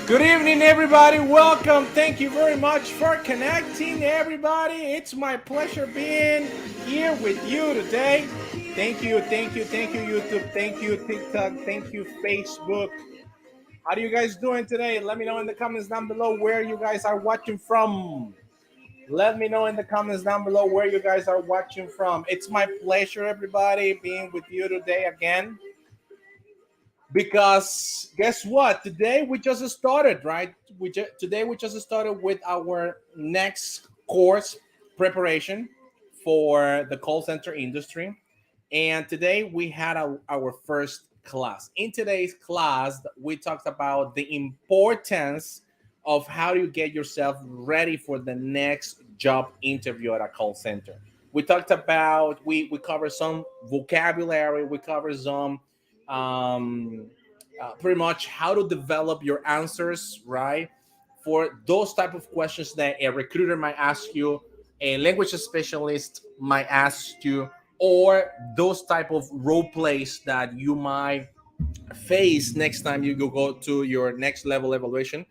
Good evening, everybody. Welcome. Thank you very much for connecting, everybody. It's my pleasure being here with you today. Thank you, YouTube. Thank you, TikTok. Thank you, Facebook. How are you guys doing today? Let me know in the comments down below where you guys are watching from. Let me know in the comments down below where you guys are watching from. It's my pleasure, everybody, being with you today again. Because guess what? Today we just started, right? Today we just started with our next course preparation for the call center industry, and today we had our first class. In today's class, we talked about the importance of how you get yourself ready for the next job interview at a call center. We talked about we covered some vocabulary, we covered some um, pretty much how to develop your answers, right, for those type of questions that a recruiter might ask you, a language specialist might ask you, or those type of role plays that you might face next time you go to your next level evaluation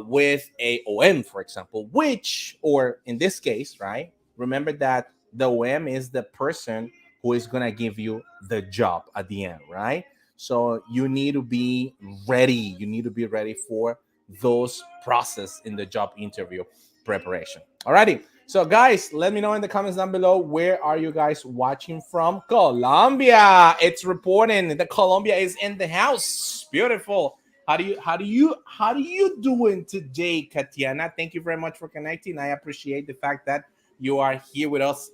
with a OM, for example, which, or in this case, right, remember that the OM is the person who is going to give you the job at the end, right? So you need to be ready. You need to be ready for those process in the job interview preparation. Alrighty. So guys, let me know in the comments down below, where are you guys watching from? Colombia. It's reporting that Colombia is in the house. Beautiful. How do you doing today, Katiana? Thank you very much for connecting. I appreciate the fact that you are here with us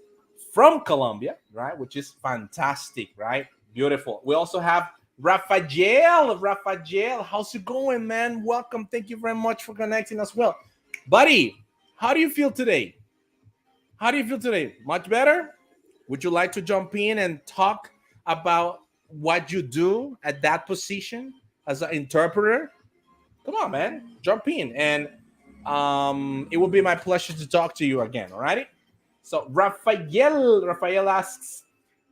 from Colombia, right? Which is fantastic, right? Beautiful. We also have Rafael. Rafael, how's it going, man? Welcome. Thank you very much for connecting as well. Buddy, how do you feel today? How do you feel today? Much better? Would you like to jump in and talk about what you do at that position as an interpreter? Come on, man. Jump in. And it will be my pleasure to talk to you again. All righty? So, Rafael asks,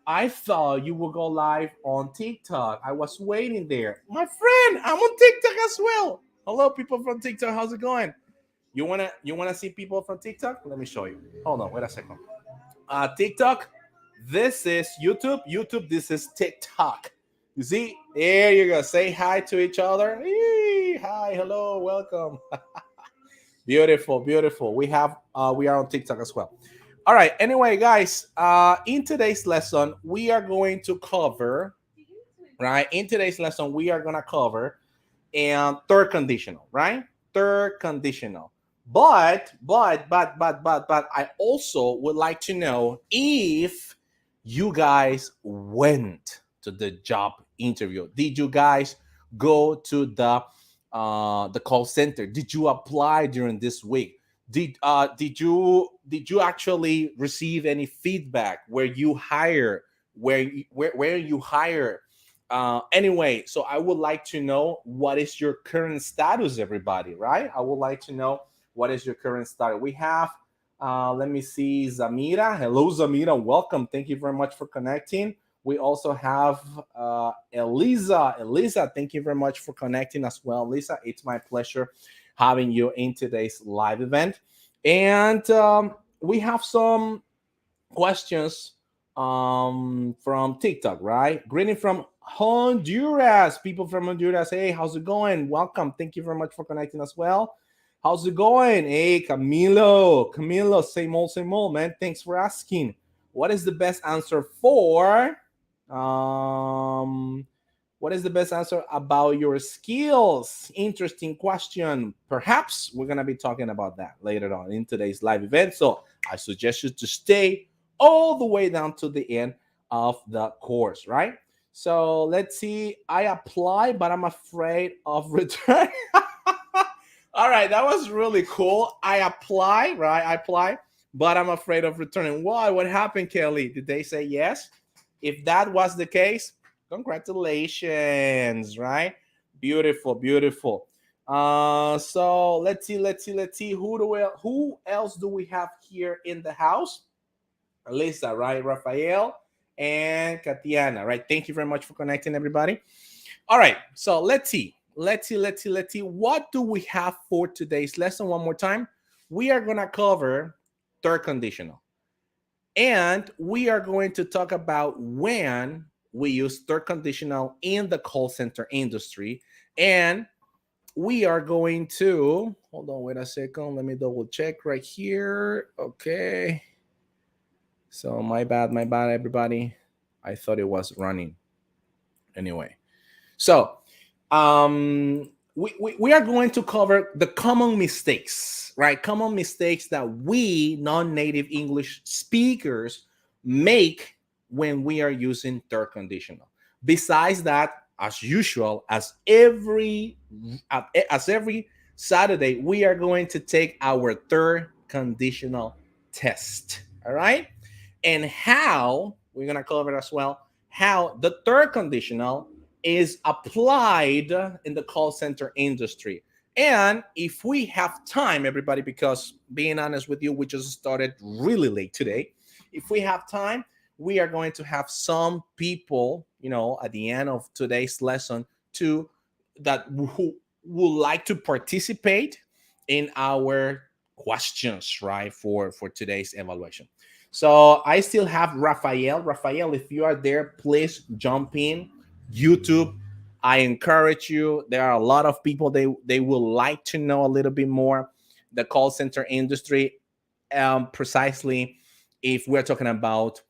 I thought you would go live on TikTok. I was waiting there. My friend, I'm on TikTok as well. Hello, people from TikTok. How's it going? You wanna see people from TikTok? Let me show you. Hold on, wait a second. TikTok. This is YouTube. YouTube. This is TikTok. You see? There you go. Say hi to each other. Eee, hi, hello, welcome. Beautiful, beautiful. We are on TikTok as well. All right. Anyway, guys, in today's lesson, we are going to cover, right? In today's lesson, we are gonna cover and third conditional, right? Third conditional. But I also would like to know if you guys went to the job interview. Did you guys go to the call center? Did you apply during this week? Did you actually receive any feedback where you hire, where you hire? Anyway, so I would like to know what is your current status, everybody, right? I would like to know what is your current status. We have, let me see, Zamira. Hello, Zamira. Welcome. Thank you very much for connecting. We also have Eliza. Eliza, thank you very much for connecting as well. Lisa, it's my pleasure having you in today's live event. And we have some questions from TikTok, right? Greeting from Honduras. People from Honduras. Hey, how's it going? Welcome. Thank you very much for connecting as well. How's it going? Hey, Camilo, same old, man. Thanks for asking. What is the best answer for um what is the best answer about your skills? Interesting question. Perhaps we're gonna be talking about that later on in today's live event. So I suggest you to stay all the way down to the end of the course, right? So let's see. I apply, but I'm afraid of return. All right, that was really cool. I apply, right? I apply, but I'm afraid of returning. Why? What happened, Kelly? Did they say yes? If that was the case, congratulations, right? Beautiful, beautiful. So let's see. Who else do we have here in the house? Lisa, right? Rafael and Katiana, right? Thank you very much for connecting, everybody. All right, so let's see. let's see. What do we have for today's lesson? One more time. We are going to cover third conditional. And we are going to talk about when we use third conditional in the call center industry. And we are going to, hold on, wait a second. Let me double check right here. Okay. So my bad, everybody. I thought it was running. Anyway. So we are going to cover the common mistakes, right? Common mistakes that we non-native English speakers make when we are using third conditional. Besides that, as usual, as every Saturday, we are going to take our third conditional test. All right, and how we're going to cover as well how the third conditional is applied in the call center industry. And if we have time, everybody, because being honest with you, we just started really late today. If we have time, we are going to have some people, at the end of today's lesson who would like to participate in our questions, right, for today's evaluation. So I still have Rafael. Rafael, if you are there, please jump in. YouTube, I encourage you. There are a lot of people, they will like to know a little bit more the call center industry, precisely if we're talking about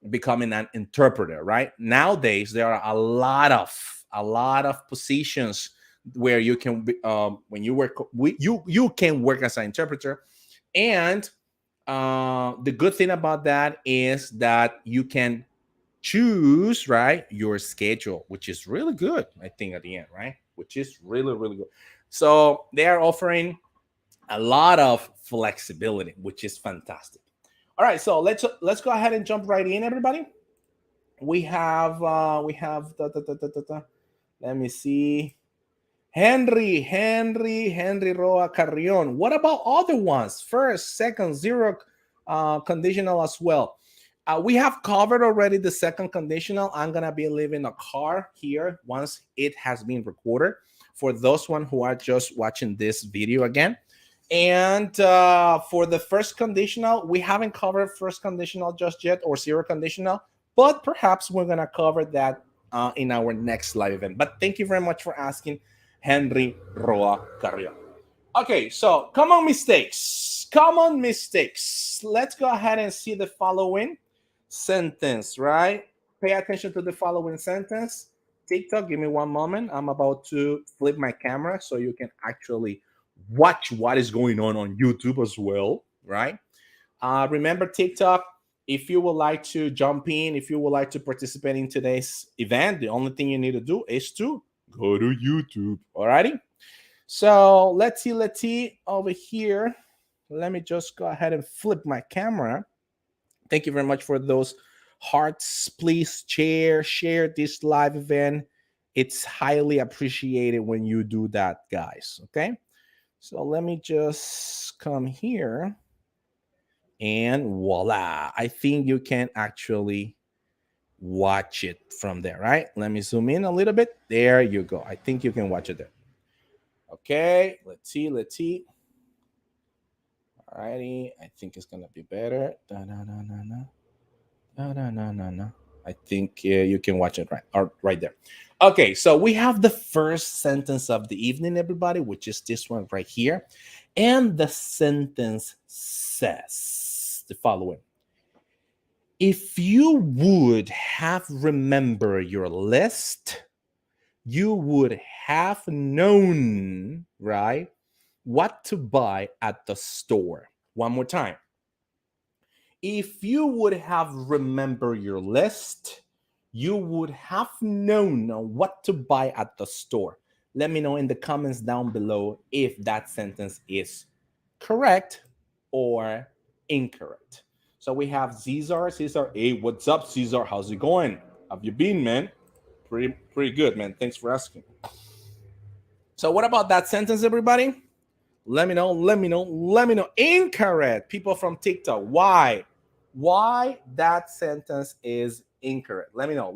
becoming an interpreter, right? Nowadays there are a lot of positions where you can when you work, you can work as an interpreter. And the good thing about that is that you can choose, right, your schedule, which is really good, I think, at the end, right? Which is really, really good. So they are offering a lot of flexibility, which is fantastic. All right, so let's go ahead and jump right in, everybody. We have let me see. Henry Roa Carrion. What about other ones? First, second, zero conditional as well. We have covered already the second conditional. I'm going to be leaving a card here once it has been recorded for those one who are just watching this video again. And for the first conditional, we haven't covered first conditional just yet, or zero conditional, but perhaps we're going to cover that in our next live event. But thank you very much for asking, Henry Roa Carrion. Okay, so common mistakes. Let's go ahead and see the following sentence, right? Pay attention to the following sentence. TikTok, give me one moment. I'm about to flip my camera so you can actually watch what is going on YouTube as well, right? Remember, TikTok, if you would like to jump in, if you would like to participate in today's event, the only thing you need to do is to go to YouTube. Alrighty. So let's see over here. Let me just go ahead and flip my camera. Thank you very much for those hearts. Please share this live event. It's highly appreciated when you do that, guys. Okay. So let me just come here and voila. I think you can actually watch it from there, right? Let me zoom in a little bit. There you go. I think you can watch it there. Okay, let's see. Alrighty, I think it's gonna be better. I think you can watch it right there. Okay, so we have the first sentence of the evening, everybody, which is this one right here. And the sentence says the following. If you would have remembered your list, you would have known, right, what to buy at the store. One more time. If you would have remembered your list, you would have known what to buy at the store. Let me know in the comments down below if that sentence is correct or incorrect. So we have Cesar. Hey, what's up, Cesar? How's it going? Have you been, man? Pretty good, man. Thanks for asking. So what about that sentence, everybody? Let me know. Incorrect. People from TikTok. Why that sentence is incorrect? Let me know.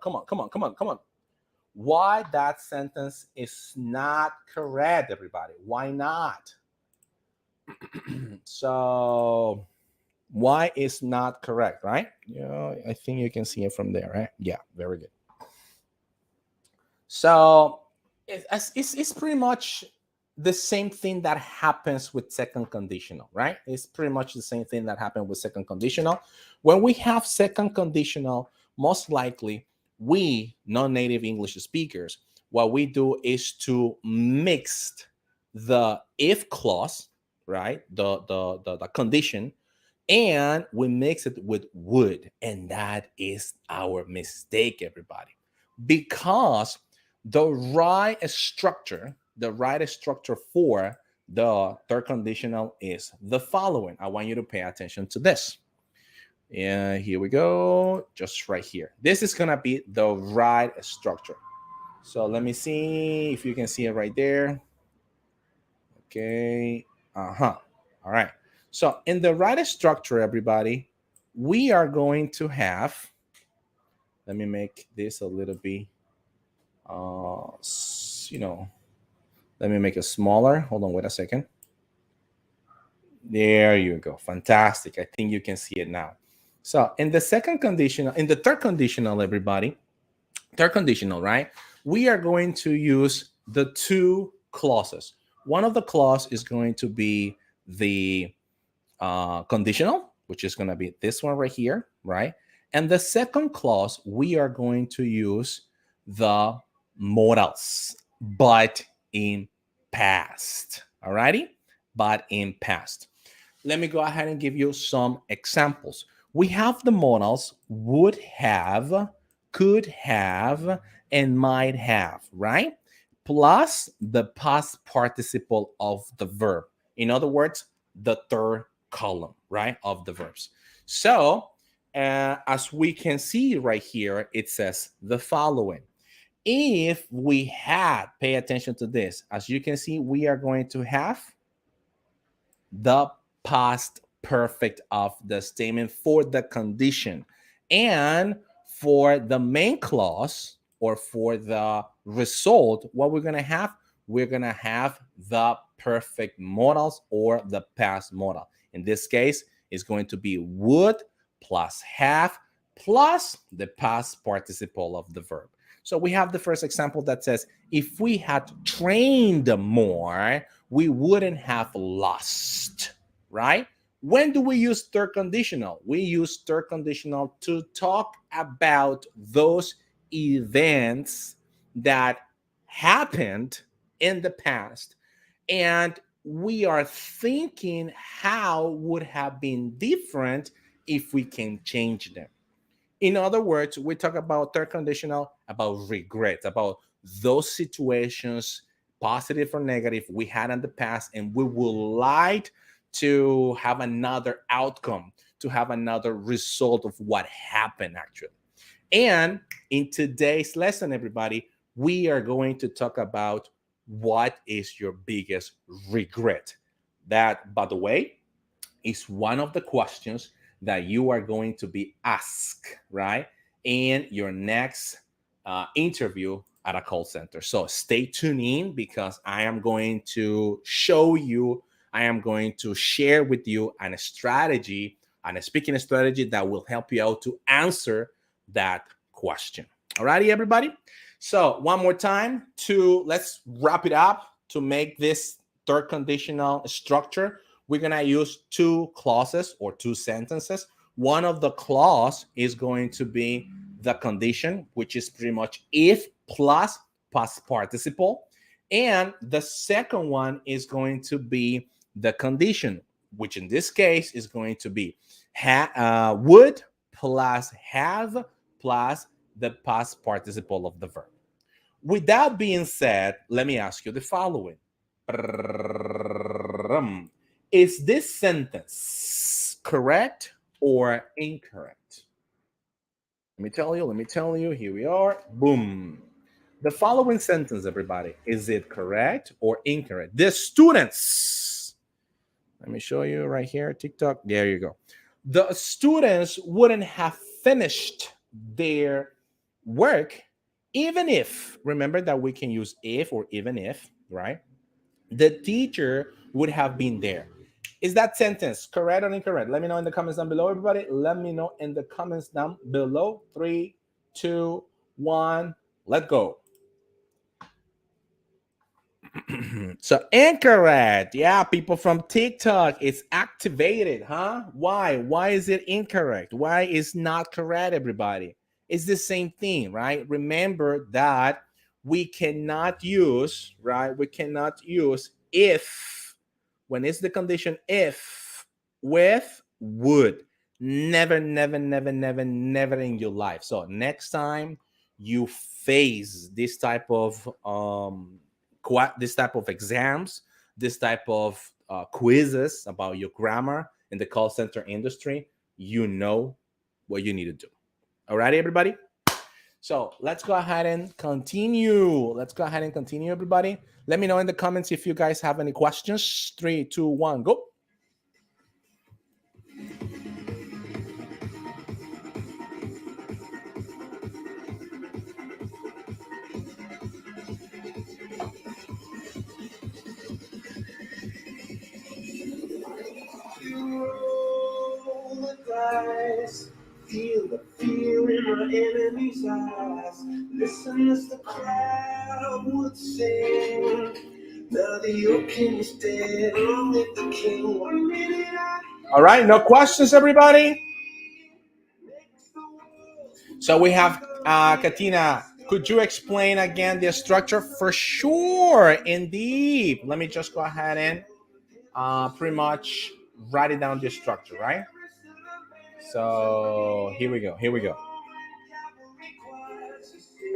Come on. why that sentence is not correct, everybody. Why not? So why is not correct, right? I think you can see it from there, right? Yeah, very good. So it's pretty much the same thing that happens with second conditional, right? It's pretty much the same thing that happened with second conditional. When we have second conditional, most likely we non-native English speakers, what we do is to mix the if clause, right? The condition, and we mix it with would, and that is our mistake, everybody, because the right structure for the third conditional is the following. I want you to pay attention to this. And here we go, just right here. This is gonna be the right structure. So let me see if you can see it right there. Okay. All right. So in the right structure, everybody, we are going to have, let me make this a little bit, let me make it smaller. Hold on, wait a second. There you go. Fantastic. I think you can see it now. So in the second conditional, in the third conditional, everybody, third conditional, right? We are going to use the two clauses. One of the clause is going to be the conditional, which is going to be this one right here, right? And the second clause, we are going to use the modals, but in past. Alrighty, but in past. Let me go ahead and give you some examples. We have the modals would have, could have, and might have, right? Plus the past participle of the verb. In other words, the third column, right, of the verbs. So as we can see right here, it says the following. If we had, pay attention to this, as you can see, we are going to have the past perfect of the statement for the condition. And for the main clause, or for the result, what we're going to have, we're going to have the perfect modals or the past modal. In this case, it's going to be would plus have plus the past participle of the verb. So we have the first example that says, if we had trained more, we wouldn't have lost, right? When do we use third conditional? We use third conditional to talk about those events that happened in the past, and we are thinking how would have been different if we can change them. In other words, we talk about third conditional, about regret, about those situations, positive or negative, we had in the past, and we would like to have another outcome, to have another result of what happened actually. And in today's lesson, everybody, we are going to talk about what is your biggest regret. That, by the way, is one of the questions that you are going to be asked, right, in your next interview at a call center. So stay tuned in, because I am going to show you, I am going to share with you a strategy, and a speaking strategy that will help you out to answer that question. Alrighty, everybody. So one more time, let's wrap it up. To make this third conditional structure, we're going to use two clauses or two sentences. One of the clause is going to be the condition, which is pretty much if plus past participle. And the second one is going to be the condition, which in this case is going to be would plus have plus the past participle of the verb. With that being said, let me ask you the following. Is this sentence correct or incorrect? Let me tell you, here we are. Boom. The following sentence, everybody, is it correct or incorrect? The students, let me show you right here, TikTok. There you go. The students wouldn't have finished their work Even if, remember that we can use if or even if, right? The teacher would have been there. Is that sentence correct or incorrect? Let me know in the comments down below, everybody. Let me know in the comments down below. 3, 2, 1, let go. So incorrect. Yeah, people from TikTok, it's activated, huh? Why? Why is it incorrect? Why is not correct, everybody? It's the same thing, right? Remember that we cannot use, right? We cannot use if when it's the condition if with would. Never, never, never, never, never in your life. So next time you face this type of this type of exams, this type of quizzes about your grammar in the call center industry, you know what you need to do. All right, everybody? So let's go ahead and continue. Let's go ahead and continue, everybody. Let me know in the comments if you guys have any questions. 3, 2, 1, go. Feel the fear in my enemy's eyes. Listen as the crowd would sing. Now the old king is dead. I'm with the king. 1 minute all right, no questions, everybody. So we have Katina. Could you explain again the structure? For sure, indeed. Let me just go ahead and pretty much write it down, the structure, right? So here we go. Here we go.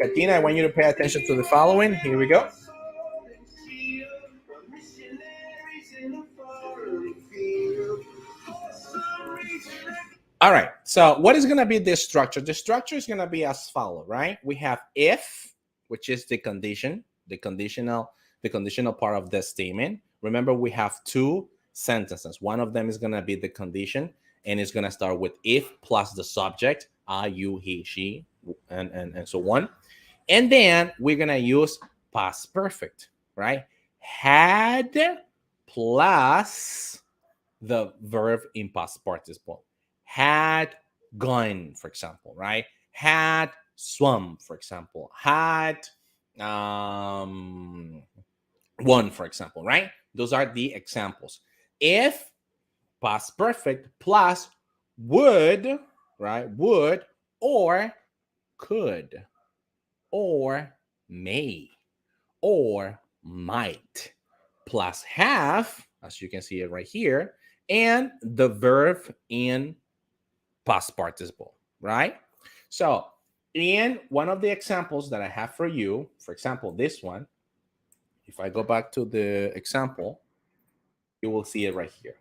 Katina, I want you to pay attention to the following. Here we go. All right. So what is going to be the structure? The structure is going to be as follows, right? We have if, which is the condition, the conditional part of the statement. Remember, we have two sentences. One of them is going to be the condition, and it's going to start with if plus the subject, I, you, he, she, and so on. And then we're going to use past perfect, right? Had plus the verb in past participle. Had gone, for example, right? Had swum, for example. Had won, for example, right? Those are the examples. If past perfect plus would, right? Would or could or may or might plus have, as you can see it right here, and the verb in past participle, right? So in one of the examples that I have for you, for example, this one, if I go back to the example, you will see it right here.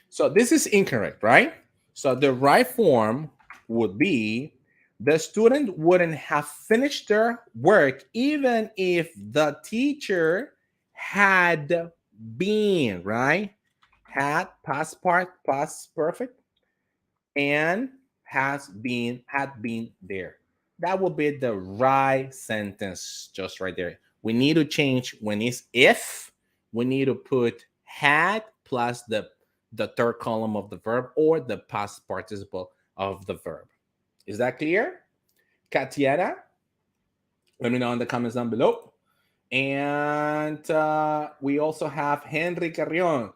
So this is incorrect, right? So the right form would be the student wouldn't have finished their work even if the teacher had been, right? Had past perfect and had been there. That would be the right sentence just right there. We need to change when it's if, we need to put had plus the third column of the verb or the past participle of the verb. Is that clear? Katiana, let me know in the comments down below. And we also have Henry Carrion.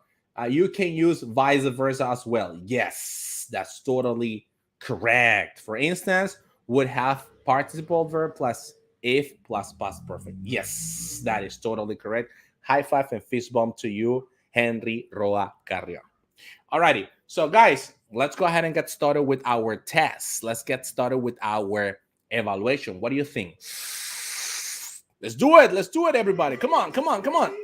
You can use vice versa as well. Yes, that's totally correct. For instance, would have participle verb plus if plus past perfect. Yes, that is totally correct. High five and fist bump to you, Henry Roa Carrion. Alrighty, so guys, let's go ahead and get started with our test. Let's get started with our evaluation. What do you think? Let's do it. Let's do it, everybody. Come on, come on, come on.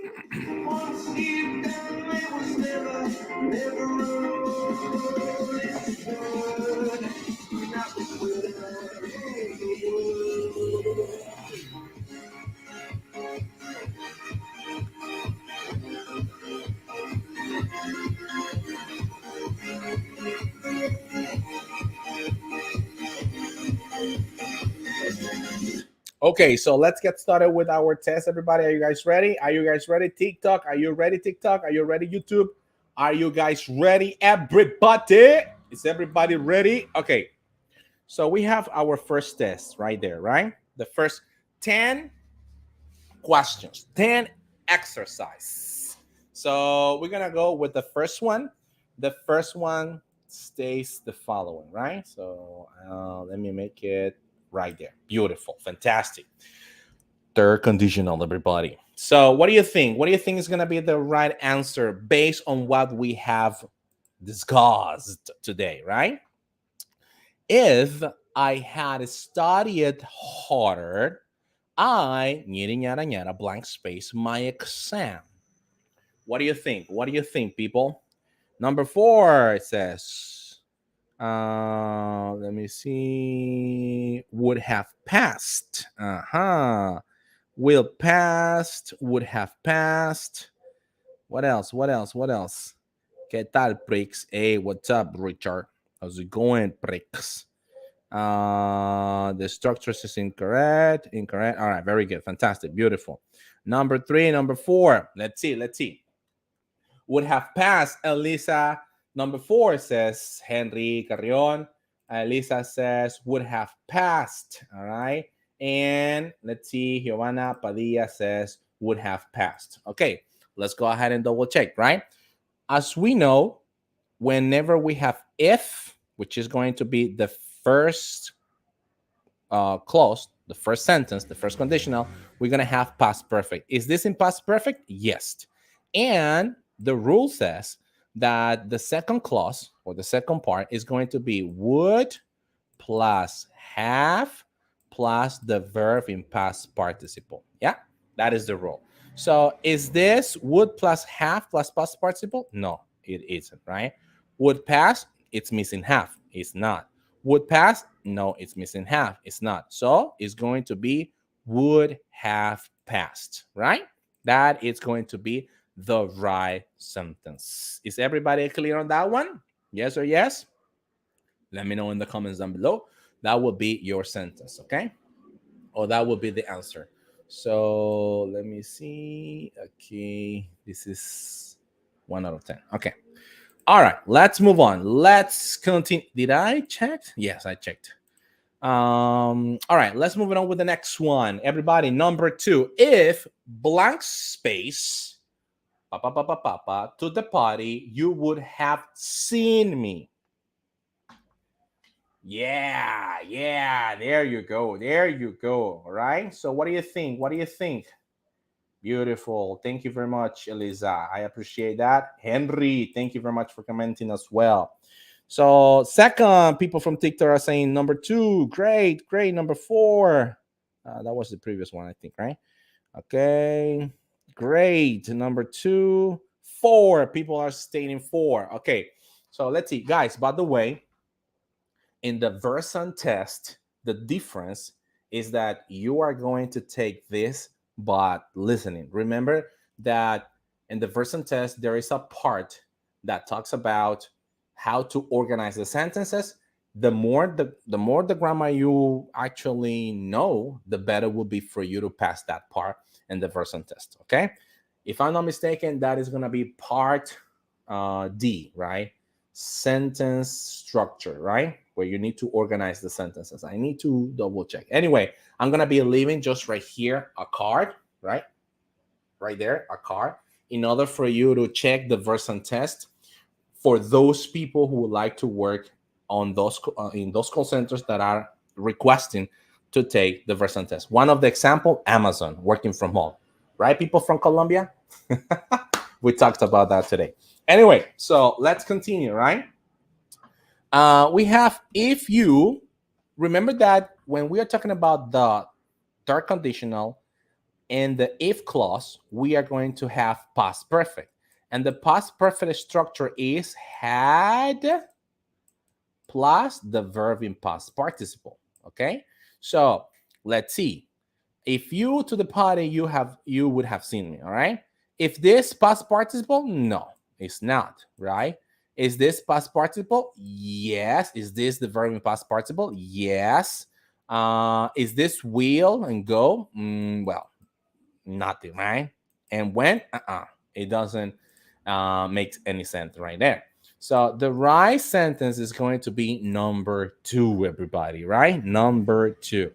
Okay, so let's get started with our test, everybody. Are you guys ready? Are you guys ready? TikTok, are you ready? TikTok, are you ready? YouTube, are you guys ready? Everybody, is everybody ready? Okay, so we have our first test right there, right? The first 10 questions, 10 exercise. So we're gonna go with the first one. The first one states the following, right? So let me make it right there. Beautiful, fantastic. Third conditional, everybody. So what do you think? What do you think is gonna be the right answer based on what we have discussed today, right? If I had studied harder, I yada yada blank space my exam. What do you think? What do you think, people? Number 4, it says, let me see, would have passed. Will passed, would have passed. What else? What else? What else? ¿Qué tal, pricks? Hey, what's up, Richard? How's it going, pricks? The structures is incorrect. Incorrect. All right, very good. Fantastic. Beautiful. Number 3, number 4. Let's see. Let's see. Would have passed. Elisa. Number 4 says Henry Carrion. Elisa says would have passed. All right. And let's see. Giovanna Padilla says would have passed. Okay. Let's go ahead and double check, right? As we know, whenever we have if, which is going to be the first clause, the first sentence, the first conditional, we're going to have past perfect. Is this in past perfect? Yes. And the rule says that the second clause or the second part is going to be would plus have plus the verb in past participle. Yeah, that is the rule. So is this would plus have plus past participle? No, it isn't, right? Would pass, it's missing half. It's not. Would pass? No, it's missing half. It's not. So it's going to be would have passed, right? That is going to be the right sentence. Is everybody clear on that one? Yes or yes? Let me know in the comments down below. That will be your sentence, okay? Or that will be the answer. So let me see. Okay, this is 1 out of 10. Okay. All right, let's move on. Let's continue. Did I check? Yes, I checked. All right, let's move on with the next one. Everybody, number 2. If blank space to the party, you would have seen me. Yeah, there you go. There you go. All right. So what do you think? What do you think? Beautiful. Thank you very much, Eliza. I appreciate that. Henry, thank you very much for commenting as well. So second, people from TikTok are saying number 2. Great, great. Number 4. That was the previous one, I think, right? Okay. Great. Number 2. 4. People are stating 4. Okay. So let's see. Guys, by the way, in the Versan test, the difference is that you are going to take this but listening. Remember that in the Versan test, there is a part that talks about how to organize the sentences. The more the grammar you actually know, the better will be for you to pass that part in the Versan test. Okay, if I'm not mistaken, that is going to be part D, right? Sentence structure, right? Where you need to organize the sentences. I need to double check. Anyway, I'm going to be leaving just right here a card, right? Right there, a card, in order for you to check the Versan test for those people who would like to work on those in those call centers that are requesting to take the Versan test. One of the example, Amazon, working from home, right? People from Colombia. We talked about that today. Anyway, so let's continue, right? We have if you remember that when we are talking about the third conditional in the if clause, we are going to have past perfect. And the past perfect structure is had plus the verb in past participle. Okay, so let's see. If you to the party, you would have seen me. All right. If this past participle, no, it's not, right? Is this past participle? Yes. Is this the verb in past participle? Yes. Is this will and go? Well, nothing, right? And when? It doesn't make any sense right there. So the right sentence is going to be number 2, everybody, right? Number 2.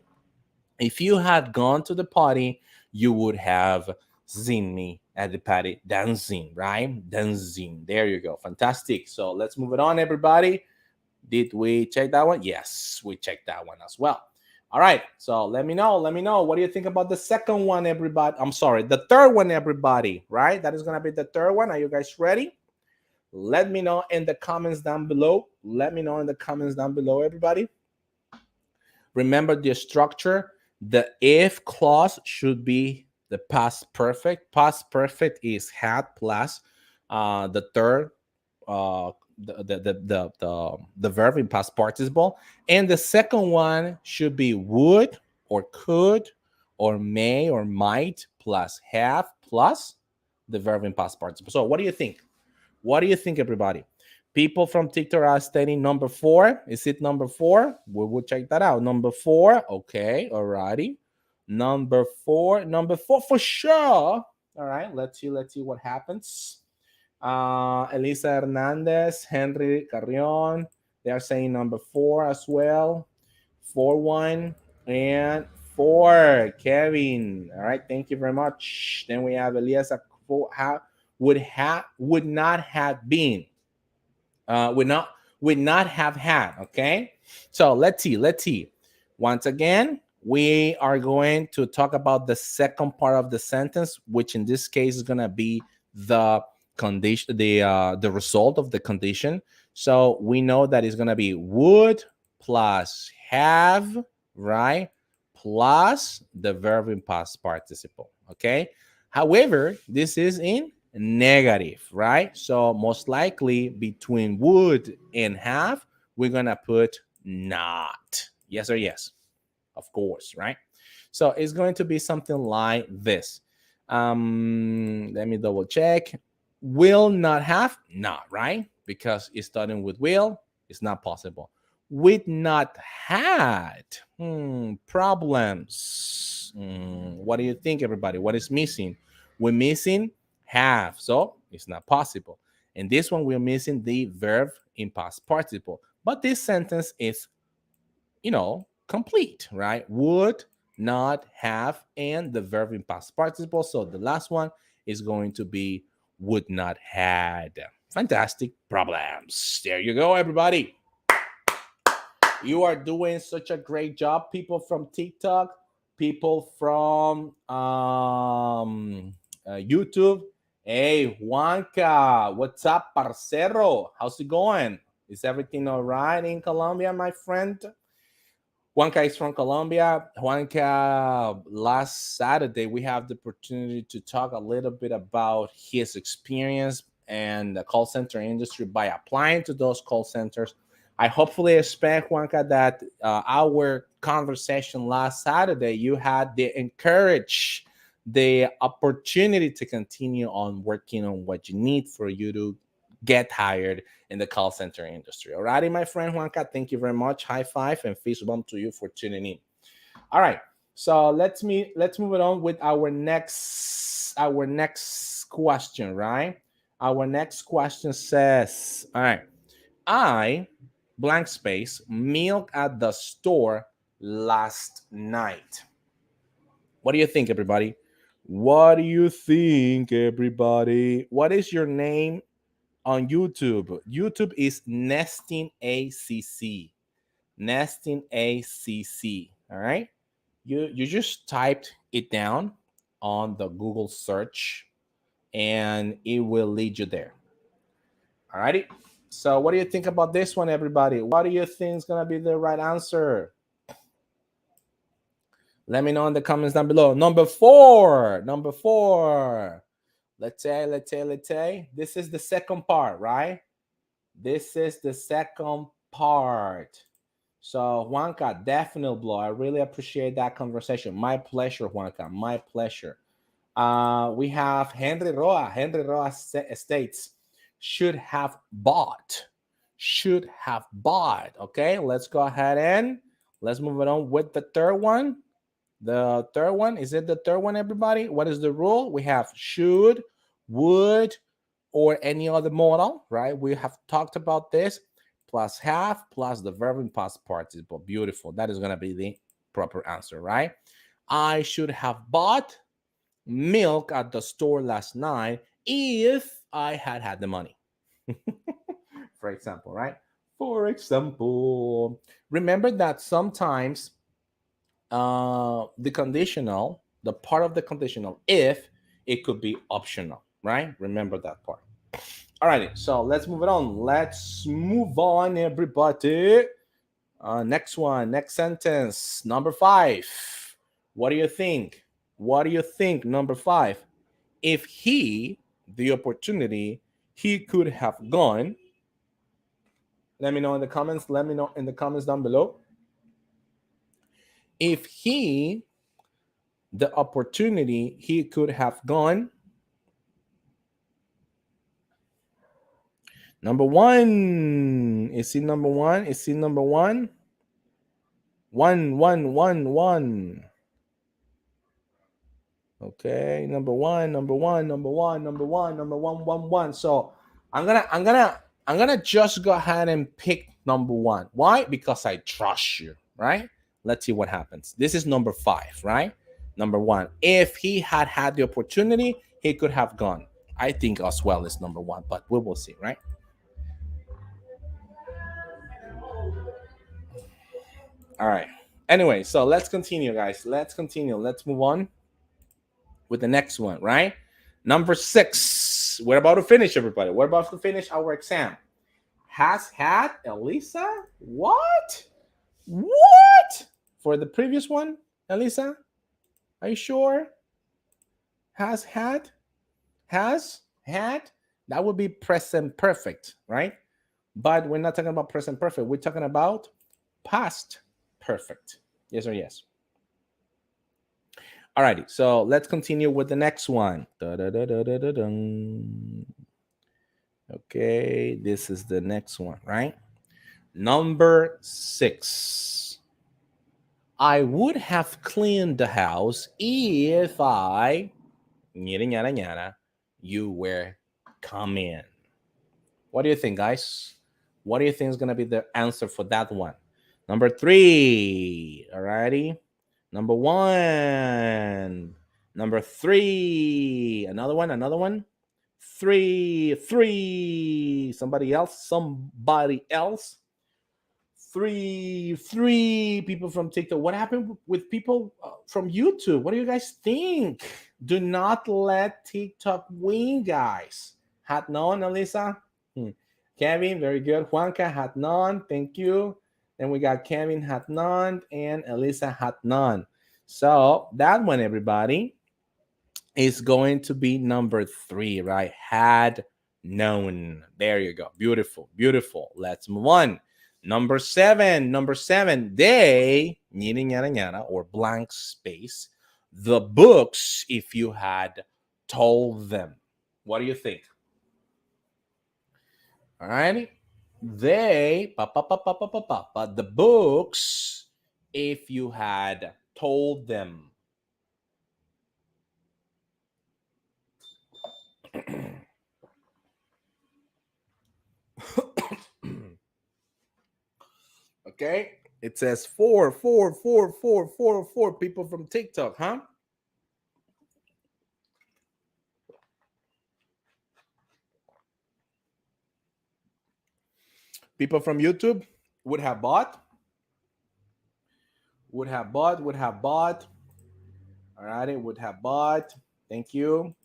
If you had gone to the party, you would have seen me at the party dancing, right? Dancing. There you go. Fantastic. So let's move it on, everybody. Did we check that one? Yes, we checked that one as well. All right. So let me know. Let me know. What do you think about the second one, everybody? I'm sorry, the third one, everybody, right? That is going to be the third one. Are you guys ready? Let me know in the comments down below. Let me know in the comments down below, everybody. Remember the structure. The if clause should be the past perfect. Past perfect is had plus the third the verb in past participle, and the second one should be would or could or may or might plus have plus the verb in past participle. So what do you think? What do you think, everybody? People from TikTok are stating number 4. Is it number 4? We will check that out. Number 4. Okay. Alrighty. Number 4. Number 4 for sure. All right. Let's see what happens. Elisa Hernandez, Henry Carrion. They are saying number 4 as well. 4-1 and 4. Kevin. All right. Thank you very much. Then we have Elias would not have been. Would not have had. Okay. So let's see. Once again, we are going to talk about the second part of the sentence, which in this case is gonna be the condition, the result of the condition. So we know that it's gonna be would plus have, right? Plus the verb in past participle. Okay. However, this is in negative, right? So most likely between would and have, we're gonna put not. Yes or yes? Of course, right? So it's going to be something like this. Let me double check. Will not have, not, right? Because it's starting with will, it's not possible. Would not had problems. What do you think, everybody? What is missing? We're missing have, so it's not possible. And this one, we're missing the verb in past participle. But this sentence is, complete, right? Would not have and the verb in past participle. So the last one is going to be would not had. Fantastic problems. There you go, everybody. You are doing such a great job, people from TikTok, people from YouTube. Hey, Juanca, what's up, parcero? How's it going? Is everything all right in Colombia, my friend? Juanca is from Colombia. Juanca, last Saturday, we have the opportunity to talk a little bit about his experience and the call center industry by applying to those call centers. I hopefully expect, Juanca, that our conversation last Saturday, you had the opportunity to continue on working on what you need for you to get hired in the call center industry. Alrighty, my friend Juanca, thank you very much. High five and fist bump to you for tuning in. All right, so let's move it on with our next question, right? Our next question says, all right, I blank space milk at the store last night. What do you think, everybody? What do you think, everybody? What is your name on YouTube? YouTube is Nesting ACC. Nesting ACC. All right. You just typed it down on the Google search and it will lead you there. All righty. So what do you think about this one, everybody? What do you think is going to be the right answer? Let me know in the comments down below. Number four. Let's say. This is the second part, right? This is the second part. So Juanca, definitely blow. I really appreciate that conversation. My pleasure, Juanca. My pleasure. We have Henry Roa. Henry Roa states, should have bought. Okay, let's go ahead and Let's move it on with the third one. The third one, is it the third one, everybody? What is the rule? We have should, would, or any other modal, right? We have talked about this, plus have, plus the verb in past participle. Beautiful. That is going to be the proper answer, right? I should have bought milk at the store last night if I had had the money. For example, right? For example, remember that sometimes the conditional, the part of the conditional, if, it could be optional, right? Remember that part. All right, so let's move it on. Let's move on, everybody. Next one, next sentence, number 5. What do you think? What do you think? Number 5. If he, the opportunity, he could have gone. Let me know in the comments. Let me know in the comments down below. If he, the opportunity, he could have gone. Number 1. Is he number 1? Is he number 1? 1, 1, 1, 1. Okay, number 1, number 1, number 1, number 1, number 1, 1, 1. So I'm gonna just go ahead and pick number 1. Why? Because I trust you, right? Let's see what happens. This is number 5, right? Number 1. If he had had the opportunity, he could have gone. I think as well is number 1, but we will see, right? All right. Anyway, so let's continue, guys. Let's continue. Let's move on with the next one, right? Number 6. We're about to finish, everybody. We're about to finish our exam. Has had, Elisa? What? What? For the previous one, Elisa? Are you sure? Has had? Has had? That would be present perfect, right? But we're not talking about present perfect. We're talking about past perfect. Yes or yes? Alrighty, so let's continue with the next one. Okay, this is the next one, right? Number 6. I would have cleaned the house if I, you were coming. What do you think, guys? What do you think is going to be the answer for that one? Number 3. Alrighty. Number 1. Number 3. Another one, another one. 3. Somebody else, somebody else. 3 people from TikTok. What happened with people from YouTube? What do you guys think? Do not let TikTok win, guys. Had none, Elisa? Kevin, very good. Juanca had none. Thank you. Then we got Kevin had none and Elisa had none. So that one, everybody, is going to be number 3, right? Had known. There you go. Beautiful, beautiful. Let's move on. Number 7. Number 7. They, or blank space, the books if you had told them. What do you think? All right. They, the books if you had told them. Okay. It says 4 people from TikTok, huh? People from YouTube would have bought. Would have bought. All right, it would have bought. Thank you.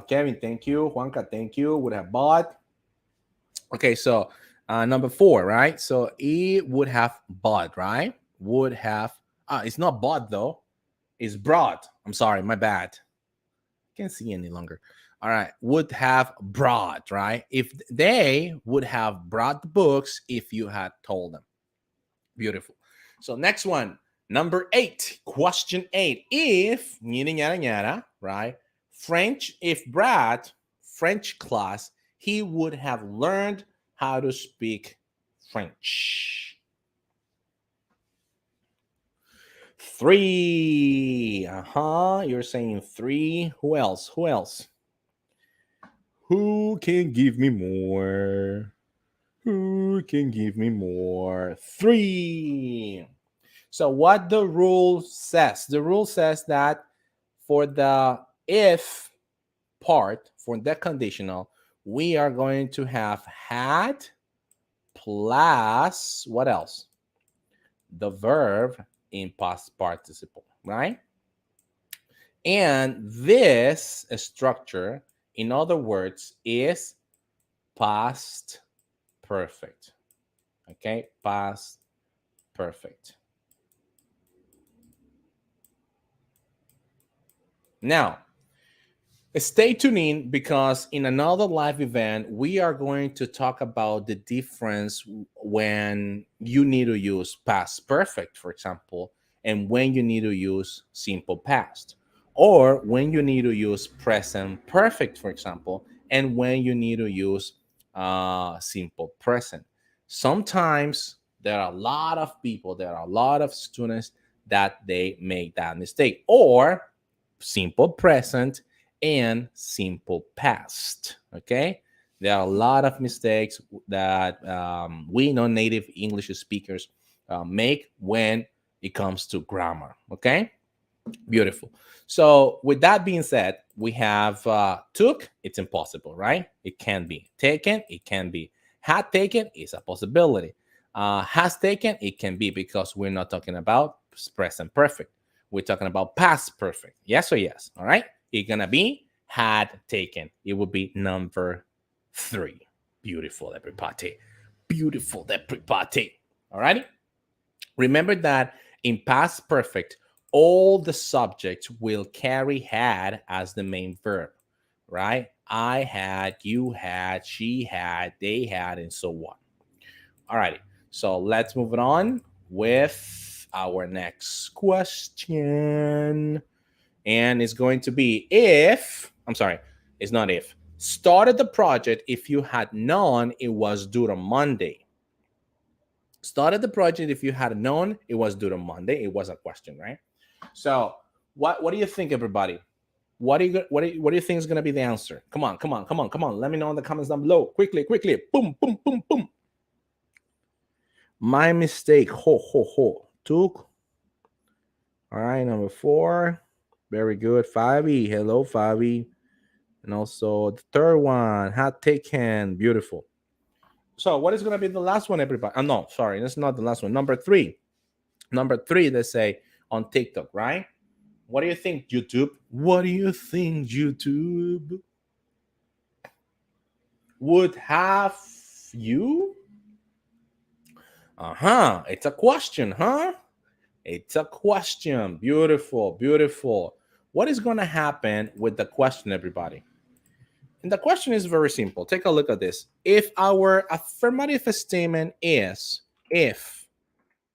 Kevin, thank you. Juanca, thank you. Would have bought. Okay, so number 4, right? So it would have bought, right? Would have. It's not bought though. It's brought. I'm sorry, my bad. Can't see any longer. All right, would have brought, right? If they would have brought the books if you had told them. Beautiful. So next one, number 8, question 8. If, right? French, if Brad, French class, he would have learned how to speak French. 3. You're saying 3. Who else? Who else? Who can give me more? Who can give me more? 3. So what the rule says? The rule says that for the if part, for the conditional, we are going to have had plus what else? The verb in past participle, right? And this structure, in other words, is past perfect. Okay, past perfect. Now, stay tuned in because in another live event, we are going to talk about the difference when you need to use past perfect, for example, and when you need to use simple past, or when you need to use present perfect, for example, and when you need to use simple present. Sometimes there are a lot of people, there are a lot of students that they make that mistake, or simple present and simple past. Okay, there are a lot of mistakes that we non-native English speakers make when it comes to grammar. Okay, beautiful. So with that being said, we have took. It's impossible, right? It can be taken. It can be had taken. Is a possibility. Has taken. It can be because we're not talking about present perfect. We're talking about past perfect. Yes or yes. All right. It's gonna be had taken. It would be number 3. Beautiful, everybody. Beautiful, everybody. All righty. Remember that in past perfect, all the subjects will carry had as the main verb, right? I had, you had, she had, they had, and so on. All righty. So let's move it on with our next question. And it's going to be if, I'm sorry, it's not if, started the project if you had known it was due on Monday. Started the project if you had known it was due on Monday. It was a question, right? So what do you think, everybody? What do you think is going to be the answer? Come on, come on, come on, come on. Let me know in the comments down below. Quickly, quickly. Boom, boom, boom, boom. My mistake. Ho, ho, ho. Took. All right, number 4. Very good. Fabi. Hello, Fabi. And also the third one, had taken. Beautiful. So what is going to be the last one, everybody? No, sorry, that's not the last one. Number 3. Number 3, they say on TikTok, right? What do you think, YouTube? What do you think, YouTube? Would have you? It's a question, huh? It's a question. Beautiful, beautiful. What is going to happen with the question, everybody? And the question is very simple. Take a look at this. If our affirmative statement is if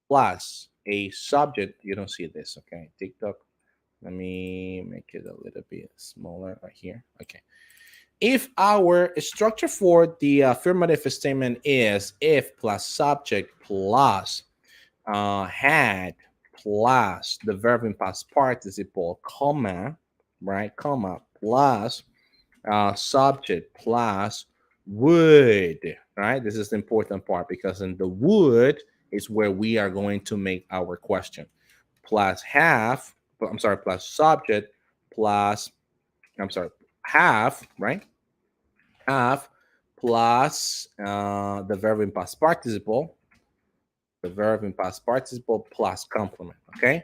plus a subject, you don't see this, okay? TikTok, let me make it a little bit smaller right here. Okay. If our structure for the affirmative statement is if plus subject plus had plus the verb in past participle, comma, right? Comma plus subject plus would, right? This is the important part because in the would is where we are going to make our question. Plus have, I'm sorry, plus subject plus, I'm sorry, have, right? Have plus the verb in past participle, the verb in past participle plus complement, okay?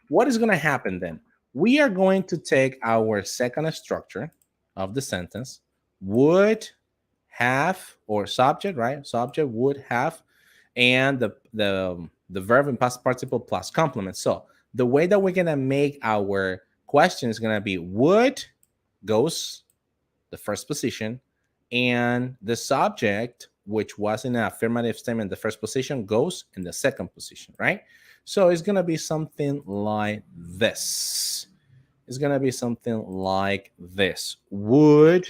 What is going to happen then? We are going to take our second structure of the sentence, would have, or subject, right? Subject would have, and the verb in past participle plus complement. So the way that we're going to make our question is going to be would goes the first position, and the subject, which was in an affirmative statement, the first position, goes in the second position, right? So it's going to be something like this. It's going to be something like this. Would,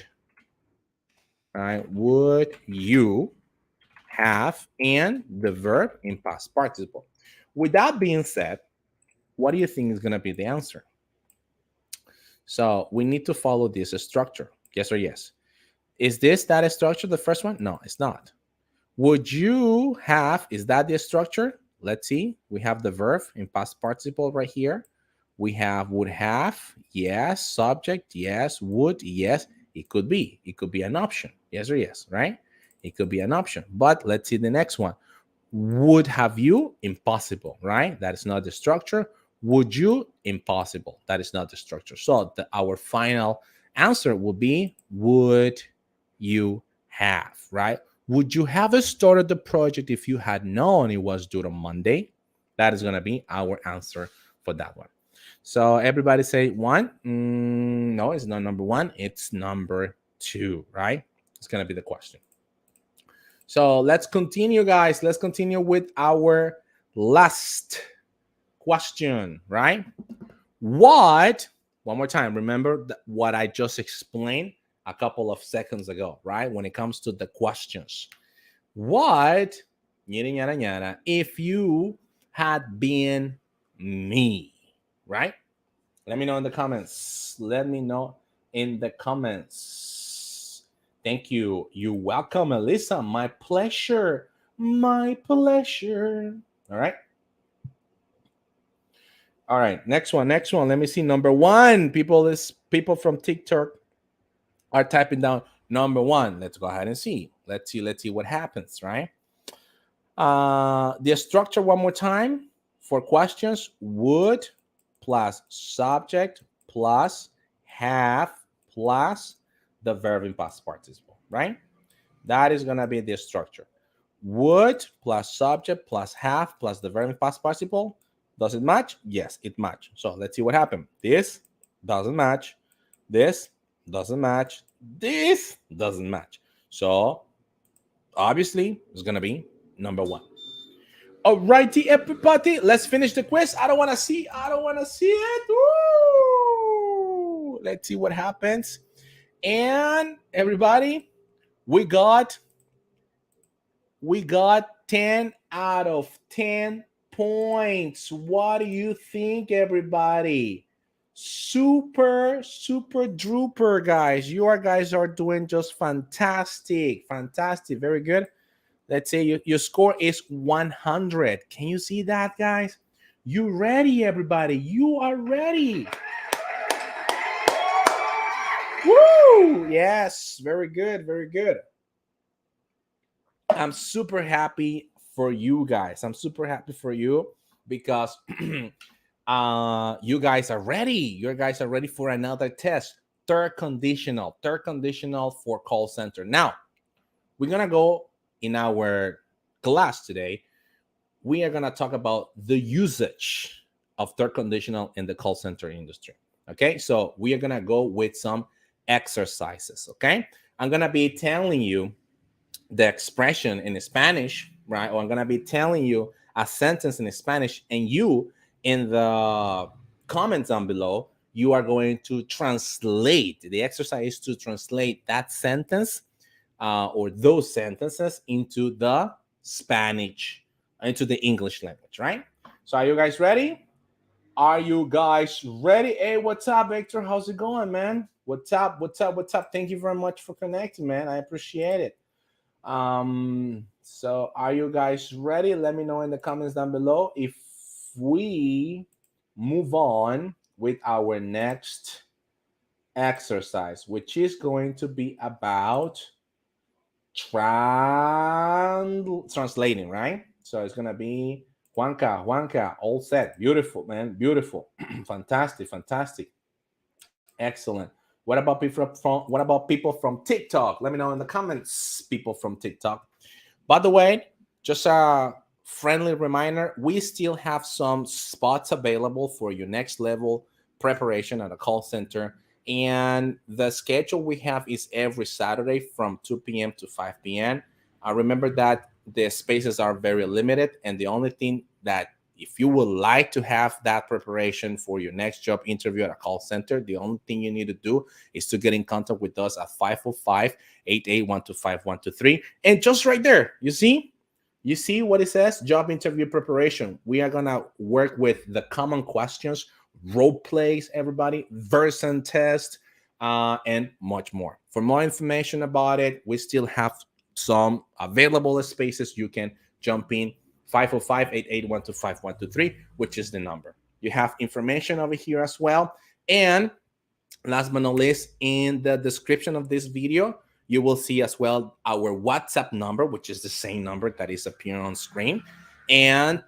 right? Would you have, and the verb in past participle. With that being said, What do you think is going to be the answer? So we need to follow this structure. Yes or yes? Is this that structure, the first one? No, it's not. Would you have, is that the structure? Let's see. We have the verb in past participle right here. We have would have, yes. Subject, yes. Would, yes. It could be. It could be an option. Yes or yes, right? It could be an option. But let's see the next one. Would have you? Impossible, right? That is not the structure. Would you? Impossible. That is not the structure. So our final answer will be would you have, right? Would you have started the project if you had known it was due on Monday? That is going to be our answer for that one. So everybody say one. No, it's not number one. It's number two, right? It's going to be the question. So let's continue, guys. Let's continue with our last question, right? What, one more time, remember what I just explained a couple of seconds ago, right? When it comes to the questions. What, if you had been me, right? Let me know in the comments. Let me know in the comments. Thank you. You're welcome, Elisa. My pleasure. My pleasure. All right. All right. Next one. Next one. Let me see. Number one. People from TikTok are typing down number one. Let's go ahead and see. Let's see what happens, right? The structure one more time for questions. Would plus subject plus have plus the verb in past participle, right? That is going to be the structure. Would plus subject plus have plus the verb in past participle. Does it match? Yes, it matches. So let's see what happened. This doesn't match. This doesn't match. This doesn't match. So obviously it's going to be number one. Alrighty, everybody, let's finish the quiz. I don't want to see it. Woo! Let's see what happens. And everybody, we got 10 out of 10 points. What do you think, everybody? Super drooper, guys. You guys are doing just fantastic. Fantastic. Very good. Let's say your score is 100. Can you see that, guys? You ready, everybody? You are ready. Woo! Yes, very good, very good. I'm super happy for you guys. I'm super happy for you because you guys are ready. You guys are ready for another test. Third conditional for call center. Now, we're going to go in our class today. We are going to talk about the usage of third conditional in the call center industry. Okay, so we are going to go with some exercises. Okay, I'm going to be telling you the expression in Spanish, right? Or I'm going to be telling you a sentence in Spanish, and you in the comments down below, you are going to translate. The exercise is to translate that sentence or those sentences into the Spanish, into the English language, right? So are you guys ready? Are you guys ready? Hey, what's up, Victor? How's it going, man? What's up? What's up? What's up? Thank you very much for connecting, man. I appreciate it. So are you guys ready? Let me know in the comments down below if we move on with our next exercise, which is going to be about translating, right? So it's gonna be Juanca, all set. Beautiful, man, beautiful. fantastic, excellent. What about people from TikTok? Let me know in the comments, people from TikTok. By the way, just a friendly reminder, we still have some spots available for your next level preparation at a call center. And the schedule we have is every Saturday from 2 p.m. to 5 p.m. Remember that the spaces are very limited. And the only thing that if you would like to have that preparation for your next job interview at a call center, the only thing you need to do is to get in contact with us at 505-881-2523. And just right there, you see, You see what it says? Job interview preparation. We are going to work with the common questions, role plays, everybody, version test, and much more. For more information about it, we still have some available spaces. You can jump in 505-881-25123, which is the number. You have information over here as well. And last but not least, in the description of this video, you will see as well our WhatsApp number, which is the same number that is appearing on screen. And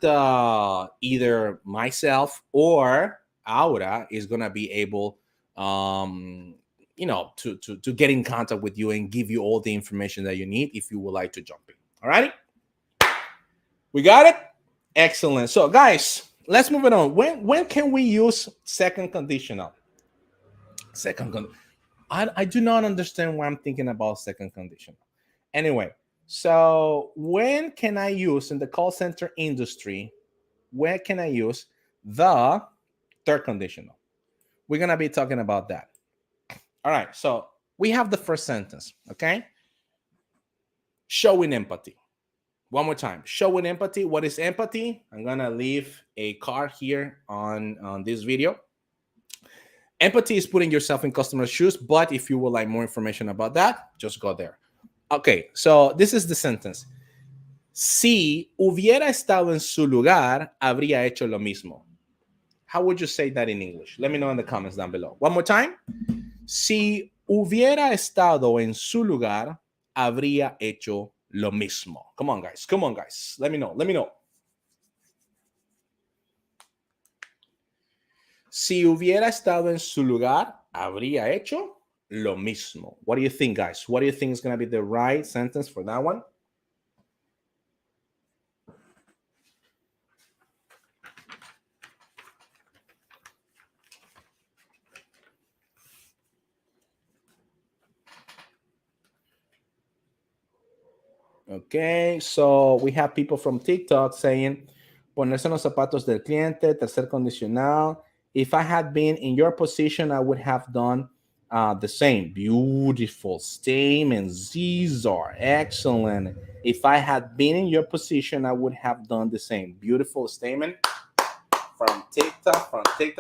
either myself or Aura is going to be able, you know, to get in contact with you and give you all the information that you need if you would like to jump in. All righty? We got it? Excellent. So, guys, let's move it on. When can we use second conditional? I do not understand why I'm thinking about second conditional. Anyway, so when can I use in the call center industry, where can I use the third conditional? We're going to be talking about that. All right, so we have the first sentence, okay? Showing empathy. One more time, showing empathy. What is empathy? I'm going to leave a card here on this video. Empathy is putting yourself in customer's shoes, but if you would like more information about that, just go there. Okay, so this is the sentence. Si hubiera estado en su lugar, habría hecho lo mismo. How would you say that in English? Let me know in the comments down below. One more time. Si hubiera estado en su lugar, habría hecho lo mismo. Come on, guys. Come on, guys. Let me know. Let me know. Si hubiera estado en su lugar, habría hecho lo mismo. What do you think, guys? What do you think is going to be the right sentence for that one? Okay, so we have people from TikTok saying, ponerse en los zapatos del cliente, tercer condicional. If I had been in your position, I would have done the same. Beautiful statements. These are excellent. If I had been in your position, I would have done the same. Beautiful statement from TikTok.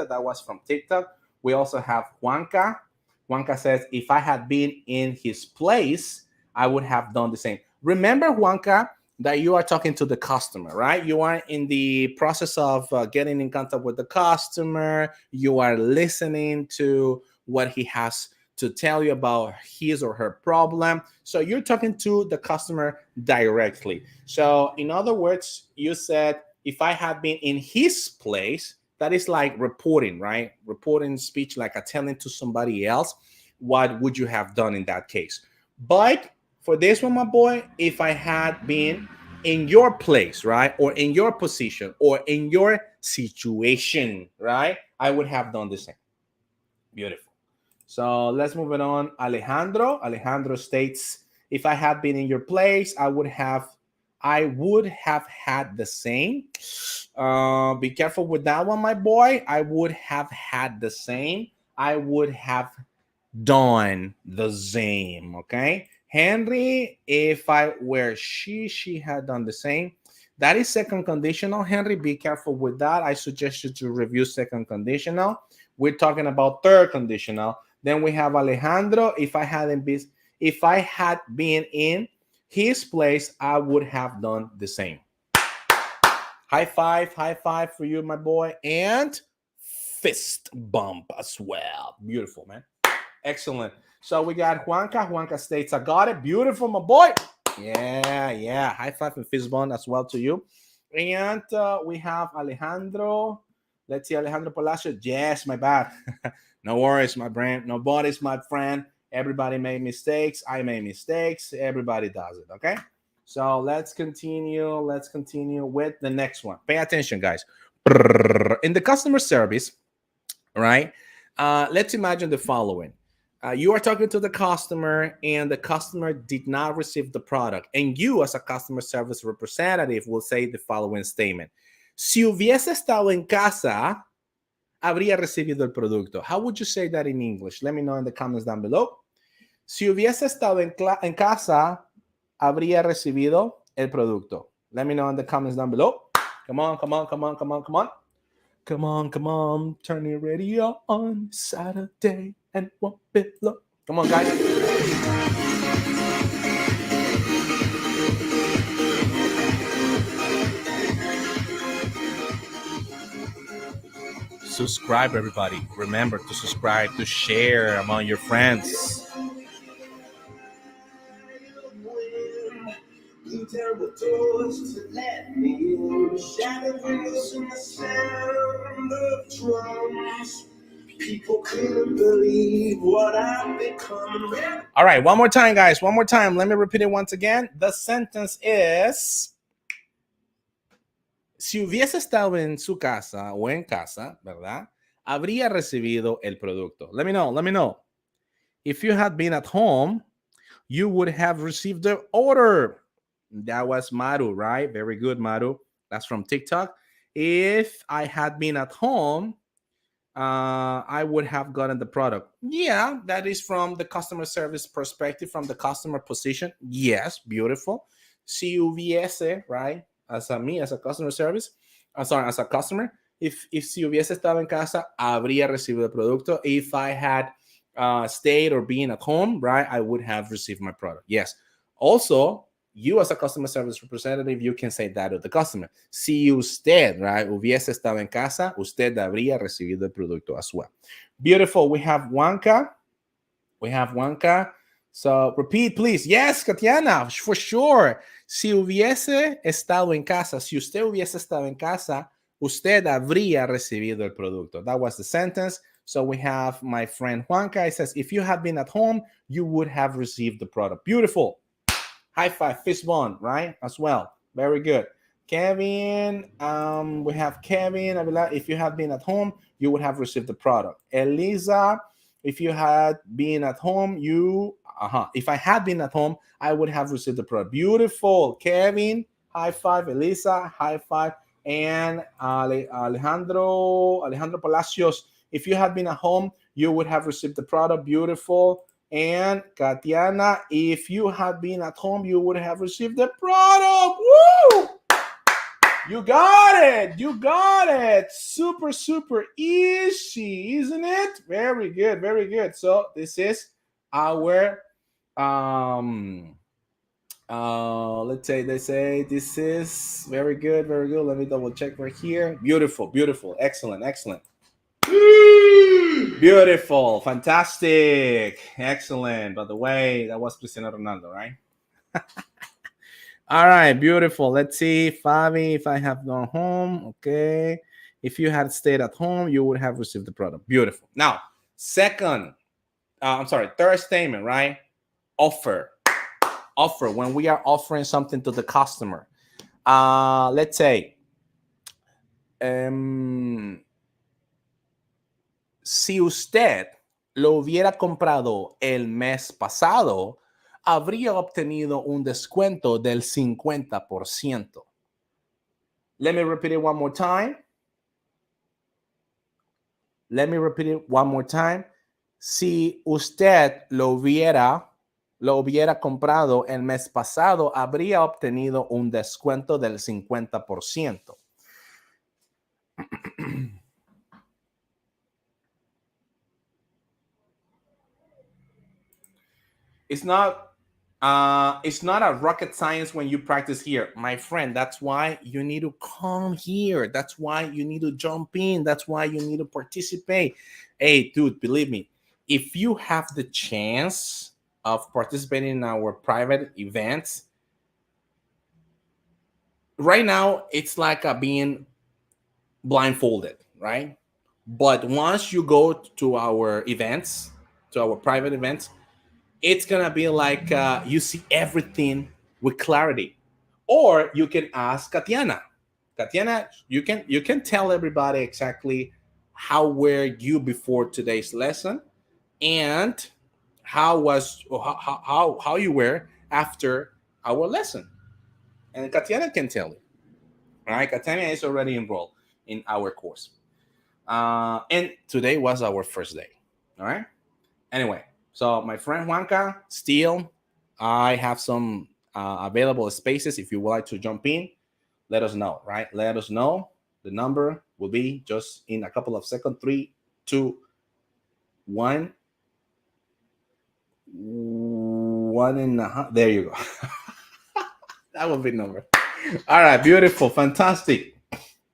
That was from TikTok. We also have Juanca. Juanca says, if I had been in his place, I would have done the same. Remember, Juanca, that you are talking to the customer, right? You are in the process of getting in contact with the customer. You are listening to what he has to tell you about his or her problem. So you're talking to the customer directly. So in other words, you said, if I had been in his place, that is like reporting, right? Reporting speech, like a telling to somebody else. What would you have done in that case? But for this one, my boy, if I had been in your place, right? Or in your position or in your situation, right? I would have done the same. Beautiful. So let's move it on. Alejandro. Alejandro states, if I had been in your place, I would have had the same. Be careful with that one, my boy. I would have had the same. I would have done the same. Okay. Henry, if I were she had done the same. That is second conditional, Henry. Be careful with that. I suggest you to review second conditional. We're talking about third conditional. Then we have Alejandro. If I had been in his place, I would have done the same. High five for you, my boy. And fist bump as well. Beautiful, man. Excellent. So we got Juanca. Juanca states, I got it. Beautiful, my boy. Yeah. High five and fist bump as well to you. And we have Alejandro. Let's see, Alejandro Palacio. Yes, my bad. No worries, my friend. Nobody's my friend. Everybody made mistakes. I made mistakes. Everybody does it, okay? So let's continue. Let's continue with the next one. Pay attention, guys. In the customer service, right? Let's imagine the following. You are talking to the customer and the customer did not receive the product. And you, as a customer service representative, will say the following statement. Si hubiese estado en casa, habría recibido el producto. How would you say that in English? Let me know in the comments down below. Si hubiese estado en casa, habría recibido el producto. Let me know in the comments down below. Come on, come on, come on, come on, come on. Come on, come on. Turn your radio on Saturday and won't be long. Come on, guys. Subscribe, everybody. Remember to subscribe, to share among your friends. Terrible doors to let me in, shattered windows and the sound of drums. People couldn't believe what I've become. All right, one more time, guys. One more time. Let me repeat it once again. The sentence is: si hubiese estado en su casa o en casa, ¿verdad? Habría recibido el producto. Let me know. Let me know. If you had been at home, you would have received the order. That was Maru, right? Very good, Maru. That's from TikTok. If I had been at home, I would have gotten the product. Yeah, that is from the customer service perspective, from the customer position. Yes, beautiful. Si hubiese, right? As a me, as a customer service, sorry, as a customer, if si hubiese estado en casa, habría recibido el producto. If I had stayed or been at home, right, I would have received my product. Yes. Also, you as a customer service representative, you can say that to the customer. Si usted, right, hubiese estado en casa, usted habría recibido el producto as well. Beautiful. We have Wanka. We have Wanka. So repeat, please. Yes, Katiana, for sure. Si hubiese estado en casa, si usted hubiese estado en casa, usted habría recibido el producto. That was the sentence. So we have my friend Juanca. It says, if you had been at home, you would have received the product. Beautiful. High five, fist bump, right? As well. Very good. Kevin, we have Kevin. If you had been at home, you would have received the product. Elisa, if you had been at home, if I had been at home, I would have received the product. Beautiful. Kevin, high five. Elisa, high five. And Alejandro Palacios, if you had been at home, you would have received the product. Beautiful. And Katiana, if you had been at home, you would have received the product. Woo! You got it. You got it. Super, super easy, isn't it? Very good. Very good. So this is our, let's say they say this is very good. Very good. Let me double check right here. Beautiful. Beautiful. Excellent. Excellent. Beautiful, fantastic, excellent. By the way, that was Cristiano Ronaldo, right? All right, beautiful. Let's see, Fabi, if I have gone home, okay. If you had stayed at home, you would have received the product. Beautiful. Now, third statement, right? Offer. Offer, when we are offering something to the customer. Let's say, si usted lo hubiera comprado el mes pasado, habría obtenido un descuento del 50%. Let me repeat it one more time. Si usted lo hubiera comprado el mes pasado, habría obtenido un descuento del 50%. It's not a rocket science when you practice here, my friend. That's why you need to come here. That's why you need to jump in. That's why you need to participate. Hey, dude, believe me, if you have the chance of participating in our private events, right now it's like being blindfolded, right? But once you go to our events, to our private events, it's gonna be like you see everything with clarity. Or you can ask Katiana. Katiana, you can tell everybody exactly how were you before today's lesson and how you were after our lesson. And Katiana can tell you. All right, Katiana is already enrolled in our course. And today was our first day. All right. Anyway, so my friend Juanca, still, I have some available spaces if you would like to jump in. let us know, right? Let us know. The number will be just in a couple of seconds. 3, 2, 1. 1.5. There you go. That will be the number. All right, beautiful, fantastic.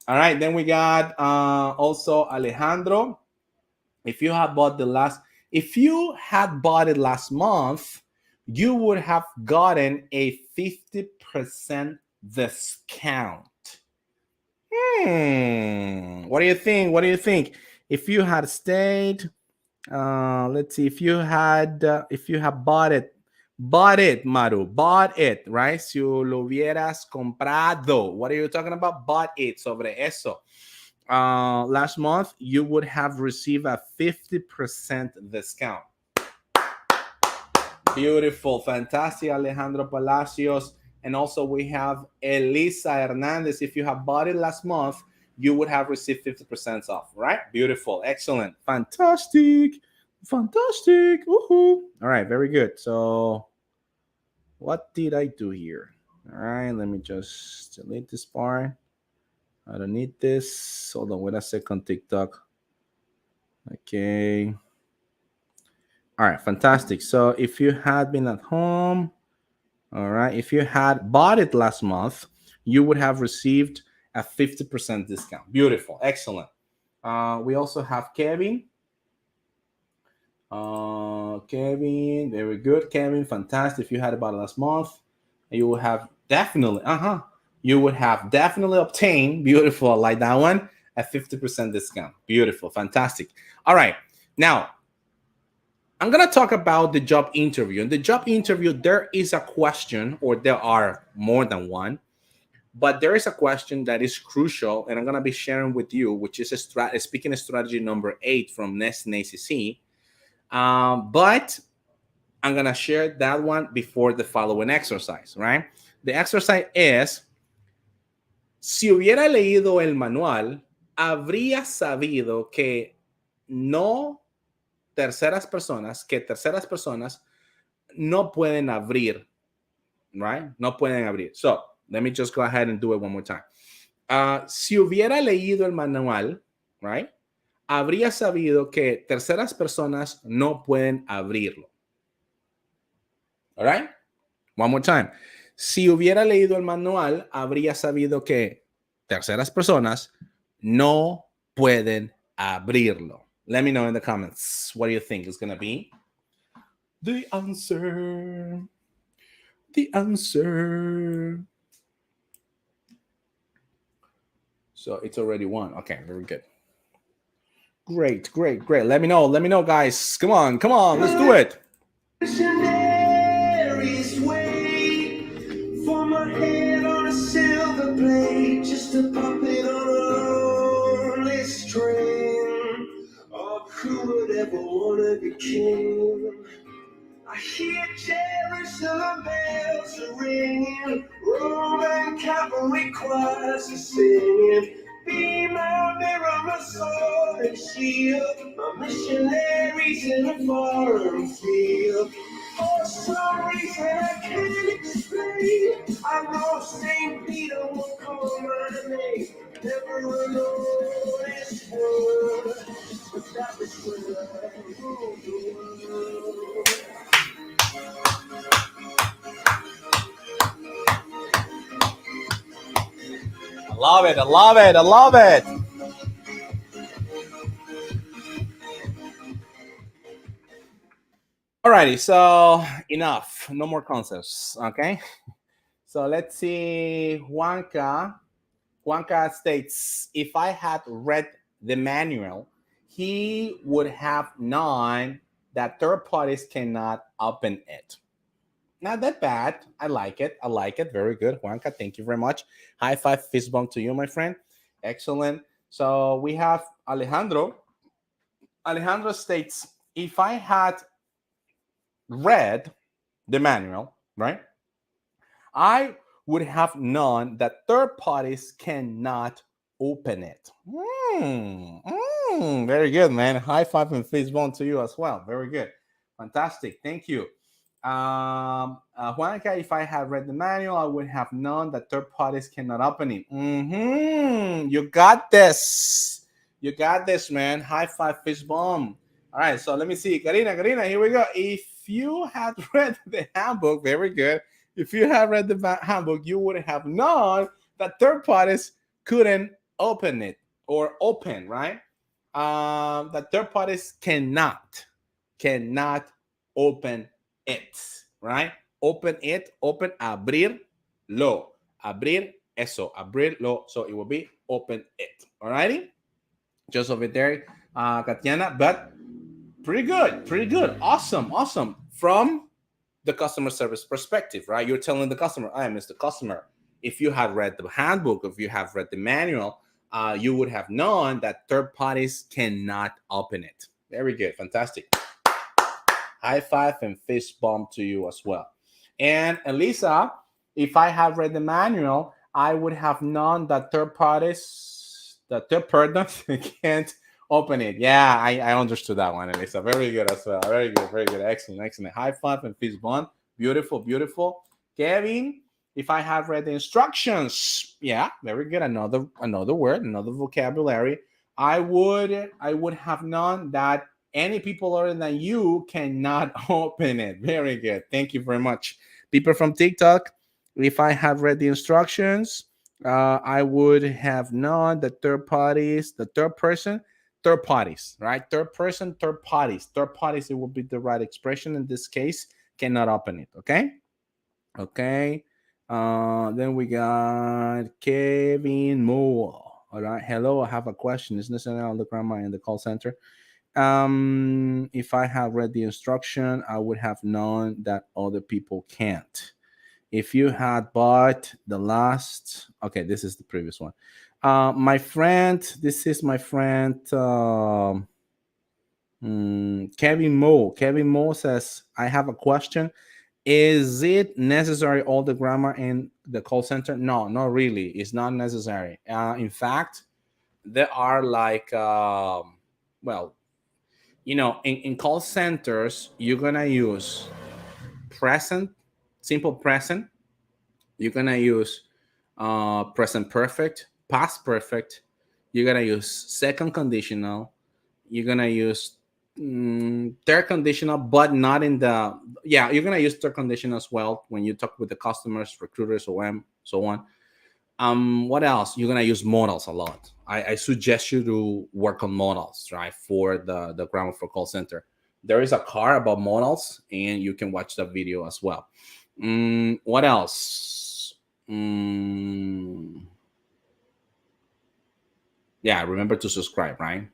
All right, then we got also Alejandro. If you had bought it last month, you would have gotten a 50% discount. What do you think? What do you think? If you had stayed, let's see. If you have bought it, Maru, bought it, right? Si lo hubieras comprado. What are you talking about? Bought it, sobre eso. Last month, you would have received a 50% discount. Beautiful, fantastic, Alejandro Palacios. And also we have Elisa Hernandez. If you have bought it last month, you would have received 50% off, right? Beautiful, excellent, fantastic, fantastic. Woohoo. All right, very good. So what did I do here? All right, let me just delete this part. I don't need this. Hold on, wait a second, TikTok. Okay. All right, fantastic. So if you had been at home, all right, if you had bought it last month, you would have received a 50% discount. Beautiful, excellent. We also have Kevin. Kevin, very good, Kevin, fantastic. If you had bought it last month, you would have definitely, obtained, beautiful, I like that one, a 50% discount. Beautiful, fantastic. All right, now I'm going to talk about the job interview. In the job interview, there is a question, or there are more than one, but there is a question that is crucial, and I'm going to be sharing with you, which is a speaking strategy number 8 from Nest and ACC. But I'm going to share that one before the following exercise, right? The exercise is, si hubiera leído el manual, habría sabido que terceras personas no pueden abrir, right? No pueden abrir. So let me just go ahead and do it one more time. Si hubiera leído el manual, right? Habría sabido que terceras personas no pueden abrirlo. All right? One more time. Si hubiera leído el manual, habría sabido que terceras personas no pueden abrirlo. Let me know in the comments what do you think is going to be the answer. The answer. So it's already 1. Okay, very good. Great, great, great. Let me know, guys. Come on, let's do it. For my head on a silver blade, just a puppet on a lonely string. Oh, who would ever want to be king? I hear Jerusalem bells are ringing, Roman cavalry choirs are singing. Be my mirror, my sword and shield, my missionaries in a foreign field. For some reason I can't explain, I know St. Peter will call my name. Never alone this world, but that was when I ruled the world. I love it, I love it, I love it. Alrighty, so enough. No more concepts, okay? So let's see. Juanca states, if I had read the manual, he would have known that third parties cannot open it. Not that bad. I like it. I like it. Very good, Juanca. Thank you very much. High five, fist bump to you, my friend. Excellent. So we have Alejandro. Alejandro states, if I had read the manual, right, I would have known that third parties cannot open it. Very good, man. High five and fist bump to you as well. Very good. Fantastic. Thank you. Juanca, if I had read the manual, I would have known that third parties cannot open it. You got this. You got this, man. High five, fist bump. All right, so let me see. Karina, here we go. If you had read the handbook, very good. If you had read the handbook, you would have known that third parties couldn't open it or open, right? That third parties cannot open it, right? Open it, open, abrirlo, abrir eso, abrirlo. So it will be open it. Alrighty, just over there, Katiana. But pretty good, awesome. From the customer service perspective, right? You're telling the customer, I am Mr. Customer. If you have read the handbook, if you have read the manual, you would have known that third parties cannot open it. Very good, fantastic. High five and fist bump to you as well. And Elisa, if I have read the manual, I would have known that third parties, the third person can't open it. Yeah, I understood that one, Elisa. Very good as well. Very good. Excellent. High five and fist bump. Beautiful. Kevin, if I have read the instructions, yeah, very good. Another word, another vocabulary. I would have known that any people other than you cannot open it. Very good. Thank you very much. People from TikTok, if I have read the instructions, I would have known that third parties, third parties, right? Third person, third parties. Third parties, it will be the right expression in this case, cannot open it. Okay. Then we got Kevin Moore. All right. Hello, I have a question. Is necessary on the grammar in the call center? If I have read the instruction, I would have known that other people can't. If you had bought the last, okay, this is the previous one. My friend, this is my friend, Kevin Moe. Kevin Moe says, I have a question. Is it necessary all the grammar in the call center? No, not really. It's not necessary. In fact, there are like, well, in call centers, you're gonna use present, simple present. You're gonna use present perfect, past perfect. You're gonna use second conditional. You're gonna use third conditional, but not in the, yeah, you're gonna use third conditional as well when you talk with the customers, recruiters, so on. What else? You're gonna use modals a lot. I suggest you to work on modals, right, for the grammar for call center. There is a car about modals, and you can watch that video as well. What else? Yeah, remember to subscribe, right?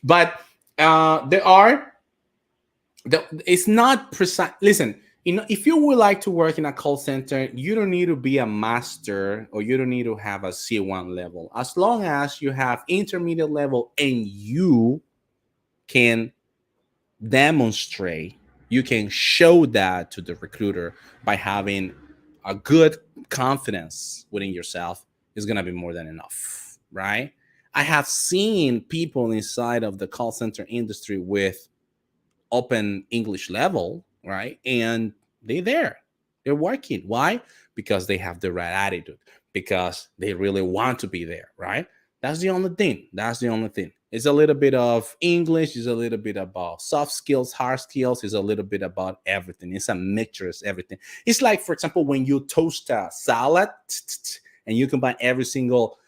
But it's not precise. Listen, if you would like to work in a call center, you don't need to be a master, or you don't need to have a C1 level. As long as you have intermediate level and you can demonstrate, you can show that to the recruiter by having a good confidence within yourself, is going to be more than enough, right? I have seen people inside of the call center industry with open English level, right? And they're working. Why? Because they have the right attitude, because they really want to be there, right? That's the only thing. It's a little bit of English, it's a little bit about soft skills, hard skills, it's a little bit about everything. It's a mixture, it's everything. It's like, for example, when you toast a salad and you combine every single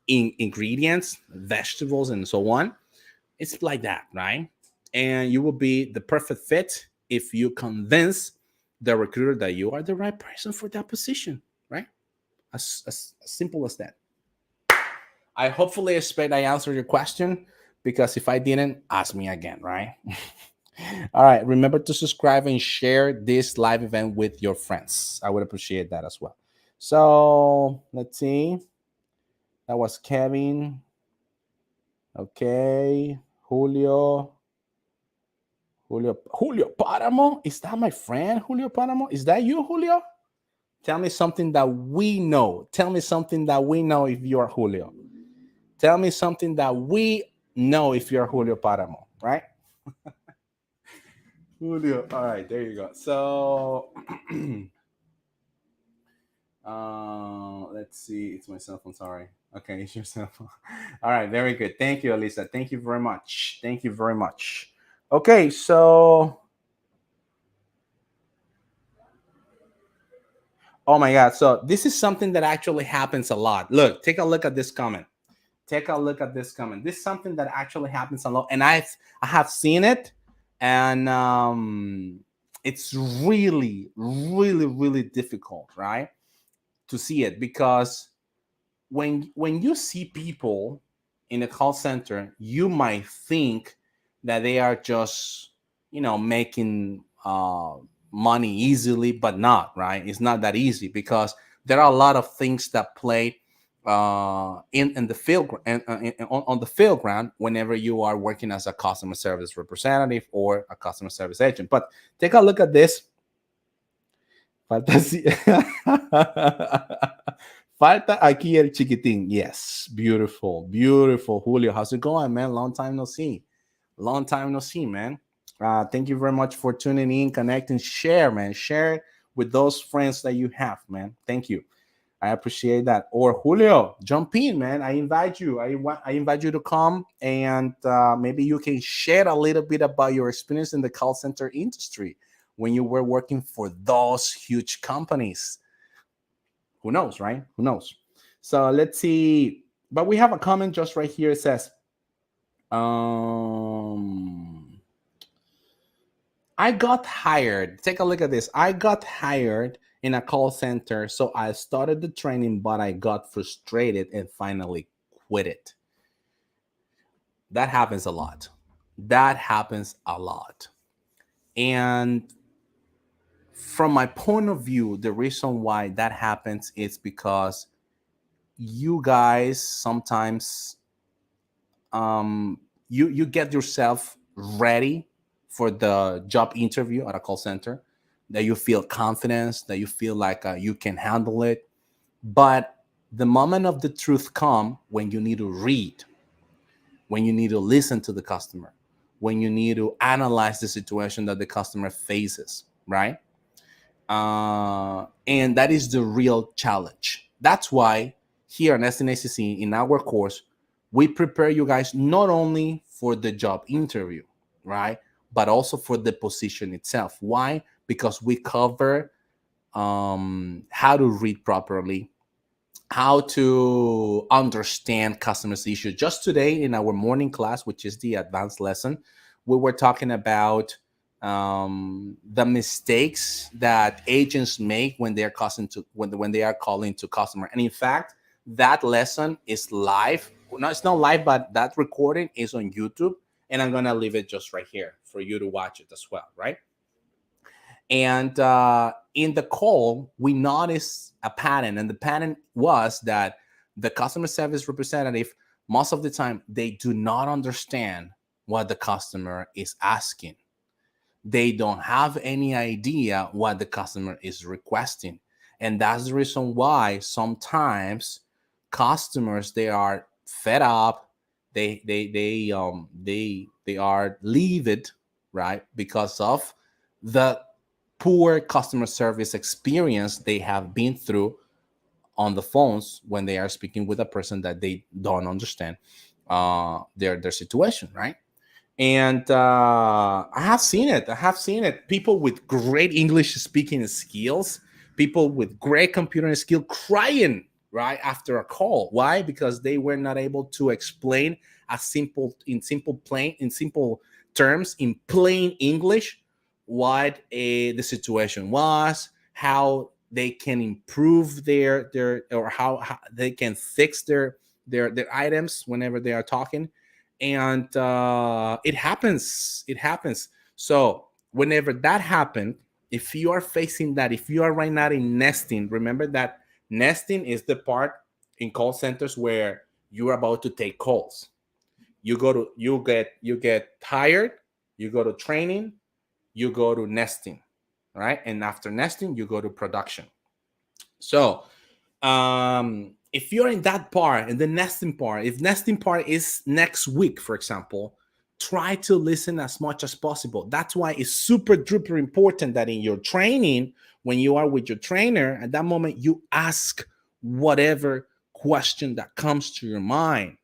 ingredients, vegetables, and so on. It's like that, right? And you will be the perfect fit if you convince the recruiter that you are the right person for that position, right? As simple as that. I hopefully expect I answered your question, because if I didn't, ask me again, right? All right. Remember to subscribe and share this live event with your friends. I would appreciate that as well. So let's see. That was Kevin. Okay. Julio Paramo. Is that my friend, Julio Paramo? Is that you, Julio? Tell me something that we know. Tell me something that we know if you are Julio. Tell me something that we know if you're Julio Paramo, right? Julio. All right, there you go. So, let's see. It's my cell phone. Sorry. Okay, it's your cell phone. All right, very good. Thank you, Elisa. Thank you very much. Thank you very much. Okay, so oh my God. So this is something that actually happens a lot. Look, take a look at this comment. Take a look at this comment. This is something that actually happens a lot, and I have seen it, and it's really, really, really difficult, right, to see it because when you see people in a call center, you might think that they are just making money easily, but not right. It's not that easy because there are a lot of things that play in the field on the field ground whenever you are working as a customer service representative or a customer service agent. But take a look at this. Falta Falta aquí el chiquitín. Yes, beautiful, beautiful. Julio, how's it going, man? Long time no see. Long time no see, man. Thank you very much for tuning in, connecting, share, man. Share with those friends that you have, man. Thank you. I appreciate that. Or Julio, jump in, man. I invite you. I invite you to come and maybe you can share a little bit about your experience in the call center industry when you were working for those huge companies. Who knows, right? Who knows? So let's see. But we have a comment just right here. It says, I got hired. Take a look at this. I got hired in a call center. So I started the training, but I got frustrated and finally quit it. That happens a lot. That happens a lot. And from my point of view, the reason why that happens is because you guys sometimes you get yourself ready for the job interview at a call center, that you feel confidence, that you feel like you can handle it, but the moment of the truth come when you need to read, when you need to listen to the customer, when you need to analyze the situation that the customer faces, right? And that is the real challenge. That's why here in SNACC, in our course, we prepare you guys not only for the job interview, right, but also for the position itself. Why? Because we cover how to read properly, how to understand customers' issues. Just today in our morning class, which is the advanced lesson, we were talking about the mistakes that agents make when they're when they are calling to customer. And in fact, that lesson is live. No, it's not live, but that recording is on YouTube, and I'm gonna leave it just right here for you to watch it as well, right? And in the call, we noticed a pattern, and the pattern was that the customer service representative, most of the time, they do not understand what the customer is asking. They don't have any idea what the customer is requesting. And that's the reason why sometimes customers, they are fed up, they are leave it, right, because of the poor customer service experience they have been through on the phones when they are speaking with a person that they don't understand their situation, right? And I have seen it. I have seen it. People with great English speaking skills, people with great computer skill crying right after a call. Why? Because they were not able to explain in simple terms, in plain English, what the situation was, how they can improve their or how they can fix their items whenever they are talking. And it happens. So whenever that happened, if you are facing that, if you are right now in nesting, remember that nesting is the part in call centers where you're about to take calls. You get tired, you go to training, you go to nesting, right? And after nesting, you go to production. So if you're in that part, in the nesting part, if nesting part is next week, for example, try to listen as much as possible. That's why it's super duper important that in your training, when you are with your trainer, at that moment, you ask whatever question that comes to your mind.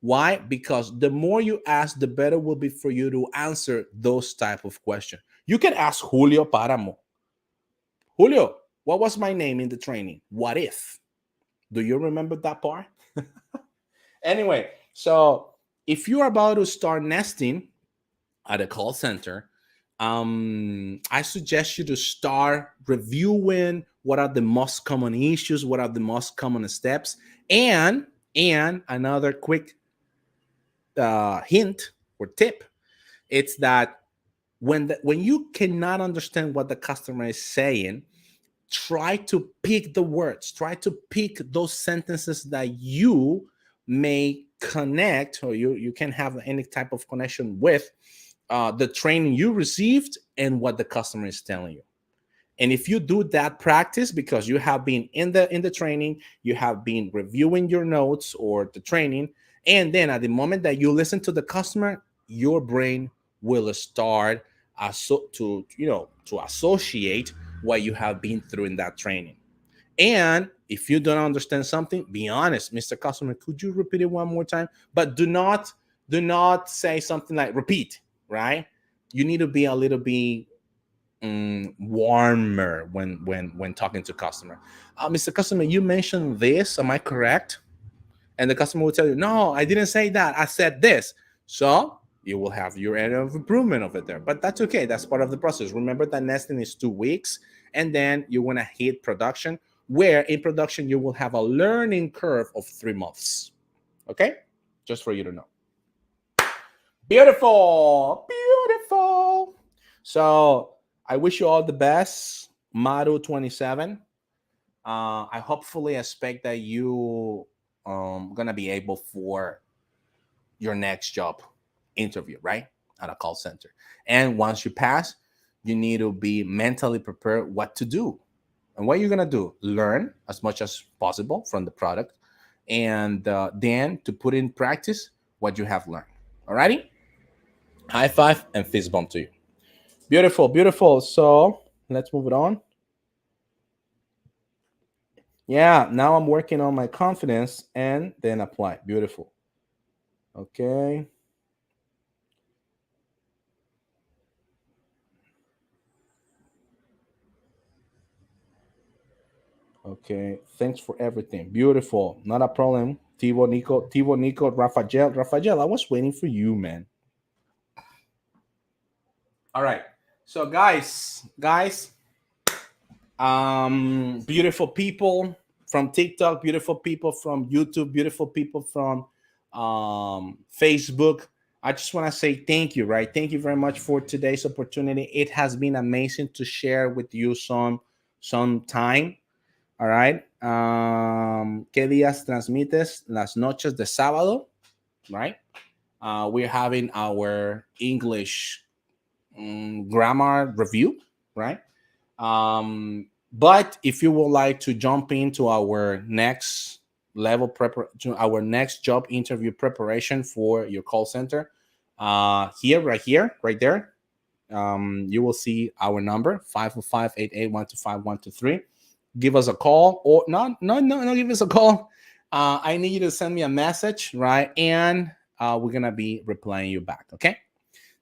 Why? Because the more you ask, the better will be for you to answer those type of questions. You can ask Julio Paramo. Julio, what was my name in the training? What if? Do you remember that part? Anyway, so if you're about to start nesting at a call center, I suggest you to start reviewing what are the most common issues, what are the most common steps, and another quick hint or tip, it's that when you cannot understand what the customer is saying, try to pick the words, try to pick those sentences that you may connect, or you can have any type of connection with the training you received and what the customer is telling you. And if you do that practice, because you have been in the training, you have been reviewing your notes or the training, and then at the moment that you listen to the customer, your brain will start to associate what you have been through in that training. And if you don't understand something, be honest, Mr. Customer, could you repeat it one more time? But do not say something like repeat, right? You need to be a little bit warmer when talking to customer. Mr. Customer, you mentioned this, am I correct? And the customer will tell you, no, I didn't say that, I said this. So you will have your area of improvement over there, but that's okay. That's part of the process. Remember that nesting is 2 weeks, and then you want to hit production, where in production you will have a learning curve of 3 months. Okay, just for you to know. Beautiful. So I wish you all the best, Maru 27. I hopefully expect that you gonna be able for your next job interview, right, at a call center. And once you pass, you need to be mentally prepared what to do. And what you're gonna do, learn as much as possible from the product, and then to put in practice what you have learned. Alrighty, high five and fist bump to you. Beautiful. So let's move it on. Yeah, now I'm working on my confidence and then apply. Beautiful. Okay. Okay, thanks for everything. Beautiful. Not a problem. Tivo Nico, Rafael, I was waiting for you, man. All right. So guys, beautiful people from TikTok, beautiful people from YouTube, beautiful people from Facebook. I just want to say thank you, right? Thank you very much for today's opportunity. It has been amazing to share with you some time. All right. ¿Qué días transmites? Las noches de sábado, right? We're having our English grammar review, right? But if you would like to jump into our next level to our next job interview preparation for your call center, right there, you will see our number 505-881-25123. Give us a call, or not give us a call. I need you to send me a message, right? And we're gonna be replying you back. Okay.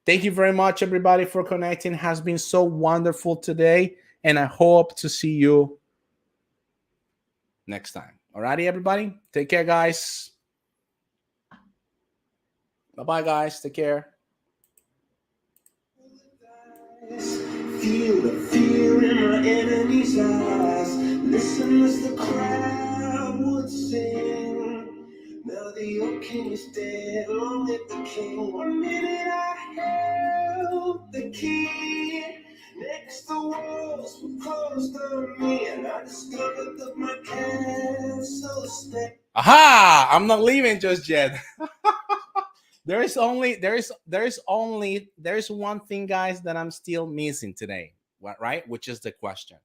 Thank you very much, everybody, for connecting. It has been so wonderful today, and I hope to see you next time. Alrighty, everybody. Take care, guys. Bye-bye, guys. Take care. Feel the fear in my enemy's eyes. Listen as the crowd would sing. Now the old king is dead, long live the king. 1 minute I held the key. Next the walls were closed on me, and I discovered that my castle spent. Aha! I'm not leaving just yet. There's one thing, guys, that I'm still missing today, right? Which is the question.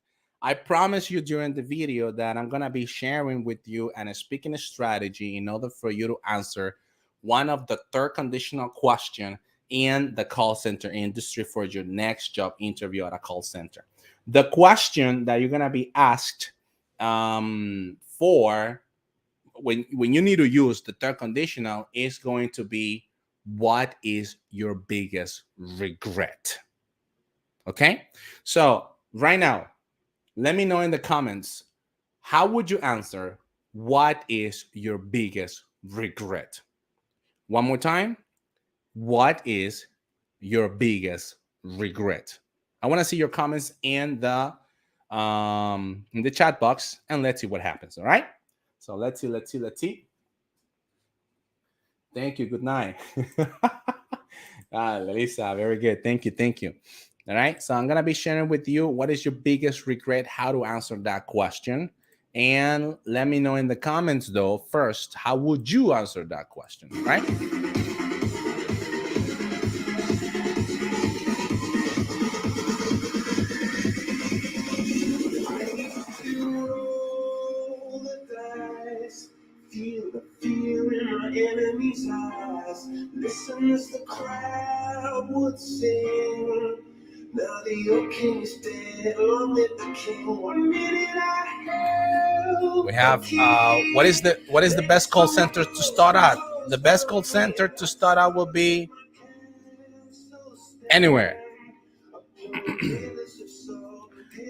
I promise you during the video that I'm gonna be sharing with you and speaking a strategy in order for you to answer one of the third conditional question. in the call center industry for your next job interview at a call center. The question that you're going to be asked for when you need to use the third conditional is going to be, what is your biggest regret? Okay, so right now, let me know in the comments, how would you answer, what is your biggest regret? One more time, what is your biggest regret? I want to see your comments in the chat box, and let's see what happens. All right, so let's see. Thank you. Good night. Lisa, very good. Thank you. All right, so I'm gonna be sharing with you what is your biggest regret, how to answer that question, and let me know in the comments though first, how would you answer that question, right? Feel the fear in my enemy's eyes. Listen as the crowd would sing. Now the old king is dead, long live the king. 1 minute I held. We have what is the best call center to start at? The best call center to start out will be anywhere.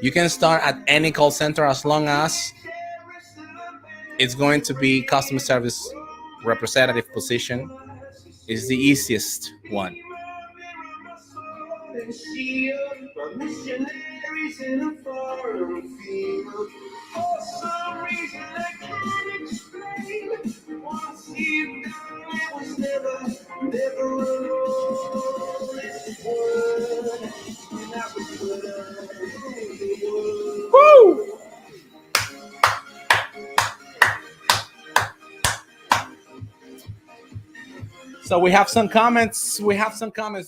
You can start at any call center as long as it's going to be customer service representative position. Is the easiest one. Woo! So we have some comments.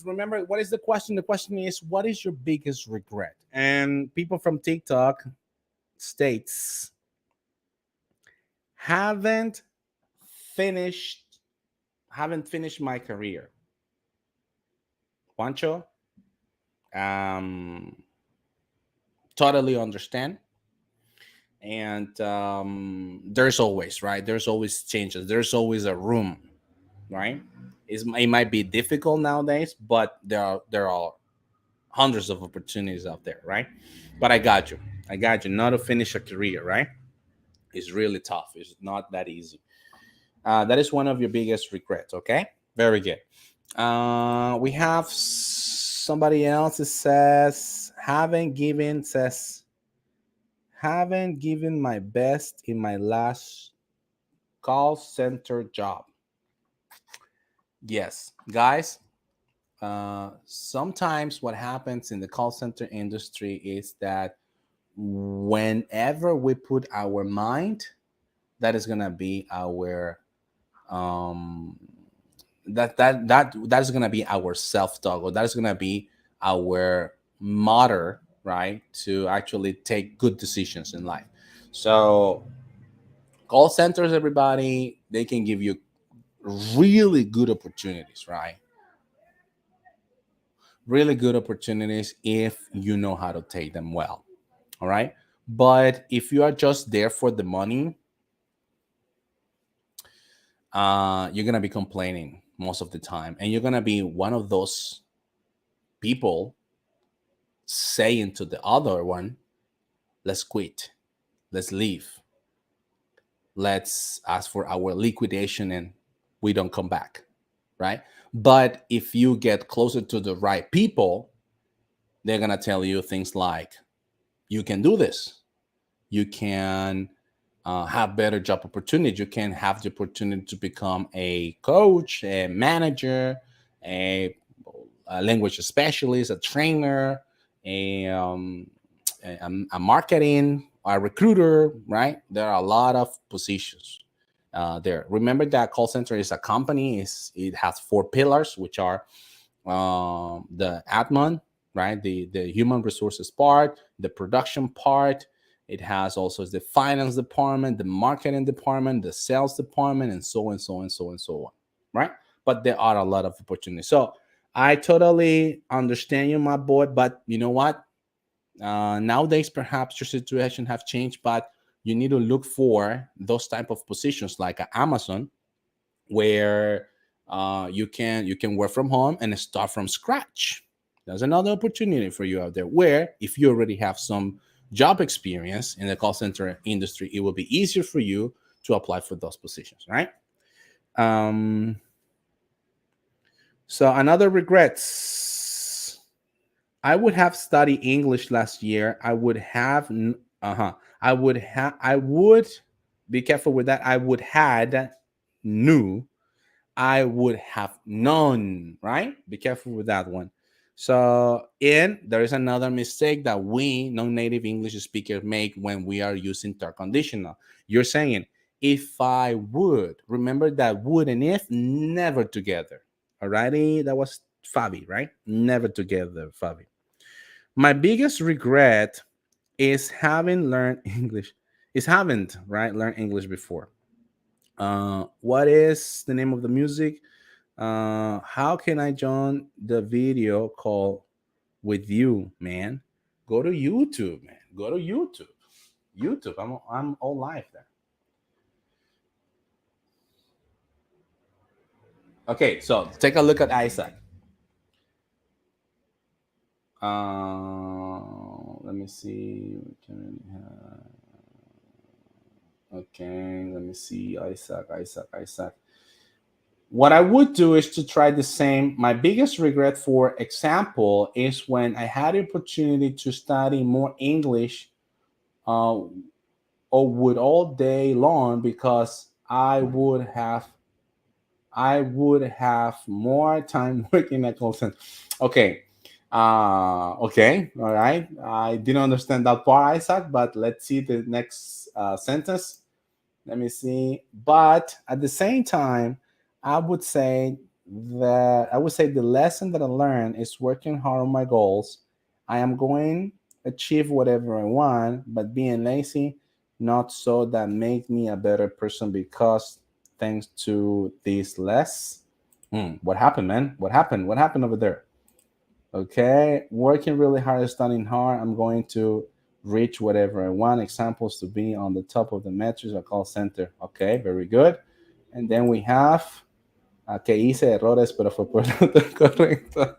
Remember, what is the question? The question is, what is your biggest regret? And people from TikTok states, haven't finished my career. Juancho, totally understand. And there's always, right? There's always changes. There's always a room, right? It might be difficult nowadays, but there are hundreds of opportunities out there, right? But I got you not to finish a career, right? It's really tough. It's not that easy. That is one of your biggest regrets. Okay, very good. We have somebody else that says, haven't given my best in my last call center job. Yes, guys, sometimes what happens in the call center industry is that whenever we put our mind, that is gonna be our that is gonna be our self-talk, or that is gonna be our motto, right, to actually take good decisions in life. So call centers, everybody, they can give you really good opportunities, right? Really good opportunities if you know how to take them well. All right. But if you are just there for the money, you're going to be complaining most of the time. And you're going to be one of those people saying to the other one, let's quit, let's leave, let's ask for our liquidation and we don't come back. Right. But if you get closer to the right people, they're going to tell you things like, you can do this. You can have better job opportunities. You can have the opportunity to become a coach, a manager, a language specialist, a trainer, a marketing, a recruiter, right? There are a lot of positions there. Remember that call center is a company. It has 4 pillars, which are the admin, right? The human resources part, the production part. It has also the finance department, the marketing department, the sales department, and so on, right? But there are a lot of opportunities. So I totally understand you, my boy, but you know what? Nowadays, perhaps your situation have changed, but you need to look for those type of positions like Amazon, where you can work from home and start from scratch. There's another opportunity for you out there where if you already have some job experience in the call center industry, it will be easier for you to apply for those positions, right? Um, so another regrets. I would have studied English last year. Uh-huh. I would be careful with that. I would had knew I would have known, right? Be careful with that one. So, and there is another mistake that we non-native English speakers make when we are using third conditional. You're saying, if I would, remember that would and if never together. Alrighty, that was Fabi, right? Never together, Fabi. My biggest regret is having learned English. Is haven't right learned English before. What is the name of the music? How can I join the video call with you, man? Go to YouTube, man. Go to YouTube. YouTube. I'm all live there. Okay, so take a look at Isaac. Let me see. Okay, let me see. Isaac. What I would do is to try the same. My biggest regret, for example, is when I had the opportunity to study more English, uh, or would all day long, because I would have more time working at call center. Okay. Okay. All right. I didn't understand that part, Isaac, but let's see the next sentence. Let me see. But at the same time, I would say the lesson that I learned is working hard on my goals. I am going to achieve whatever I want, but being lazy, not so that make me a better person, because thanks to this less. What happened, man? What happened? What happened over there? Okay, working really hard, studying hard. I'm going to reach whatever I want. Examples to be on the top of the metrics or call center. Okay, very good. And then we have que hice errores, pero fue por correcto.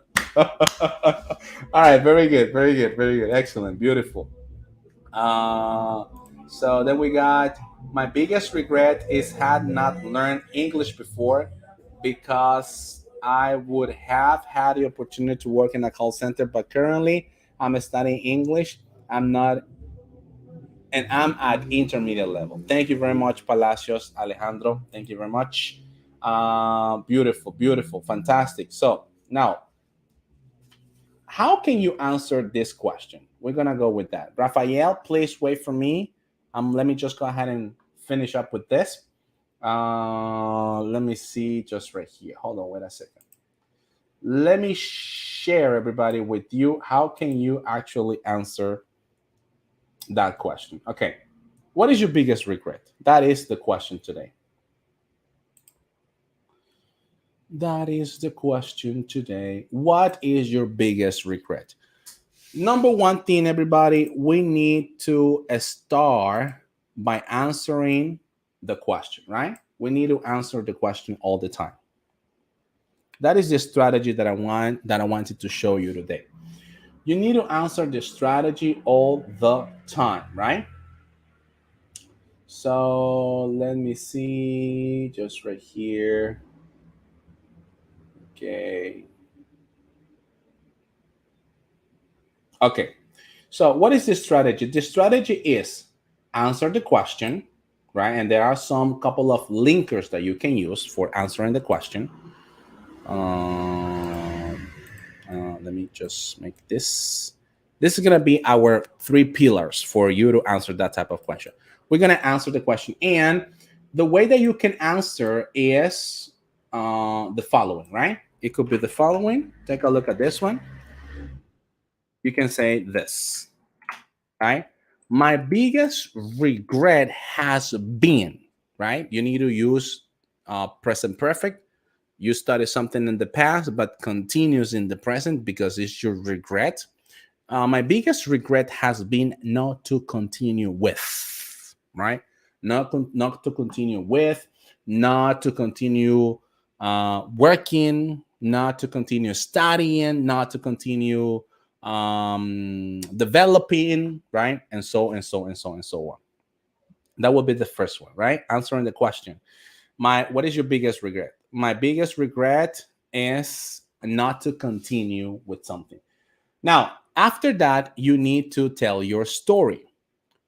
All right, very good, very good, very good. Excellent, beautiful. So then we got, my biggest regret is had not learned English before, because I would have had the opportunity to work in a call center, but currently I'm studying English. I'm not, and I'm at intermediate level. Thank you very much, Palacios Alejandro. Thank you very much. Beautiful, beautiful, fantastic. So now, how can you answer this question? We're gonna go with that. Rafael, please wait for me. Let me just go ahead and finish up with this. Let me see, just right here. Hold on, wait a second. Let me share everybody with you. How can you actually answer that question? Okay. What is your biggest regret? That is the question today. That is the question today. What is your biggest regret? Number one thing, everybody, we need to start by answering the question, right? We need to answer the question all the time. That is the strategy that I wanted to show you today. You need to answer the strategy all the time, right? So let me see, just right here. Okay. Okay. So what is the strategy? The strategy is answer the question, right? And there are some couple of linkers that you can use for answering the question. Let me just make this. This is going to be our 3 pillars for you to answer that type of question. We're going to answer the question. And the way that you can answer is the following, right? It could be the following. Take a look at this one. You can say this, right? My biggest regret has been, right? You need to use present perfect. You started something in the past, but continues in the present because it's your regret. My biggest regret has been not to continue with, right? Not to continue with, not to continue working, not to continue studying, not to continue developing, right? And so and so and so and so on. That would be the first one, right? Answering the question. What is your biggest regret? My biggest regret is not to continue with something. Now, after that, you need to tell your story.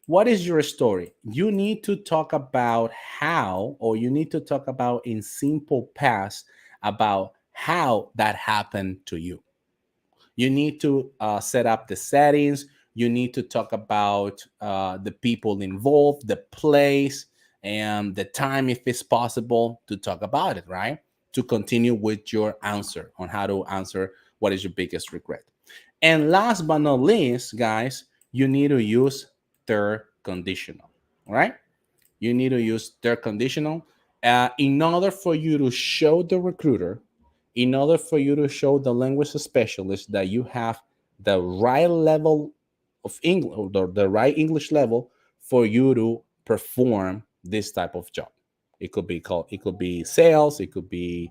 What is your story? You need to talk about how, or you need to talk about in simple past about how that happened to you. You need to set up the settings. You need to talk about the people involved, the place, and the time, if it's possible, to talk about it, right? To continue with your answer on how to answer what is your biggest regret. And last but not least, guys, you need to use third conditional, all right? You need to use third conditional in order for you to show the recruiter, in order for you to show the language specialist that you have the right level of English, or the right English level for you to perform this type of job. It could be sales, it could be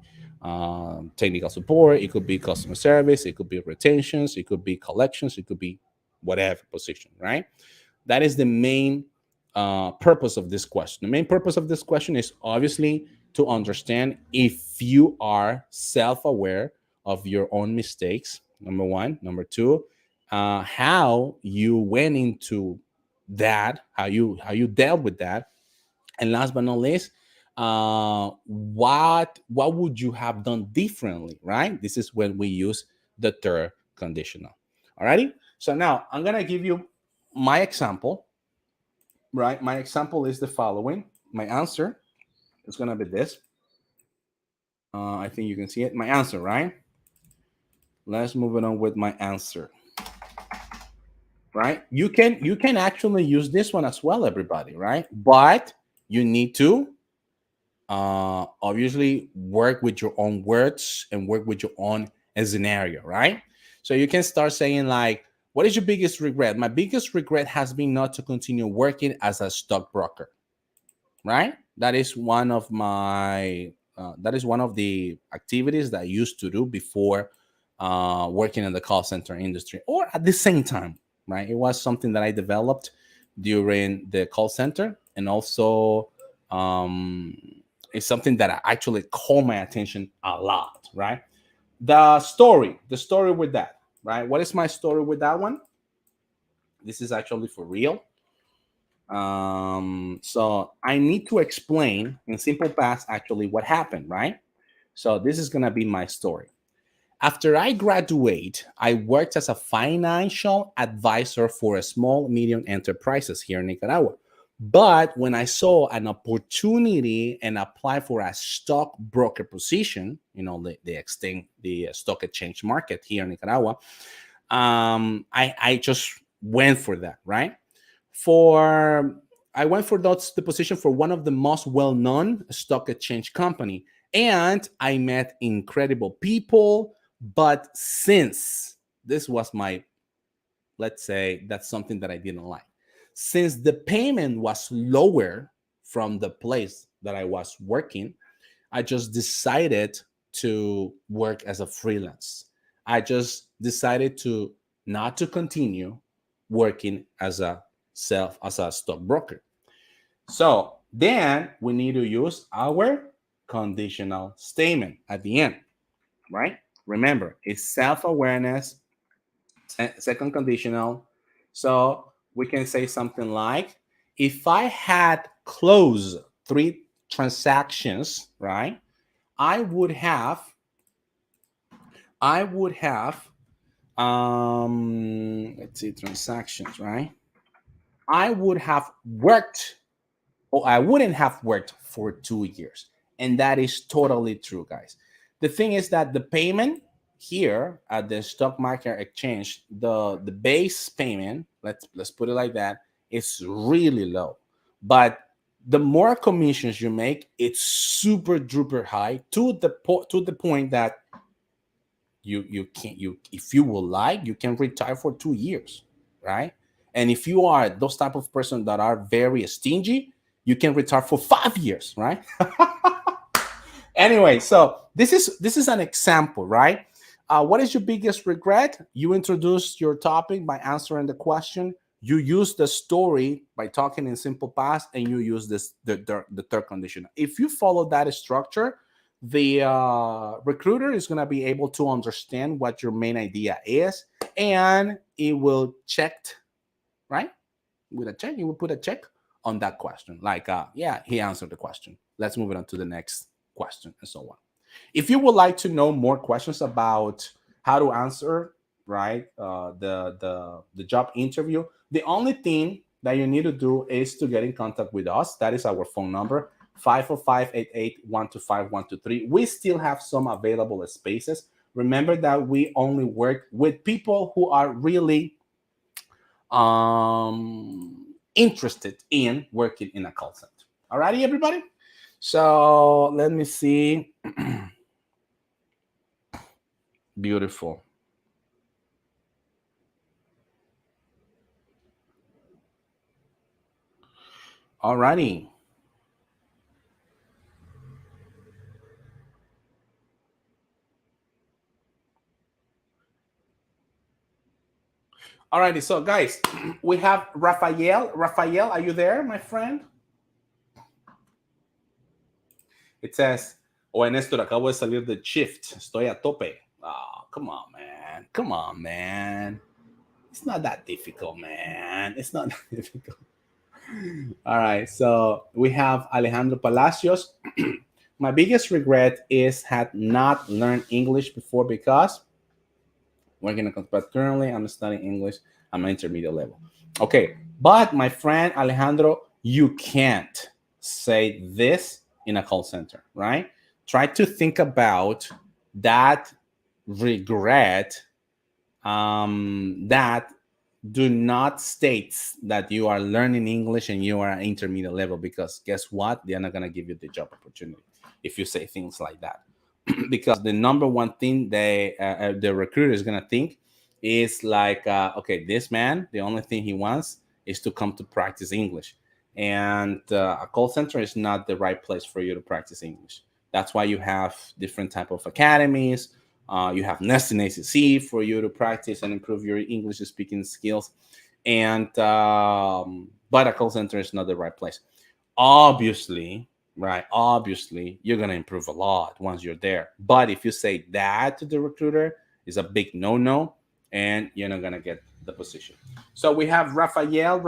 technical support, it could be customer service, it could be retentions, it could be collections, it could be whatever position, right? That is the main purpose of this question. The main purpose of this question is obviously to understand if you are self-aware of your own mistakes, number one. Number two, how you went into that, how you dealt with that, and last but not least, what would you have done differently, right? This is when we use the third conditional. Alrighty. So now I'm gonna give you my example, right? My example is the following. My answer is gonna be this. I think you can see it. My answer, right? Let's move it on with my answer. Right? You can actually use this one as well, everybody, right? But you need to obviously work with your own words and work with your own scenario, right? So you can start saying like, what is your biggest regret? My biggest regret has been not to continue working as a stockbroker, right? That is one of the activities that I used to do before working in the call center industry, or at the same time, right? It was something that I developed during the call center, and also um, it's something that I actually called my attention a lot, right? The story with that, right? What is my story with that one? This is actually for real. So I need to explain in simple past actually what happened, right? So this is gonna be my story. After I graduate, I worked as a financial advisor for a small medium enterprises here in Nicaragua. But when I saw an opportunity and applied for a stockbroker position, the stock exchange market here in Nicaragua, I just went for that, right? For I went for the position for one of the most well-known stock exchange company, and I met incredible people. But since this was let's say that's something that I didn't like, since the payment was lower from the place that I was working, I just decided to work as a freelance. I just decided to not to continue working as a stockbroker. So then we need to use our conditional statement at the end, right? Remember, it's self-awareness, second conditional. So we can say something like, if I had closed 3 transactions, right, I would have let's see, transactions, right? I would have worked, or I wouldn't have worked for 2 years. And that is totally true, guys. The thing is that the payment here at the stock market exchange, the base payment, let's put it like that, is really low. But the more commissions you make, it's super duper high to the point that you can, you if you will like, you can retire for 2 years, right? And if you are those type of person that are very stingy, you can retire for 5 years, right? Anyway, so this is an example, right? What is your biggest regret? You introduced your topic by answering the question. You use the story by talking in simple past, and you use this the third condition. If you follow that structure, the recruiter is going to be able to understand what your main idea is, and it will check, right? With a check, you will put a check on that question. Like, yeah, he answered the question. Let's move it on to the next question, and so on. If you would like to know more questions about how to answer, right, the job interview, the only thing that you need to do is to get in contact with us. That is our phone number, 505-88-125-123. We still have some available spaces. Remember that we only work with people who are really interested in working in a call center. Alrighty, everybody? So let me see. Beautiful. Alrighty. Alrighty, so guys, we have Rafael. Rafael, are you there, my friend? It says, oh, Néstor, acabo de salir de shift. Estoy a tope. Oh, come on, man. Come on, man. It's not that difficult, man. It's not that difficult. All right, so we have Alejandro Palacios. My biggest regret is had not learned English before because working on, but currently I'm studying English. I'm intermediate level. Okay, but my friend Alejandro, you can't say this in a call center, right? Try to think about that regret that do not state that you are learning English and you are at intermediate level, because guess what? They're not going to give you the job opportunity if you say things like that. Because the number one thing the recruiter is going to think is like, okay, this man, the only thing he wants is to come to practice English. And a call center is not the right place for you to practice English. That's why you have different type of academies. You have Nesting ACC for you to practice and improve your English speaking skills. And but a call center is not the right place. Obviously, right? Obviously, you're gonna improve a lot once you're there. But if you say that to the recruiter, is a big no-no, and you're not gonna get the position. So we have Rafael.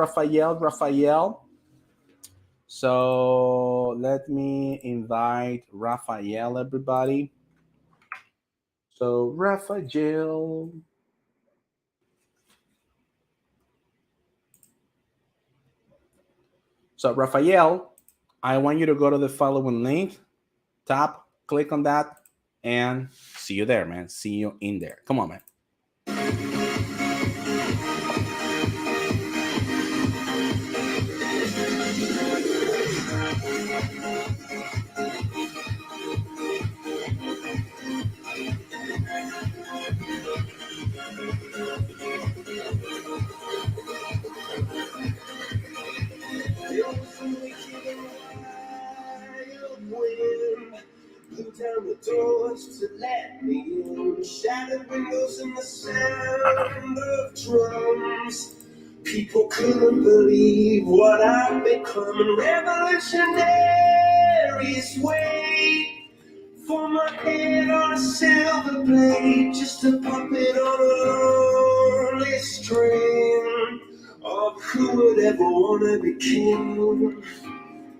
So let me invite Rafael, everybody. So Rafael. So Rafael, I want you to go to the following link, tap, click on that, and see you there, man. See you in there. Come on, man. Blew down the doors to let me in. Shattered windows and the sound of drums. People couldn't believe what I've become. Revolutionaries wait for my head on a silver blade, just a puppet on a lonely string of who would ever wanna be king.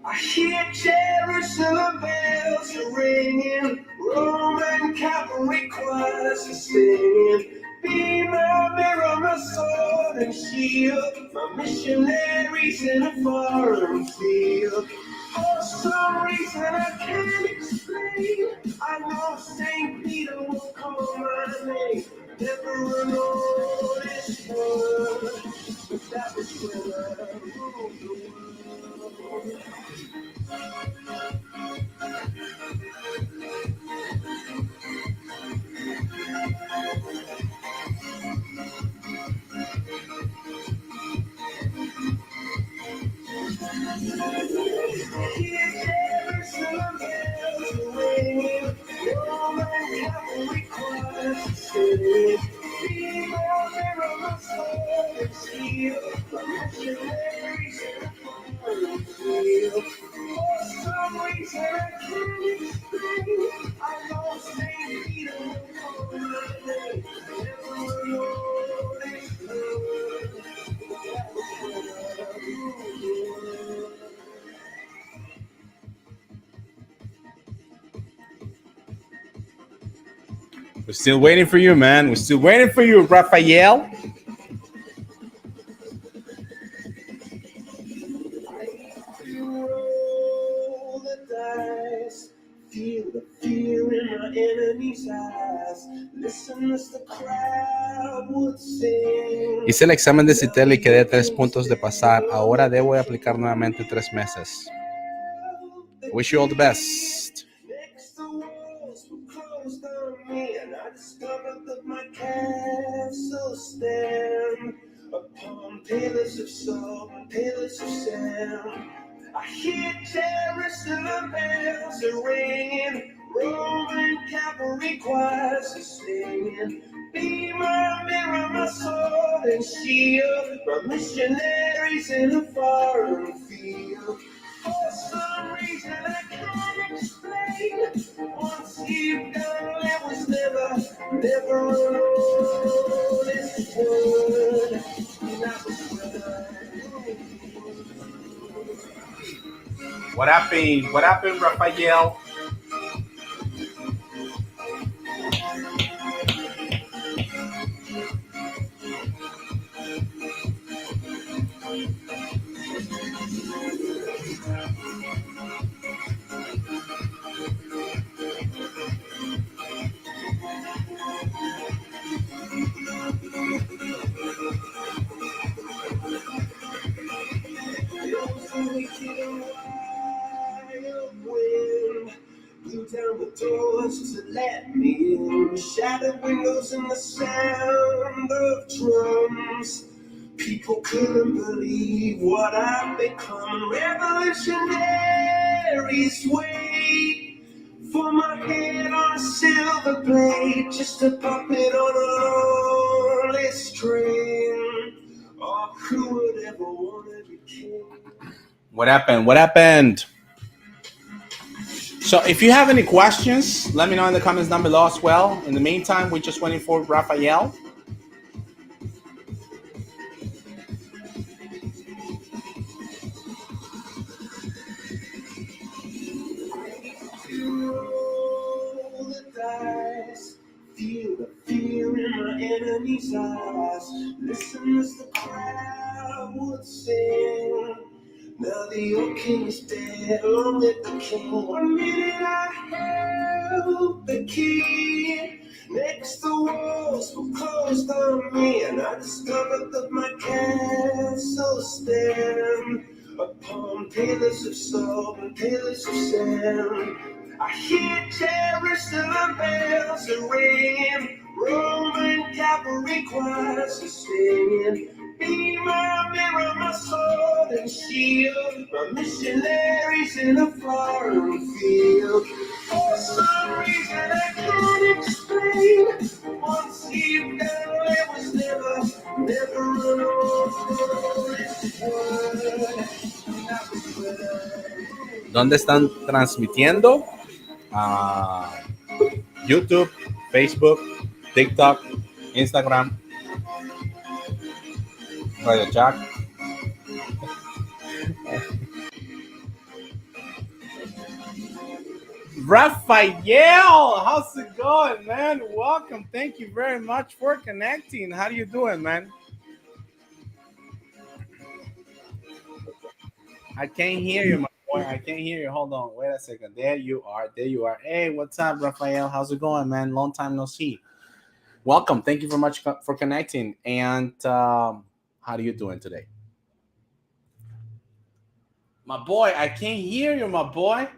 I hear Jerusalem bells are ringing, Roman cavalry choirs are singing. Be my mirror, my sword and shield, my missionaries in a foreign field. For some reason I can't explain, I know St. Peter will call my name. Never an honest word, but that was when I ruled the world. We're still waiting for you, man. We're still waiting for you, Rafael. Roll the dice, feel the fear in my enemy's eyes. Listen as the crowd would sing. Hice el examen de CITEL y quedé 3 puntos de pasar. Ahora debo de aplicar nuevamente 3 meses. Wish you all the best. Next the walls were closed on me, and I discovered that my castle stand upon pillars of salt and pillars of sand. I hear Jerusalem bells are ringing, Roman cavalry choirs are singing. Be my mirror, my sword and shield, my missionaries in a foreign field. For some reason I can't explain. Once you've gone, there was never an honest word. And I was What happened? What happened, Rafael? blew down the doors to let me in. Shattered windows and the sound of drums. People couldn't believe what I've become. Revolutionaries wait for my head on a silver blade, just a puppet on a lonely string. Oh, who would ever want to be king? What happened? What happened? So if you have any questions, let me know in the comments down below as well. In the meantime, we're just waiting for Rafael. Roll the dice, feel the fear in my enemy's eyes. Listen as the crowd would sing. Now the old king is dead, long live the king. 1 minute I held the key. Next the walls were closed on me, and I discovered that my castle stand upon pillars of salt and pillars of sand. I hear Jerusalem bells are ringing, Roman cavalry choirs are singing. Be my mirror, my sword and shield, my missionaries in a foreign field. For some reason I can't explain. Once you've gone, there was never an honest word. ¿Dónde están transmitiendo? YouTube, Facebook, TikTok, Instagram, Radio Jack. Rafael, how's it going, man? Welcome. Thank you very much for connecting. How are you doing, man? I can't hear you, my boy. I can't hear you. Hold on. Wait a second. There you are. There you are. Hey, what's up, Rafael? How's it going, man? Long time no see. Welcome. Thank you very much for connecting. And how are you doing today? My boy, I can't hear you, my boy.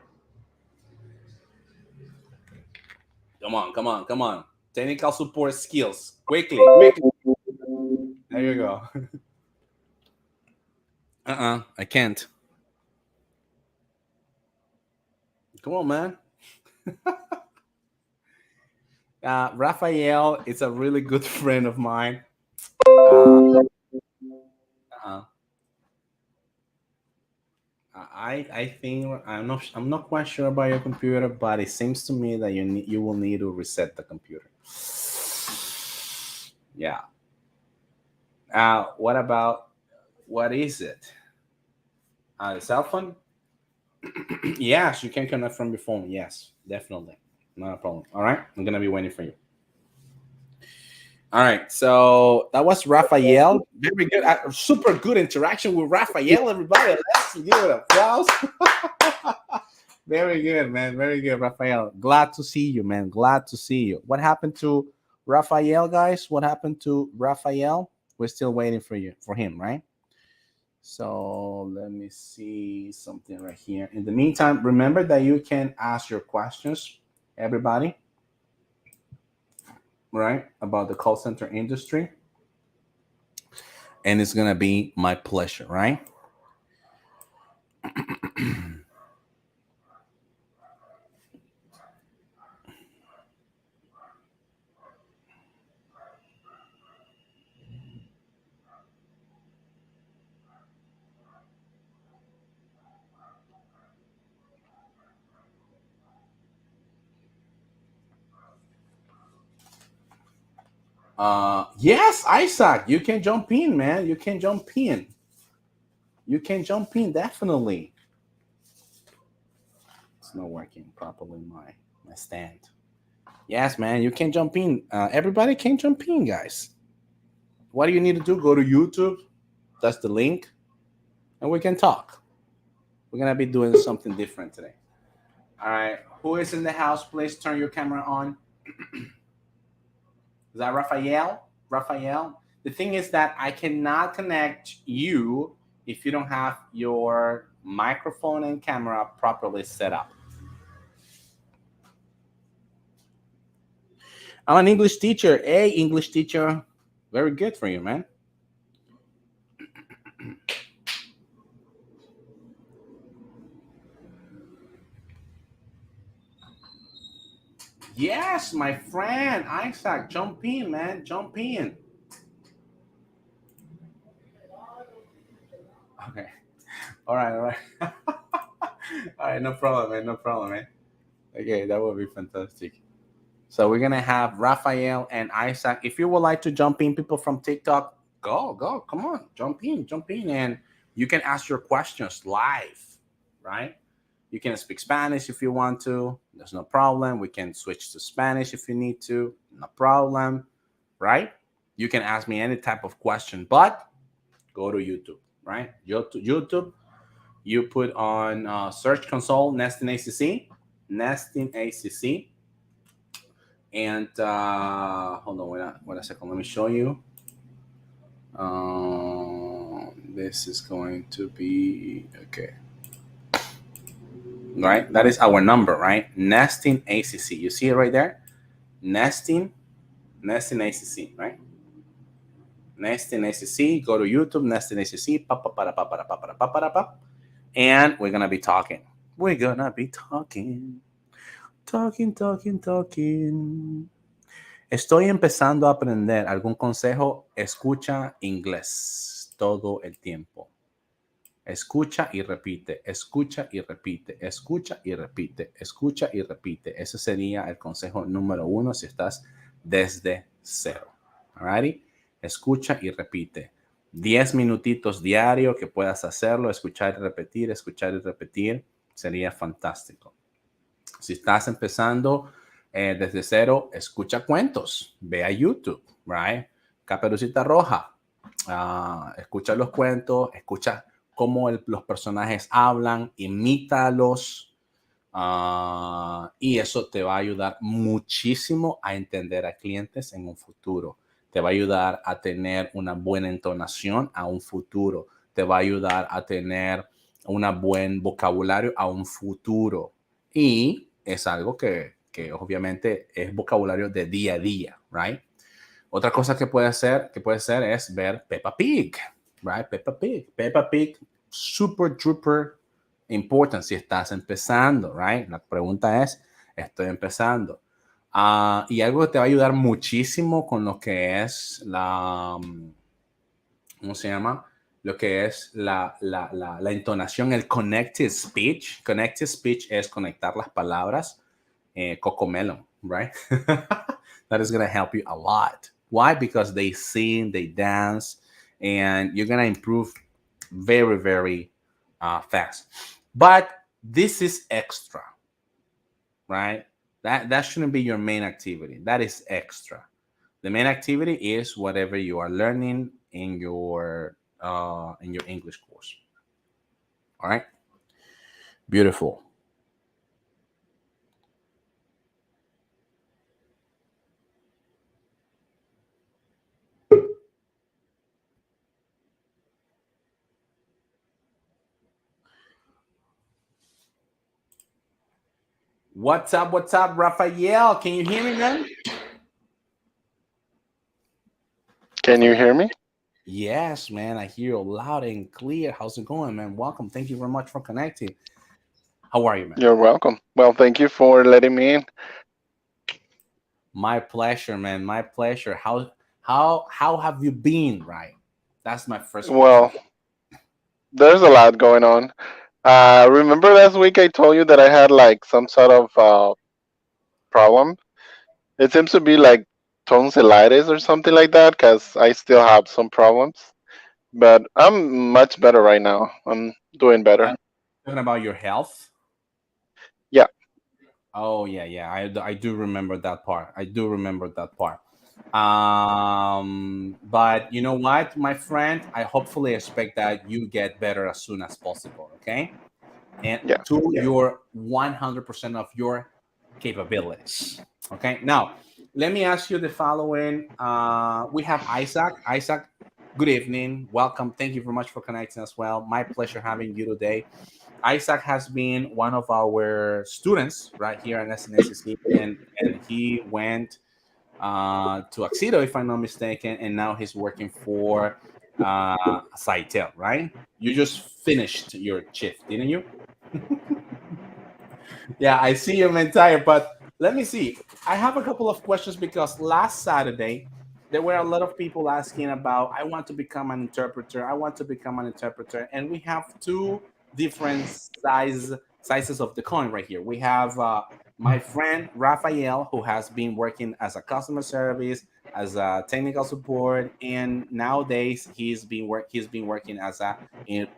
Come on, come on, come on. Technical support skills. Quickly, quickly. There you go. I can't. Come on, man. Raphael is a really good friend of mine. I think I'm not quite sure about your computer, but it seems to me that you will need to reset the computer. Yeah. What is it? The cell phone? Yes, you can connect from your phone. Yes, definitely. Not a problem. All right. I'm going to be waiting for you. All right. So that was Raphael. Very good. Super good interaction with Raphael, everybody. Let's give it an applause. Very good, man. Very good, Raphael. Glad to see you, man. Glad to see you. What happened to Raphael, guys? What happened to Raphael? We're still waiting for him, right? So let me see something right here. In the meantime, remember that you can ask your questions, everybody, right, about the call center industry. And it's going to be my pleasure, right? Yes, Isaac, you can jump in, man. You can jump in. You can jump in, definitely. It's not working properly, my stand. Yes, man, you can jump in. Everybody can jump in, guys. What do you need to do? Go to YouTube. That's the link. And we can talk. We're going to be doing something different today. All right. Who is in the house? Please turn your camera on. Is that Raphael? Raphael? The thing is that I cannot connect you if you don't have your microphone and camera properly set up. I'm an English teacher. Hey, English teacher. Very good for you, man. Yes, my friend, Isaac, jump in, man, jump in. Okay. All right. All right, no problem, man, no problem, man. Okay, that would be fantastic. So we're gonna have Raphael and Isaac. If you would like to jump in, people from TikTok, go, come on, jump in, and you can ask your questions live, right? You can speak Spanish if you want to. There's no problem. We can switch to Spanish if you need to. No problem, right? You can ask me any type of question, but go to YouTube, right? YouTube. You put on Search Console, Nesting ACC, and hold on, wait a second. Let me show you. This is going to be okay. Right, that is our number, right? Nesting ACC. You see it right there? Nesting ACC, right? Nesting ACC. Go to YouTube, Nesting ACC. And we're gonna be talking. We're gonna be talking. Estoy empezando a aprender. ¿Algún consejo? Escucha inglés todo el tiempo. Escucha y repite, escucha y repite, escucha y repite, escucha y repite. Ese sería el consejo número 1 si estás desde cero. Alrighty? Escucha y repite. 10 minutitos diario que puedas hacerlo, escuchar y repetir, sería fantástico. Si estás empezando desde cero, escucha cuentos, ve a YouTube, right? Caperucita Roja, escucha los cuentos, escucha cómo los personajes hablan, imítalos, y eso te va a ayudar muchísimo a entender a clientes en un futuro. Te va a ayudar a tener una buena entonación a un futuro. Te va a ayudar a tener un buen vocabulario a un futuro. Y es algo que obviamente es vocabulario de día a día, right? Otra cosa que puede ser es ver Peppa Pig, right? Peppa Pig. Peppa Pig, super, super important si estás empezando, right? La pregunta es, estoy empezando. Y algo que te va a ayudar muchísimo con lo que es ¿cómo se llama? Lo que es la entonación, el connected speech. Connected speech es conectar las palabras. Cocomelo, right? That is going to help you a lot. Why? Because they sing, they dance, and you're going to improve very, very fast. But this is extra, right? That shouldn't be your main activity. That is extra. The main activity is whatever you are learning in your English course. All right. Beautiful. What's up? What's up, Rafael? Can you hear me, man? Can you hear me? Yes, man. I hear you loud and clear. How's it going, man? Welcome. Thank you very much for connecting. How are you, man? You're welcome. Well, thank you for letting me in. My pleasure, man. My pleasure. How have you been, right? That's my first question. Well, there's a lot going on. Remember last week I told you that I had like some sort of problem? It seems to be like tonsillitis or something like that because I still have some problems. But I'm much better right now. I'm doing better. Talking about your health. Yeah. Oh yeah, yeah. I do remember that part. I do remember that part. But you know what, my friend? I hopefully expect that you get better as soon as possible. Okay, and Yeah. to your 100% of your capabilities. Okay. Now, let me ask you the following. We have Isaac. Isaac, good evening. Welcome. Thank you very much for connecting as well. My pleasure having you today. Isaac has been one of our students right here in SNSC, and he went to Axido, if I'm not mistaken, and now he's working for Saitel, right? You just finished your shift, didn't you? Yeah, I see you're entire, but let me see. I have a couple of questions because last Saturday there were a lot of people asking about I want to become an interpreter. I want to become an interpreter, and we have two different sizes of the coin right here. We have my friend Rafael, who has been working as a customer service, as a technical support, and nowadays he's been working as a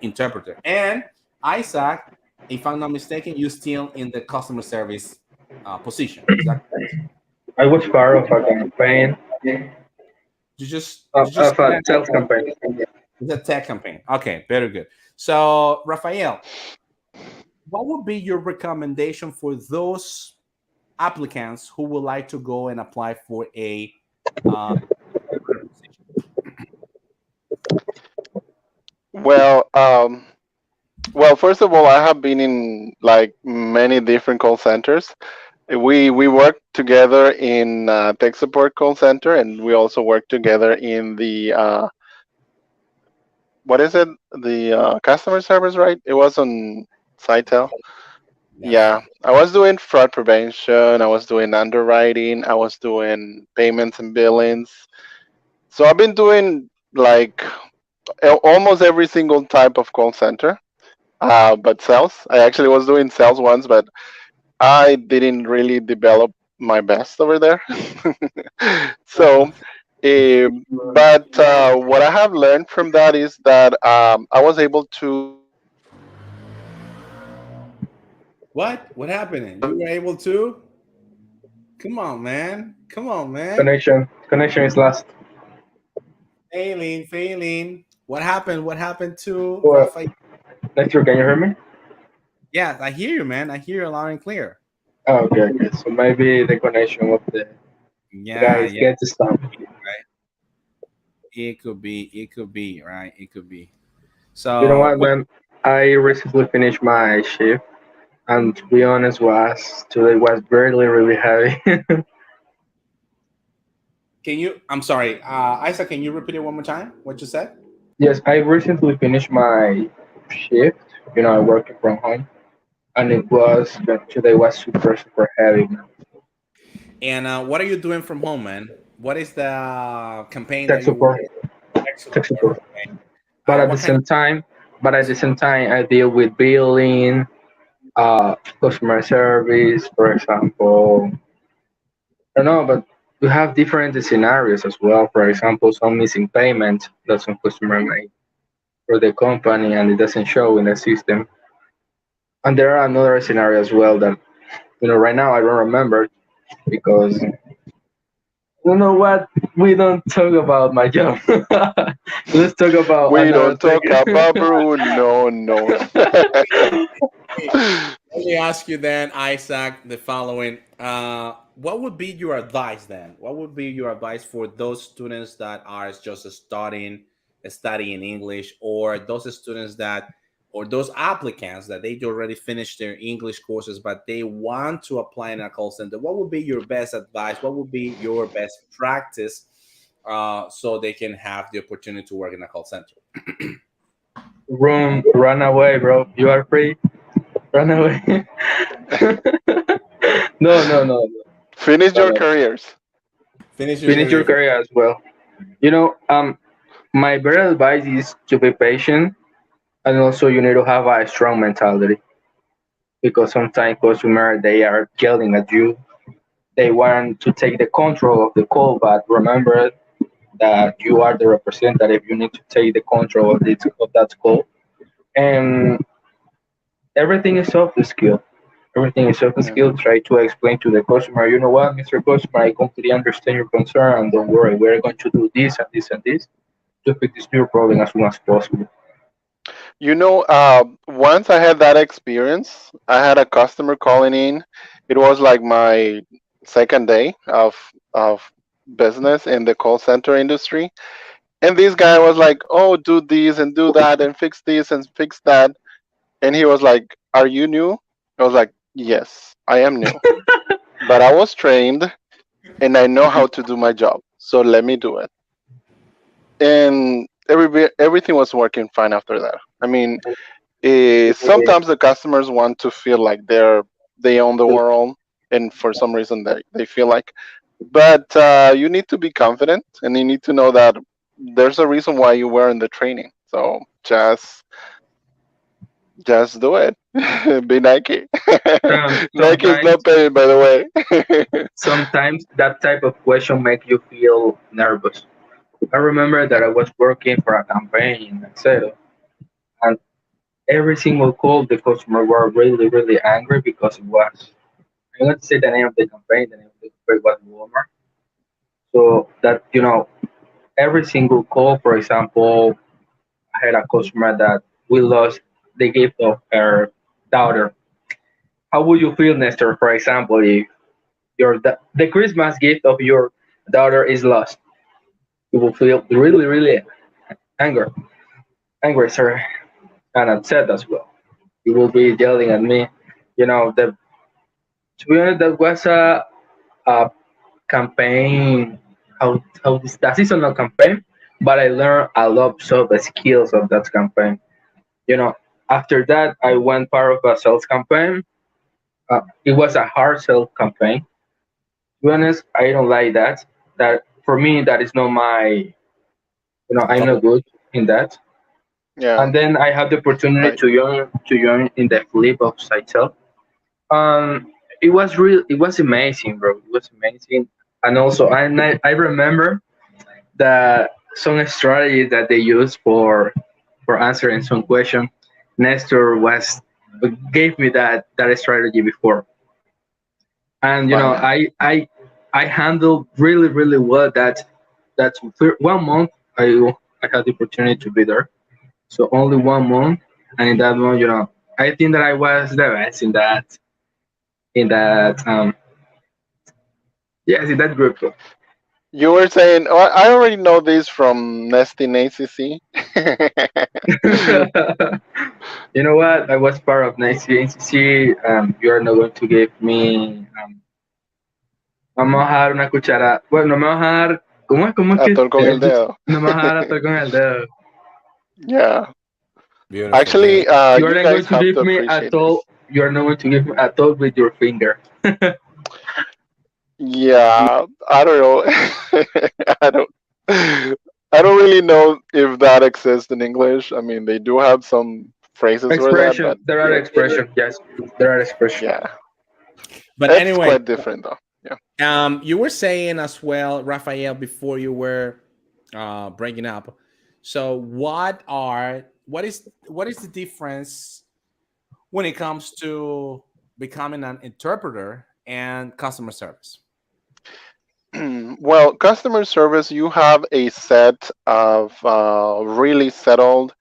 interpreter. And Isaac, if I'm not mistaken, you're still in the customer service position. Is that correct? I was part of a campaign You just of a sales campaign. it's a tech campaign. Okay, very good. So, Rafael, what would be your recommendation for those applicants who would like to go and apply for a position? Well, first of all, I have been in like many different call centers. We work together in tech support call center, and we also work together in the what is it? The customer service, right? It was on Sitel. That's Yeah, right. I was doing fraud prevention. I was doing underwriting. I was doing payments and billings. So I've been doing like almost every single type of call center. But sales, I actually was doing sales once, but I didn't really develop my best over there. So, but what I have learned from that is that I was able to What? What happened? You were able to? Come on, man. Come on, man. Connection is lost. Failing, failing. What happened? What happened to Well, Rafael? Lecture, can you hear me? Yeah, I hear you, man. I hear you loud and clear. Oh, okay, okay. So maybe the connection of the Yeah, guys yeah. gets stopped. Right. It could be. It could be. Right. It could be. You know So, what, man? I recently finished my shift, and to be honest, was today was really really heavy. Can you? I'm sorry, Isaac. Can you repeat it one more time? What you said? Yes, I recently finished my shift. I working from home, and it was today was super super heavy, man. And what are you doing from home, man? What is the campaign Tech that you work? support, Tech tech support. support. But at the What kind same of? time, I deal with billing, customer service, for example. I don't know, but we have different scenarios as well. For example, some missing payment that some customer made for the company and it doesn't show in the system. And there are another scenario as well that right now I don't remember because you know what? We don't talk about my job. Let's talk about We another don't talk thing. about Bruno, no. Hey, let me ask you then, Isaac, the following. What would be your advice then? What would be your advice for those students that are just studying English, or those students that, or those applicants that they already finished their English courses, but they want to apply in a call center? What would be your best advice? What would be your best practice, so they can have the opportunity to work in a call center? Run away, bro. You are free. Run away. No, no, no, no, Finish no, your no. careers. Finish your Finish your career. career as well. My better advice is to be patient, and also you need to have a strong mentality because sometimes customers they are yelling at you. They want to take the control of the call, but remember that you are the representative. You need to take the control of that call, and everything is soft skill. Everything is soft Yeah. skill. Try to explain to the customer. You know what, Mr. Customer, I completely understand your concern, and don't worry, we're going to do this and this and this to fix this your problem as soon as possible. Once I had that experience, I had a customer calling in. It was like my second day of business in the call center industry. And this guy was like, "Oh, do this and do that and fix this and fix that." And he was like, "Are you new?" I was like, "Yes, I am new, but I was trained and I know how to do my job. So let me do it." And everything was working fine after that. I mean, sometimes the customers want to feel like they own the world, and for some reason they feel like. But you need to be confident, and you need to know that there's a reason why you were in the training. So just do it. Be Nike. Nike is Sometimes, not paying, by the way. sometimes that type of question make you feel nervous. I remember that I was working for a campaign in Excel, and every single call the customer were really really angry because it was. I'm going to say the name of the campaign. The name of the campaign was Walmart. So that every single call, for example, I had a customer that we lost the gift of her daughter. How would you feel, Nestor, for example, if the Christmas gift of your daughter is lost? You will feel really, really angry, angry, sir, and upset as well. You will be yelling at me. To be honest, that was a campaign, how this the seasonal campaign, but I learned a lot of the skills of that campaign. You know, After that, I went part of a sales campaign. It was a hard sales campaign. To be honest, I don't like that. That for me, that is not my. I'm not good in that. Yeah, And then I had the opportunity right. to join in the flip of site sales. It was real. It was amazing, bro. It was amazing. And also, I remember that some strategy that they use for answering some question. Nestor was gave me that strategy before, and Wow. I handled really really well that 1 month. I had the opportunity to be there, so only 1 month, and in that month, I think that I was the best in that yes in that group. You were saying, oh, I already know this from Nesting ACC. You know what? I was part of nice NCC. You are not going to give me. Vamos a dar una cuchara. Bueno, no me vas a dar. ¿Cómo es que Atol con el dedo. no me vas a dar hasta con el dedo? Yeah. Beautiful, Actually, beautiful. You are you not going guys to have give to me a appreciate toll. this. You are not going to give me a toll with your finger. Yeah, I don't know. I don't. I don't really know if that exists in English. I mean, they do have some phrases for that, Expression. but There are expressions. Yes, there are expressions. yeah, But it's anyway, quite different though. Yeah. you were saying as well, Raphael, before you were breaking up. So, what is the difference when it comes to becoming an interpreter and customer service? Well, customer service, you have a set of really settled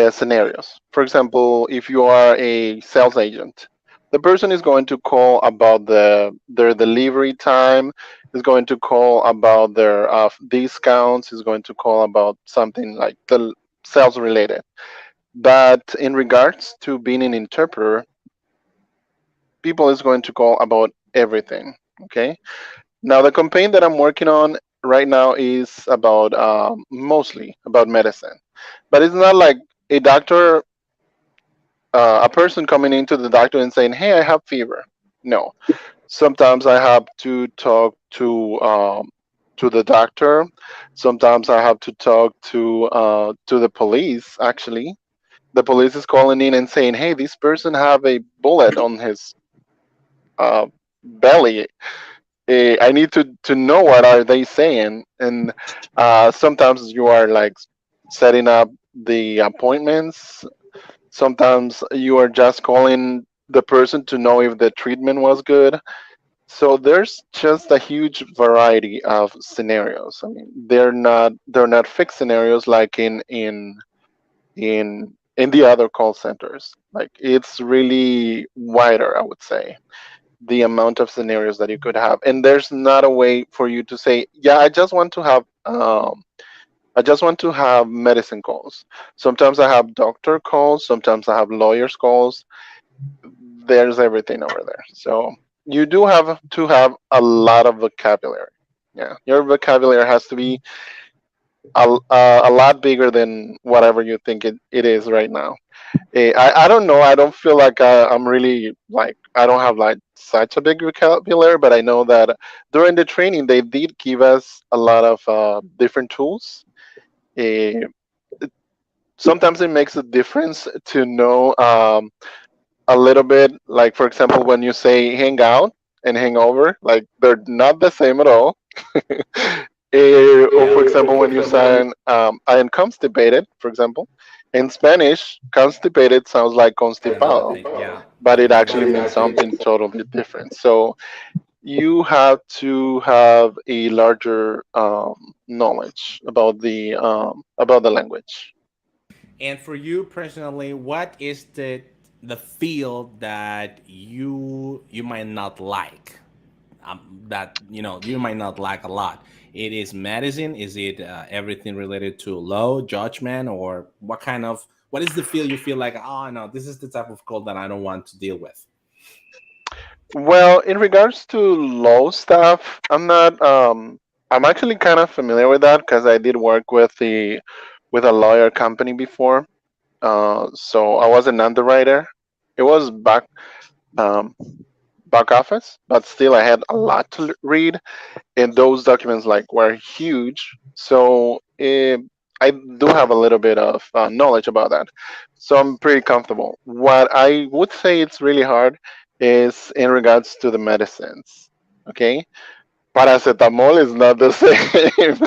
scenarios. For example, if you are a sales agent, the person is going to call about their delivery time, is going to call about their discounts, is going to call about something like the sales related. But in regards to being an interpreter, people is going to call about everything. Okay. Now, the campaign that I'm working on right now is about mostly about medicine, but it's not like a doctor, a person coming into the doctor and saying, "Hey, I have fever." No, sometimes I have to talk to the doctor. Sometimes I have to talk to the police. Actually, the police is calling in and saying, "Hey, this person have a bullet on his uh, belly. I need to know what are they saying." And sometimes you are like setting up the appointments. Sometimes you are just calling the person to know if the treatment was good. So there's just a huge variety of scenarios. I mean, they're not fixed scenarios like in the other call centers. Like it's really wider, I would say, the amount of scenarios that you could have, and there's not a way for you to say, yeah, I just want to have medicine calls. Sometimes I have doctor calls, sometimes I have lawyers calls. There's everything over there, so you do have to have a lot of vocabulary. Yeah, your vocabulary has to be a lot bigger than whatever you think it is right now. I don't know. I don't feel like I'm really like I don't have like such a big vocabulary, but I know that during the training they did give us a lot of different tools. Uh, Sometimes it makes a difference to know a little bit. Like for example, when you say hang out and hang over, like they're not the same at all. Or Yeah, for example, when you say I am constipated, for example, in Spanish, constipated sounds like another constipado, thing. Yeah, but it actually that's means another thing. something totally different. So you have to have a larger knowledge about the language. And for you personally, what is the field that you might not like? That you might not like a lot. It is medicine. Is it everything related to law, judgment, or what is the field you feel like? Oh no, this is the type of code that I don't want to deal with. Well, in regards to law stuff, I'm not. I'm actually kind of familiar with that because I did work with a lawyer company before. So I was an underwriter. It was um, back office, but still I had a lot to read, and those documents like were huge. So I do have a little bit of knowledge about that. So I'm pretty comfortable. What I would say it's really hard is in regards to the medicines. Okay, paracetamol is not the same.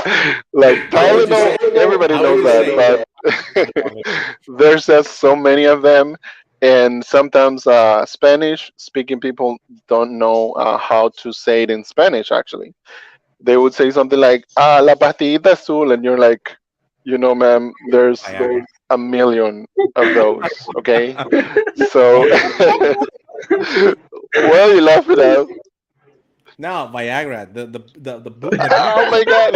Like How would you Tylenol, say? everybody How would knows you that, say but that? there's just so many of them, and sometimes Spanish speaking people don't know how to say it in Spanish. Actually, they would say something like la pastillita azul, and you're like, ma'am, there's Viagra. a million of those. Okay, so Okay. well, you laugh it out. No, Viagra. The Oh beer. my god.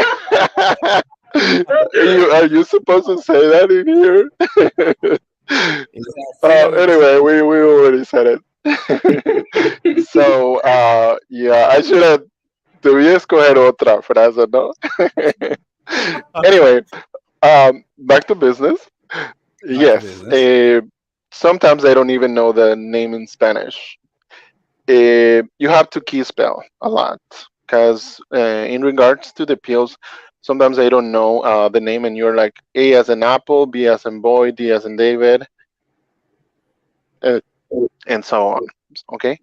Are you supposed to say that in here? It's freedom of Anyway, we already said it. So yeah, I should have debí escoger otra frase, ¿no? Anyway, back to business. back to Yes, business. sometimes I don't even know the name in Spanish. You have to key spell a lot because in regards to the pills, sometimes I don't know the name, and you're like A as in apple, B as in boy, D as in David, uh, and so on. Okay,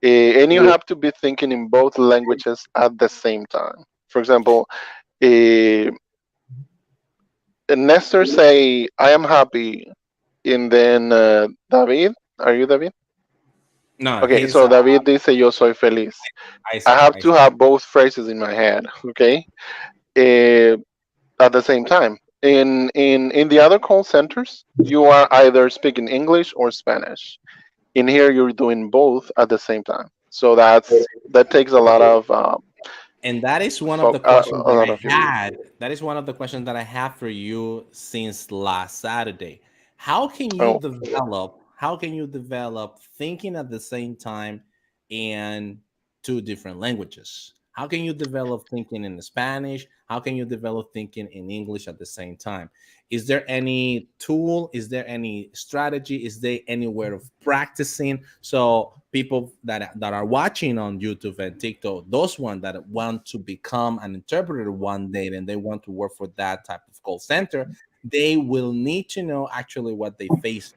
and you have to be thinking in both languages at the same time. For example, uh, Nestor say, "I am happy," and then David, are you David? No, Okay, he's so David dice yo soy feliz. I Isaac. have to Isaac. have both phrases in my head, okay, uh, at the same time. In the other call centers, you are either speaking English or Spanish. In here, you're doing both at the same time. So that takes a lot of And that is one of the questions a that lot I of you. had. That is one of the questions that I have for you since last Saturday. How can you Oh, develop? How can you develop thinking at the same time in two different languages? How can you develop thinking in Spanish? How can you develop thinking in English at the same time? Is there any tool? Is there any strategy? Is there any way of practicing? So people that are watching on YouTube and TikTok, those ones that want to become an interpreter one day and they want to work for that type of call center, they will need to know actually what they face.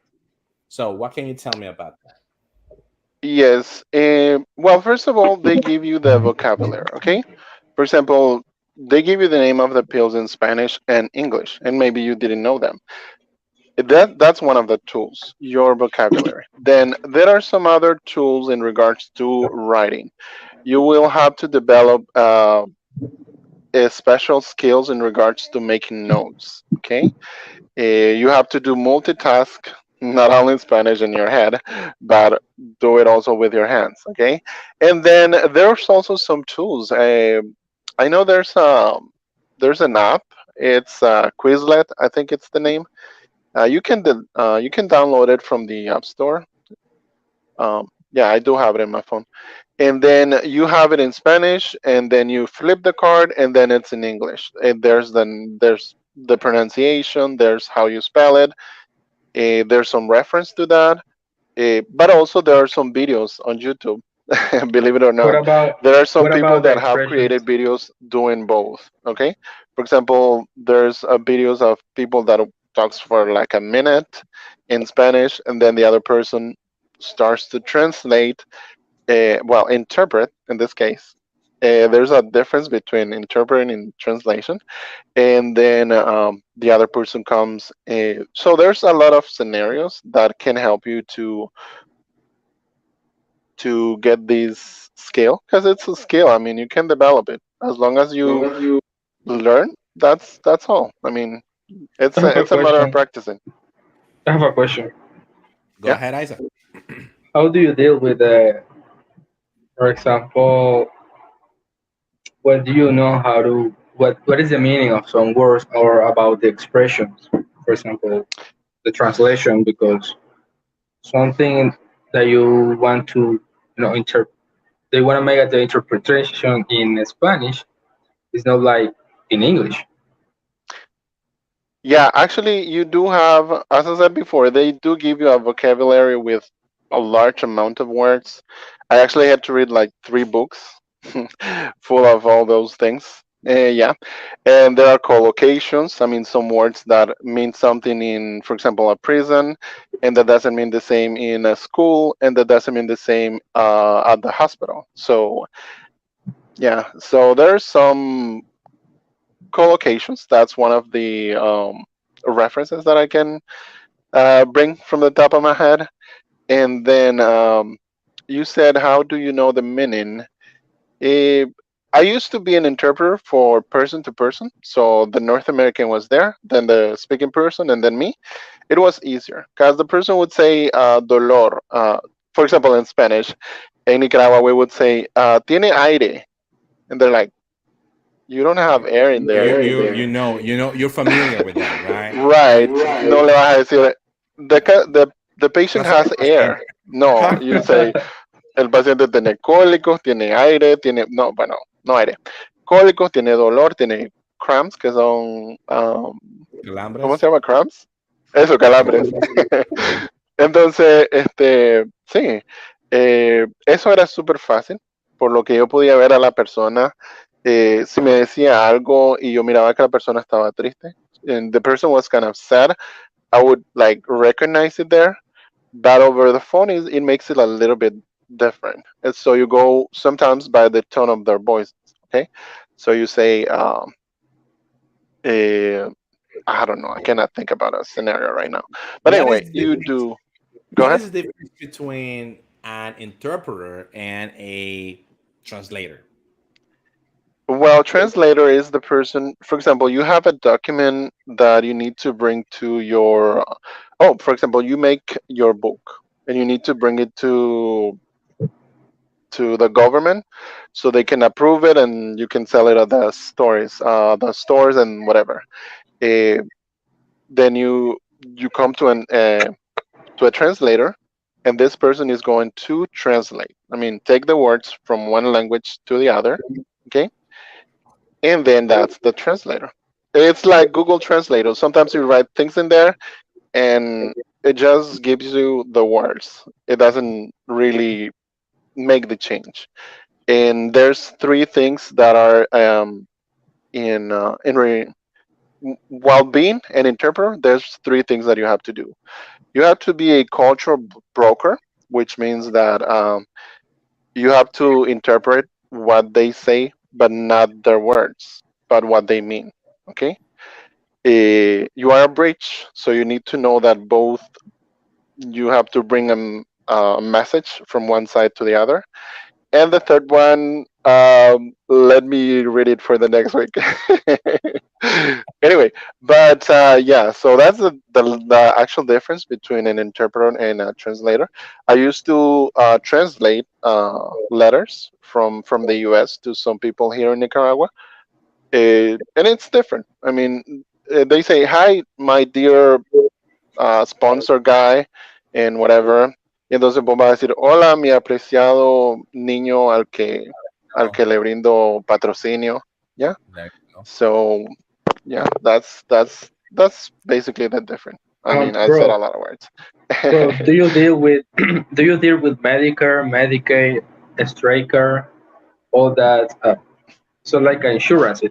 So what can you tell me about that? yes. Well, first of all, they give you the vocabulary, okay? For example, they give you the name of the pills in Spanish and English, and maybe you didn't know them. That's one of the tools, your vocabulary. Then there are some other tools in regards to writing. You will have to develop special skills in regards to making notes. Okay, you have to do multitask, not only in Spanish in your head, but do it also with your hands. Okay, and then there's also some tools. I know there's an app. It's Quizlet, I think it's the name. You can download it from the App Store. Yeah, I do have it in my phone. And then you have it in Spanish, and then you flip the card, and then it's in English. And there's the pronunciation, there's how you spell it. There's some reference to that, but also there are some videos on YouTube. Believe it or What not, about there are some what people about the that have created expressions? videos doing both. Okay, for example, there's videos of people that talks for like a minute in Spanish, and then the other person starts to translate, well, interpret in this case. There's a difference between interpreting and translation, and then the other person comes. So there's a lot of scenarios that can help you to get this skill, because it's a skill. I mean, you can develop it as long as you learn. That's all. I mean, I have a it's a matter of question. practicing. I have a question. Go Yeah. ahead, Isaac. How do you deal with, for example, what do you know how to what is the meaning of some words or about the expressions? For example, the translation, because something that you want to they want to make the interpretation in Spanish is not like in English. Yeah, actually, you do have, as I said before, they do give you a vocabulary with a large amount of words. I actually had to read like 3 books full of all those things. Yeah, and there are collocations. I mean, some words that mean something in, for example, a prison, and that doesn't mean the same in a school, and that doesn't mean the same at the hospital. So, yeah, so there's some collocations. That's one of the references that I can bring from the top of my head. And then you said, how do you know the meaning? Eh, I used to be an interpreter for person to person. So the North American was there, then the speaking person, and then me. It was easier because the person would say dolor. For example, in Spanish, in Nicaragua, we would say tiene aire. and they're like, you don't have air in there. You're familiar with that, right? Right. No le vas a decir, the patient That's what has I'm air. No, you say, el paciente tiene cólicos, tiene aire, tiene, no, bueno, no aire. Cólicos, tiene dolor, tiene cramps, que son, ¿cómo calambres. se llama cramps? Eso, calambres. Entonces, sí, eso era súper fácil, por lo que yo podía ver a la persona, si me decía algo y yo miraba que la persona estaba triste, and the person was kind of sad, I would like recognize it there. But over the phone, it makes it a little bit different. And so you go sometimes by the tone of their voice. Okay, so you say, uh, I don't know, I cannot think about a scenario right now. But What is anyway, the you difference? do. Go What ahead. is the difference between an interpreter and a translator? Well, translator is the person, for example, you have a document that you need to bring to your, oh, for example, you make your book and you need to bring it to the government so they can approve it and you can sell it at the stores and whatever. Uh, then you come to a translator, and this person is going to translate. I mean, take the words from one language to the other, okay, and then that's the translator. It's like Google Translator. Sometimes you write things in there, and it just gives you the words. It doesn't really make the change. And there's three things that are while being an interpreter. There's three things that you have to do. You have to be a cultural broker, which means that you have to interpret what they say, but not their words, but what they mean. Okay. You are a bridge, so you need to know that both. You have to bring a message from one side to the other. And the third one, let me read it for the next week. Anyway, but yeah, so that's the actual difference between an interpreter and a translator. I used to translate letters from the U.S. to some people here in Nicaragua, and it's different. I mean, they say, "Hi, my dear sponsor guy," and whatever. Y entonces vos vas a decir, hola, mi apreciado niño al Oh, que le brindo patrocinio. Yeah. there you go. So yeah, that's basically the difference. I mean, I said Bro, a lot of words. bro, do you deal with do you deal with Medicare, Medicaid, Striker, all that? So like insurance.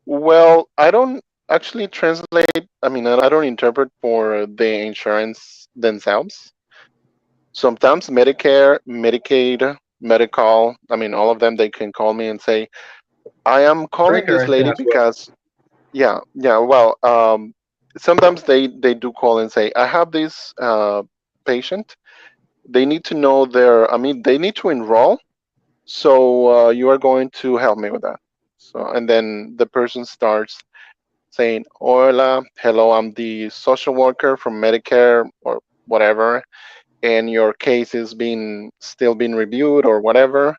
Well, I don't actually translate. I mean, I don't interpret for the insurance themselves. Sometimes Medicare, Medicaid, medical. I mean, all of them. They can call me and say, I am calling Striker, this I think lady as well. because yeah. Well, sometimes they do call and say, I have this patient. They need to know their. I mean, they need to enroll. So you are going to help me with that. So and then the person starts saying, "Hola, hello, I'm the social worker from Medicare or whatever, and your case is being still being reviewed or whatever."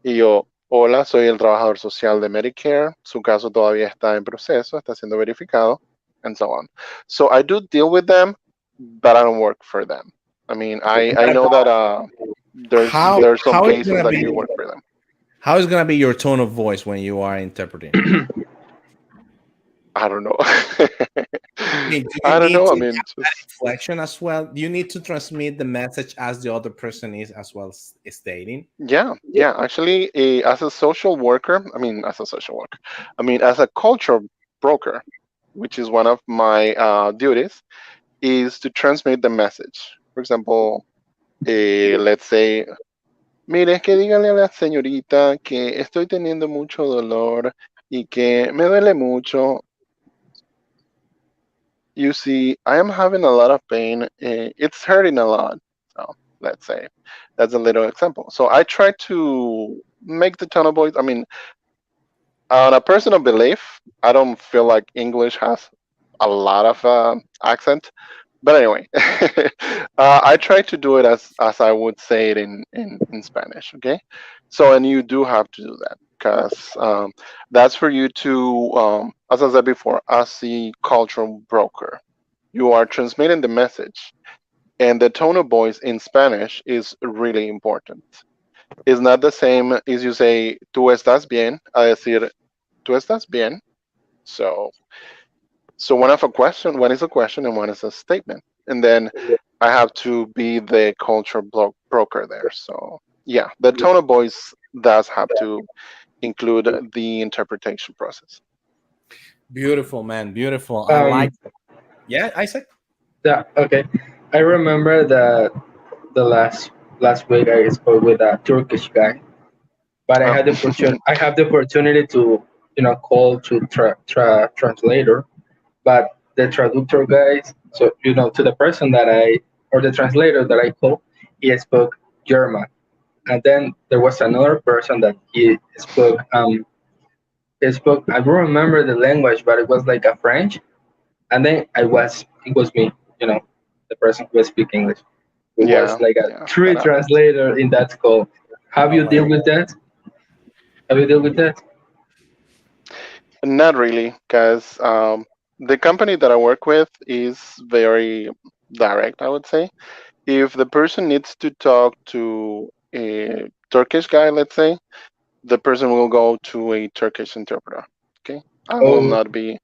Y yo, hola, soy el trabajador social de Medicare. Su caso todavía está en proceso, está siendo verificado, and so on. So I do deal with them, but I don't work for them. I mean, I know that there's some How is cases gonna that you be work for them. how is gonna be your tone of voice when you are interpreting? I don't know. I mean, do you I don't need know. to I have mean, that just inflection as well? You need to transmit the message as the other person is as well stating. yeah. Actually, as a social worker, I mean, as a social worker, I mean, as a culture broker, which is one of my duties, is to transmit the message. For example, let's say, mire, que dígale a la señorita que estoy teniendo mucho dolor y que me duele mucho. You see, I am having a lot of pain. It's hurting a lot. So let's say that's a little example. So I try to make the tone of voice. I mean, on a personal belief, I don't feel like English has a lot of accent, But anyway, I try to do it as I would say it in Spanish. Okay, so and you do have to do that because that's for you to, as I said before, as the cultural broker, you are transmitting the message, and the tone of voice in Spanish is really important. It's not the same as you say "tú estás bien" a decir "tú estás bien." So one is a question and one is a statement, and then I have to be the culture broker there. So yeah, the tone of voice does have to include the interpretation process. Beautiful, man. Beautiful. I like Um, it. Yeah, Isaac. yeah, okay. I remember that the last week I spoke with a Turkish guy, but I Oh, had the opportunity. I have the opportunity to call to translator, but the traductor guys. So to the person that I or the translator that I called, he spoke German, and then there was another person that he spoke. I don't remember the language, but it was like a French. And then it was me, you know, the person who was speaking English. It was yeah, like a yeah, three that happens. translator in that call. Have Oh you my dealt with that? Have you dealt with that? Not really, because the company that I work with is very direct, I would say. If the person needs to talk to a Turkish guy, let's say, the person will go to a Turkish interpreter. Okay, I will Oh, not be.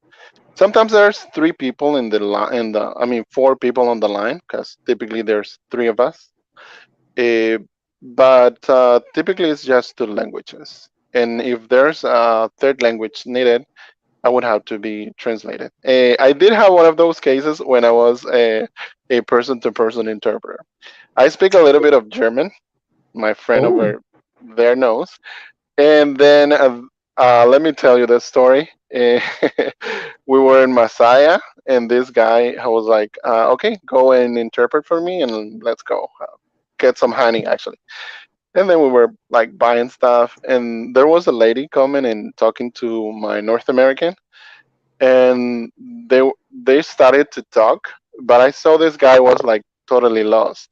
Sometimes there's three people in the line, I mean, four people on the line, because typically there's three of us. Uh, but typically it's just two languages. And if there's a third language needed, I would have to be translated. I did have one of those cases when I was a person-to-person interpreter. I speak a little bit of German. My friend oh, over there knows. And then let me tell you the story. We were in Masaya, and this guy was like, "Okay, go and interpret for me, and let's go get some honey, actually." And then we were like buying stuff, and there was a lady coming and talking to my North American, and they started to talk, but I saw this guy was like totally lost.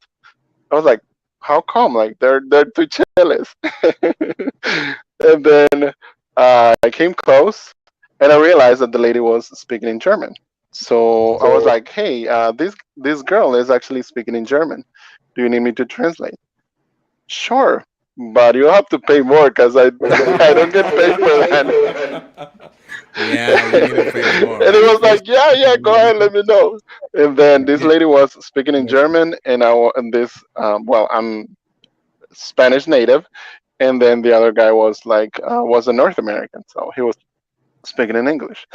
I was like, how come? Like they're too jealous. And then I came close, and I realized that the lady was speaking in German. So I was oh. like, hey, this girl is actually speaking in German. Do you need me to translate? Sure, but you have to pay more because I I don't get paid for that. God. Yeah, you need to pay more, And he right? was like, "Yeah, yeah, go ahead, let me know." And then this lady was speaking in German, and and this, well, I'm Spanish native, and then the other guy was a North American, so he was speaking in English.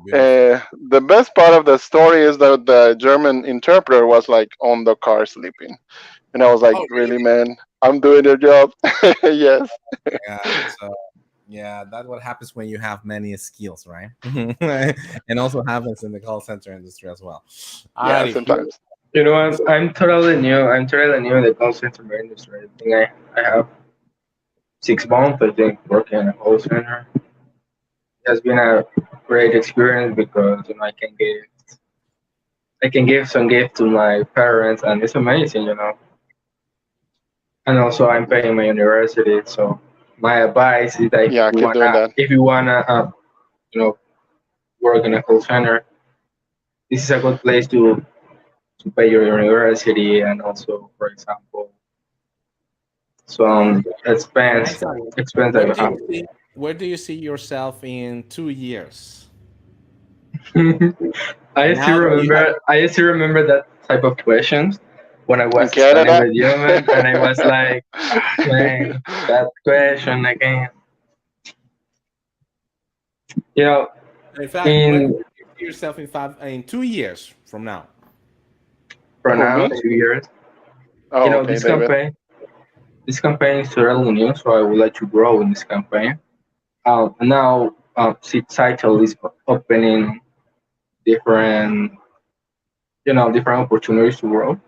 Beautiful. The best part of the story is that the German interpreter was like on the car sleeping, and I was like, Oh, "Really, man? I'm doing your job." Yes. yeah. So yeah, that's what happens when you have many skills, right? And also happens in the call center industry as well. Yeah. Alrighty. Sometimes. You know what? I'm totally new. I'm totally new in the call center industry. I think I have 6 months. I think working in a call center. It has been a great experience because I can give some gift to my parents, and it's amazing. And also I'm paying my university. So my advice is that if Yeah. you Keep doing wanna that. if you wanna you know work in a call center, this is a good place to pay your university and also, for example, some expense Isaac, expense that where you do have. you see where do you see yourself in 2 years? Now that you have I still remember that type of questions when I In was studying Canada. with you, man, and I was like, man, that question again. You know, in fact, where do in you see yourself in 2 years from now? for Who, now me? 2 years, Oh, okay, this David. campaign is totally new, so I would like to grow in this campaign. Now, title is opening different, different opportunities to grow,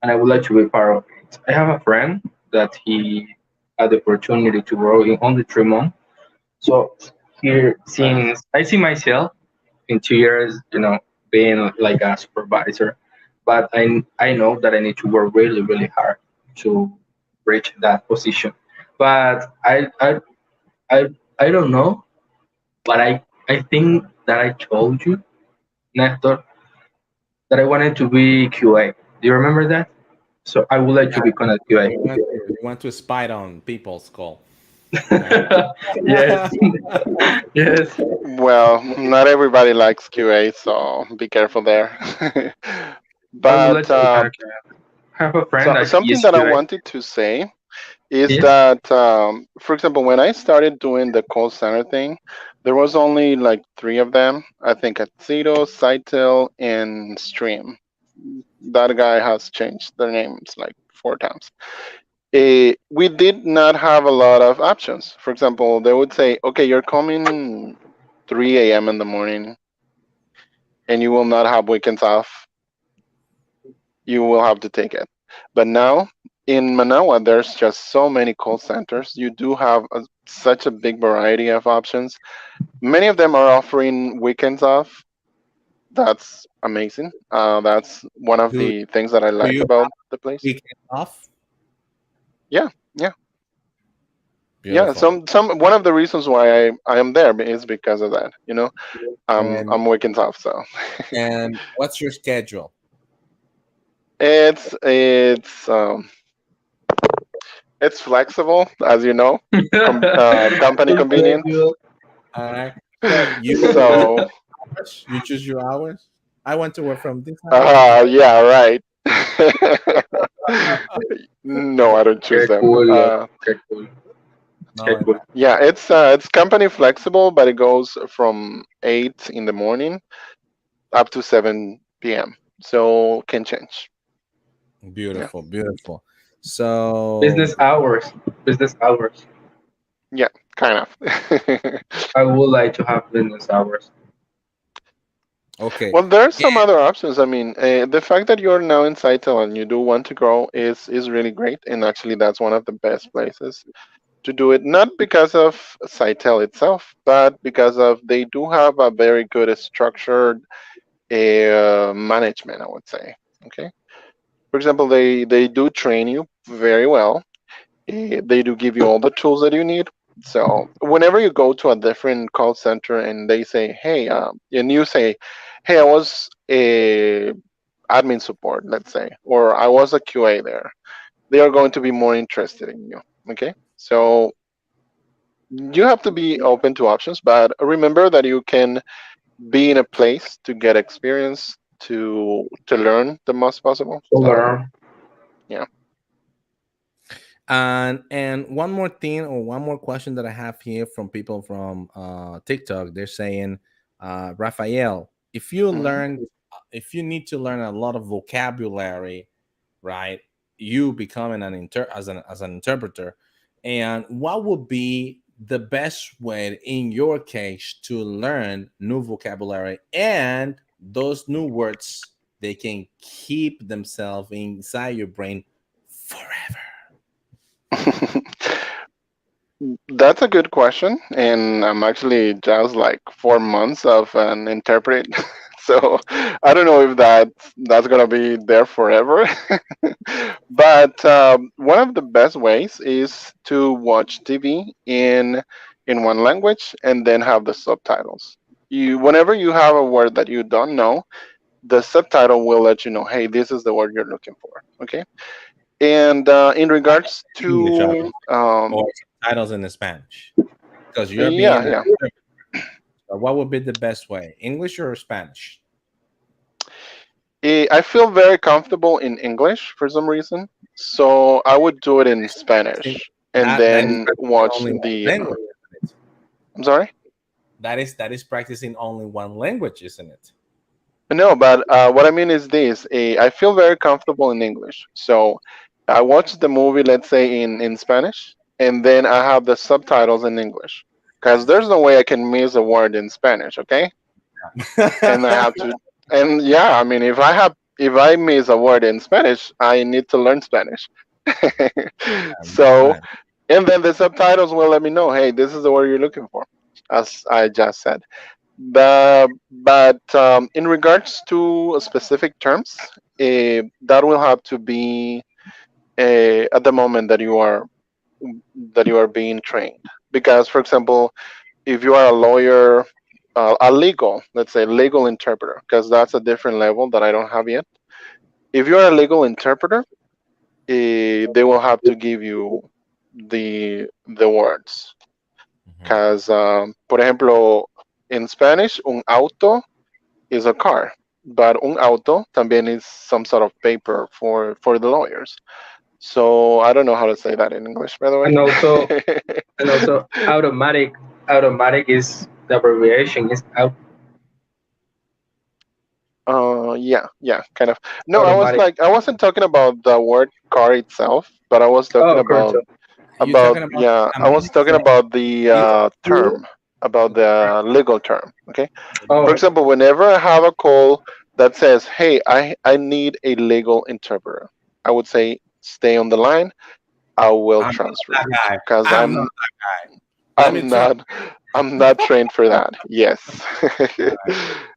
and I would like to be part of it. I have a friend that he had the opportunity to grow in only 3 months. So here, Nice. since I see myself in 2 years, being like a supervisor, but I know that I need to work really really hard to reach that position. But I I don't know, but I think that I told you, Nestor, that I wanted to be QA. Do you remember that? So I would like Yeah, to become a QA. you want to spy on people's call. Right? Yes, yes. Well, not everybody likes QA, so be careful there. I would like But to become a QA. Have a friend so that something is that I QA. wanted to say is Yes. that, for example, when I started doing the call center thing, there was only like three of them. I think at Zito, Sitel, and Stream. That guy has changed their names like four times. We did not have a lot of options. For example, they would say, "Okay, you're coming 3 a.m. in the morning, and you will not have weekends off. You will have to take it." But now in Managua, there's just so many call centers. You do have such a big variety of options. Many of them are offering weekends off. That's amazing. That's one of Do the things that I do like you about have the place. weekend off? Yeah, yeah, yeah. Beautiful. Some one of the reasons why I am there is because of that. And I'm weekends off, so what's your schedule? it's it's flexible, as you know, company It's convenience. flexible. All right. So So, you choose your hours. I want to work from this hour to this. yeah, right. No, I don't choose Qué them. cool, loco. Qué cool. No, Qué cool. Yeah, it's company flexible, but it goes from 8 in the morning up to 7 p.m. So can change. Yeah, beautiful, beautiful. So Business hours. Business hours. yeah, kind of. I would like to have business hours. okay. Well, there's some other options. I mean, the fact that you're now in Saitel and you do want to grow is really great, and actually, that's one of the best places to do it. Not because of Saitel itself, but because of they do have a very good structured management. I would say. Okay. For example, they do train you very well. They do give you all the tools that you need. So whenever you go to a different call center and they say, "Hey," and you say, "Hey, I was a admin support, let's say, or I was a QA there," they are going to be more interested in you. Okay, so you have to be open to options, but remember that you can be in a place to get experience to learn the most possible. To So learn. yeah. And one more thing or one more question that I have here from people from TikTok. They're saying, Rafael, Mhm. if you need to learn a lot of vocabulary, right? You becoming as an interpreter, and what would be the best way in your case to learn new vocabulary and those new words they can keep themselves inside your brain forever? That's a good question, and I'm actually just like 4 months of an interpret, so I don't know if that's gonna be there forever. But one of the best ways is to watch TV in one language and then have the subtitles. Whenever you have a word that you don't know, the subtitle will let you know, hey, this is the word you're looking for. Okay, and in regards English, to or subtitles in Spanish, because you're yeah, being yeah. what would be the best way, English or Spanish? I feel very comfortable in English for some reason, so I would do it in Practicing- Spanish and that is then practicing watch only one the. language, isn't it? I'm sorry. That is practicing only one language, isn't it? No, but what I mean is this: I feel very comfortable in English, so I watch the movie, let's say in Spanish, and then I have the subtitles in English, because there's no way I can miss a word in Spanish, okay? And I have to, and yeah, I mean, if I miss a word in Spanish, I need to learn Spanish. So, Right. and then the subtitles will let me know, hey, this is the word you're looking for, as I just said. But in regards to specific terms, that will have to be at the moment that you are being trained. Because, for example, if you are a lawyer, a legal, let's say legal interpreter, because that's a different level that I don't have yet. If you are a legal interpreter, they will have to give you the words. Mhm. Because, por ejemplo, in Spanish, un auto is a car, but un auto también is some sort of paper for the lawyers. So I don't know how to say that in English, by the and also way. and also automatic is the abbreviation is Yeah, yeah, kind of. No, automatic. I wasn't talking about the word car itself, but I was talking Oh, correct. You talking about yeah, I was automatic? talking So about the you you term, about the term, the legal term. Okay, the for legal Oh, term. example, whenever I have a call that says, "Hey, I need a legal interpreter," I would say, "Stay on the line. I will I'm not transfer that you," guy. because I'm not that guy. Let me I'm try. not I'm not trained for that. Yes.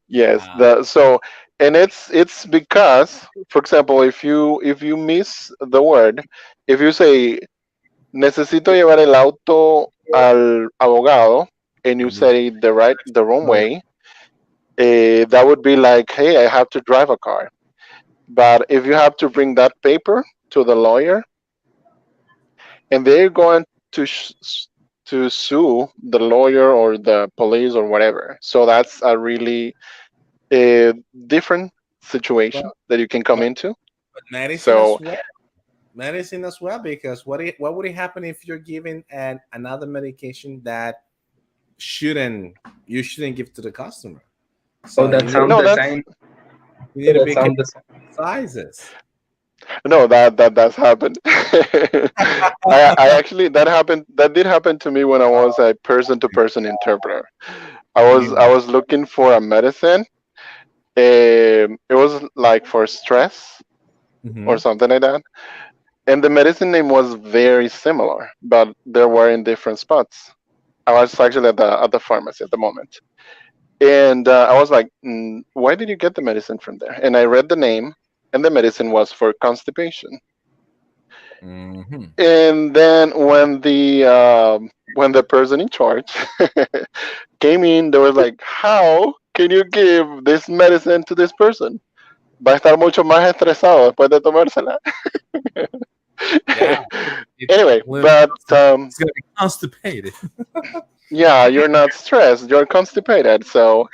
Yes. Uh, The so and it's because, for example, if you miss the word, if you say necesito llevar el auto al abogado and you and you say it the wrong no, way, that would be like, hey, I have to drive a car. But if you have to bring that paper to the lawyer and they're going to to sue the lawyer or the police or whatever. So that's a really different but, situation that you can come but into. but medicine as So well. Medicine as well, because what would it happen if you're giving another medication that shouldn't you shouldn't give to the customer? oh, So that sound no, the that's same. you need Oh, to that be careful sound the same. with sizes. no that that's happened. I actually that did happen to me when I was a person to person interpreter. I was looking for a medicine. It was like for stress or Mm-hmm. something like that. And the medicine name was very similar, but they were in different spots. I was actually at the pharmacy at the moment, and I was like, "Why did you get the medicine from there?" And I read the name, and the medicine was for constipation. Mm-hmm. And then when the person in charge came in, they was like, "How can you give this medicine to this person? Va a estar mucho más estresado después de tomársela." Yeah, it's Anyway, when but it's gonna be constipated. yeah, you're not stressed, you're constipated. So,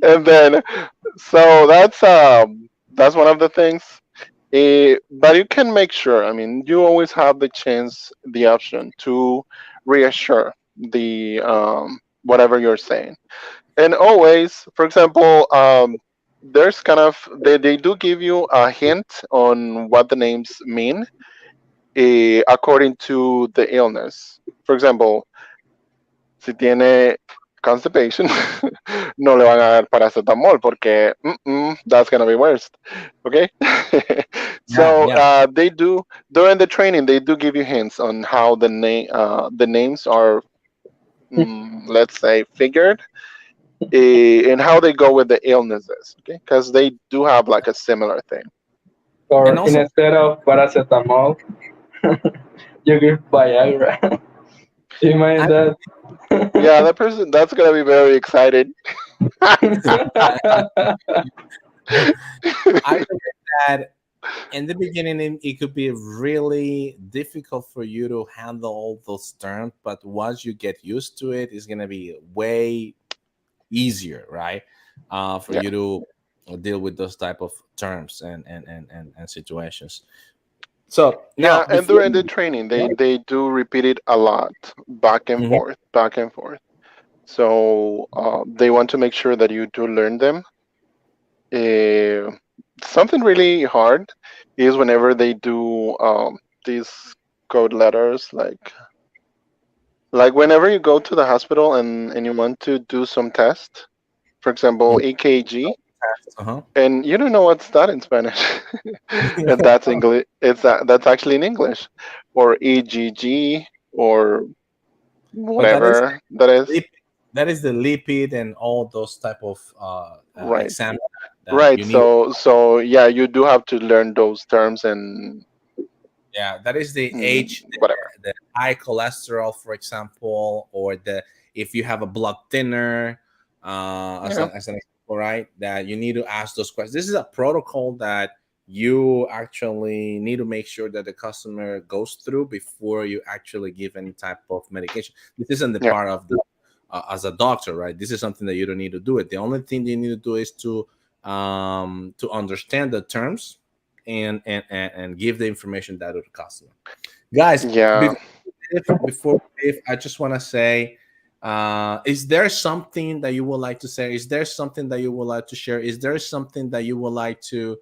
and then so that's one of the things. But you can make sure. I mean, you always have the option to reassure the whatever you're saying, and always, for example, there's kind of they do give you a hint on what the names mean, according to the illness. For example, si tiene constipation, no le van a dar paracetamol porque that's gonna be worse. Okay, Yeah, so yeah. they do during the training they do give you hints on how the names are, let's say, figured, and how they go with the illnesses. Okay, because they do have like a similar thing. And Or also, instead of paracetamol, you give Viagra. Imagine I that. Yeah, that person that's gonna be very excited. I believe that in the beginning it could be really difficult for you to handle all those terms, but once you get used to it, it's gonna be way easier, right? For Yeah. you to deal with those type of terms and situations. So now Yeah, and before during the training, right? they do repeat it a lot, back and Mhm. forth, back and forth. So they want to make sure that you do learn them. Uh, Something really hard is whenever they do these code letters, like whenever you go to the hospital and you want to do some test, for example, EKG, Uh-huh. and you don't know what's that in Spanish, and that's English. That's actually in English, or EGG, or But that is whatever that is. that is the lipid and all those type of Right. exams that Right. you need. So yeah, you do have to learn those terms and Yeah, that is the H, whatever. the high cholesterol, for example, or the if you have a blood thinner, Yeah. as an example, right? That you need to ask those questions. This is a protocol that you actually need to make sure that the customer goes through before you actually give any type of medication. This isn't the Yeah. part of the as a doctor, right? This is something that you don't need to do it. The only thing you need to do is to understand the terms and give the information that to the customer. Guys, Yeah. before we leave, I just want to say, is there something that you would like to say? Is there something that you would like to share? Is there something that you would like to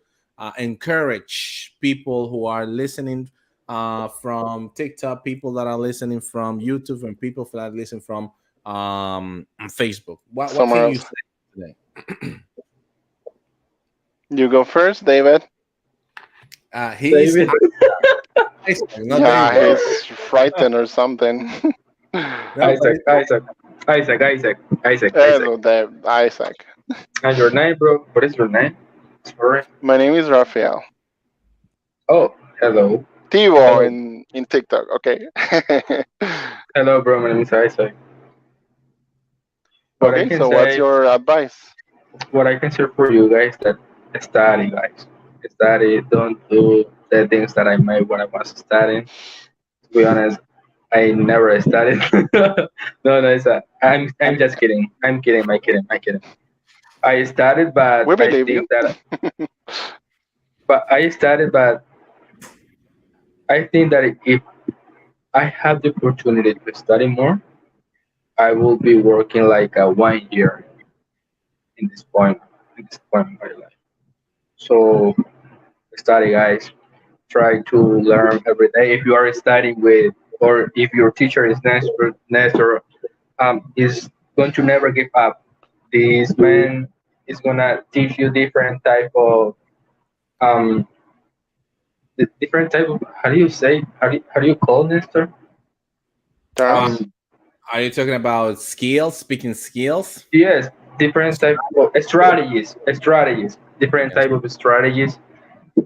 encourage people who are listening from TikTok, people that are listening from YouTube, and people that are listening from Facebook? What Somewhere can you else. say today? You go first, David. He's David. Isaac, not Yeah, David. he's frightened or something. No, but Isaac, Isaac, Isaac, Isaac, Isaac, Isaac. Hello, Dave. Isaac. And your name, bro? What is your name? Sorry. My name is Rafael. Oh, hello. Tivo Hello. in TikTok. Okay. Hello, bro. My name is Isaac. What I Okay. can So, what's say, your advice? what I can say for you guys that study, guys. Study. Don't do the things that I made when I was studying. To be honest, I never studied. No, no, I'm just kidding. I'm kidding. I'm kidding. I'm kidding. I studied, We but I believe you. think that, but I studied, but I think that if I have the opportunity to study more, I will be working like a 1 year in this point, in this point in my life. So study, guys. Try to learn every day. If you are studying with, or if your teacher is Nestor, is going to never give up. This man is gonna teach you different type of um, different type of, how do you say, how do you call Nestor? Terms. Um, are you talking about skills, speaking skills? yes, different type of strategies, different Yes. type of strategies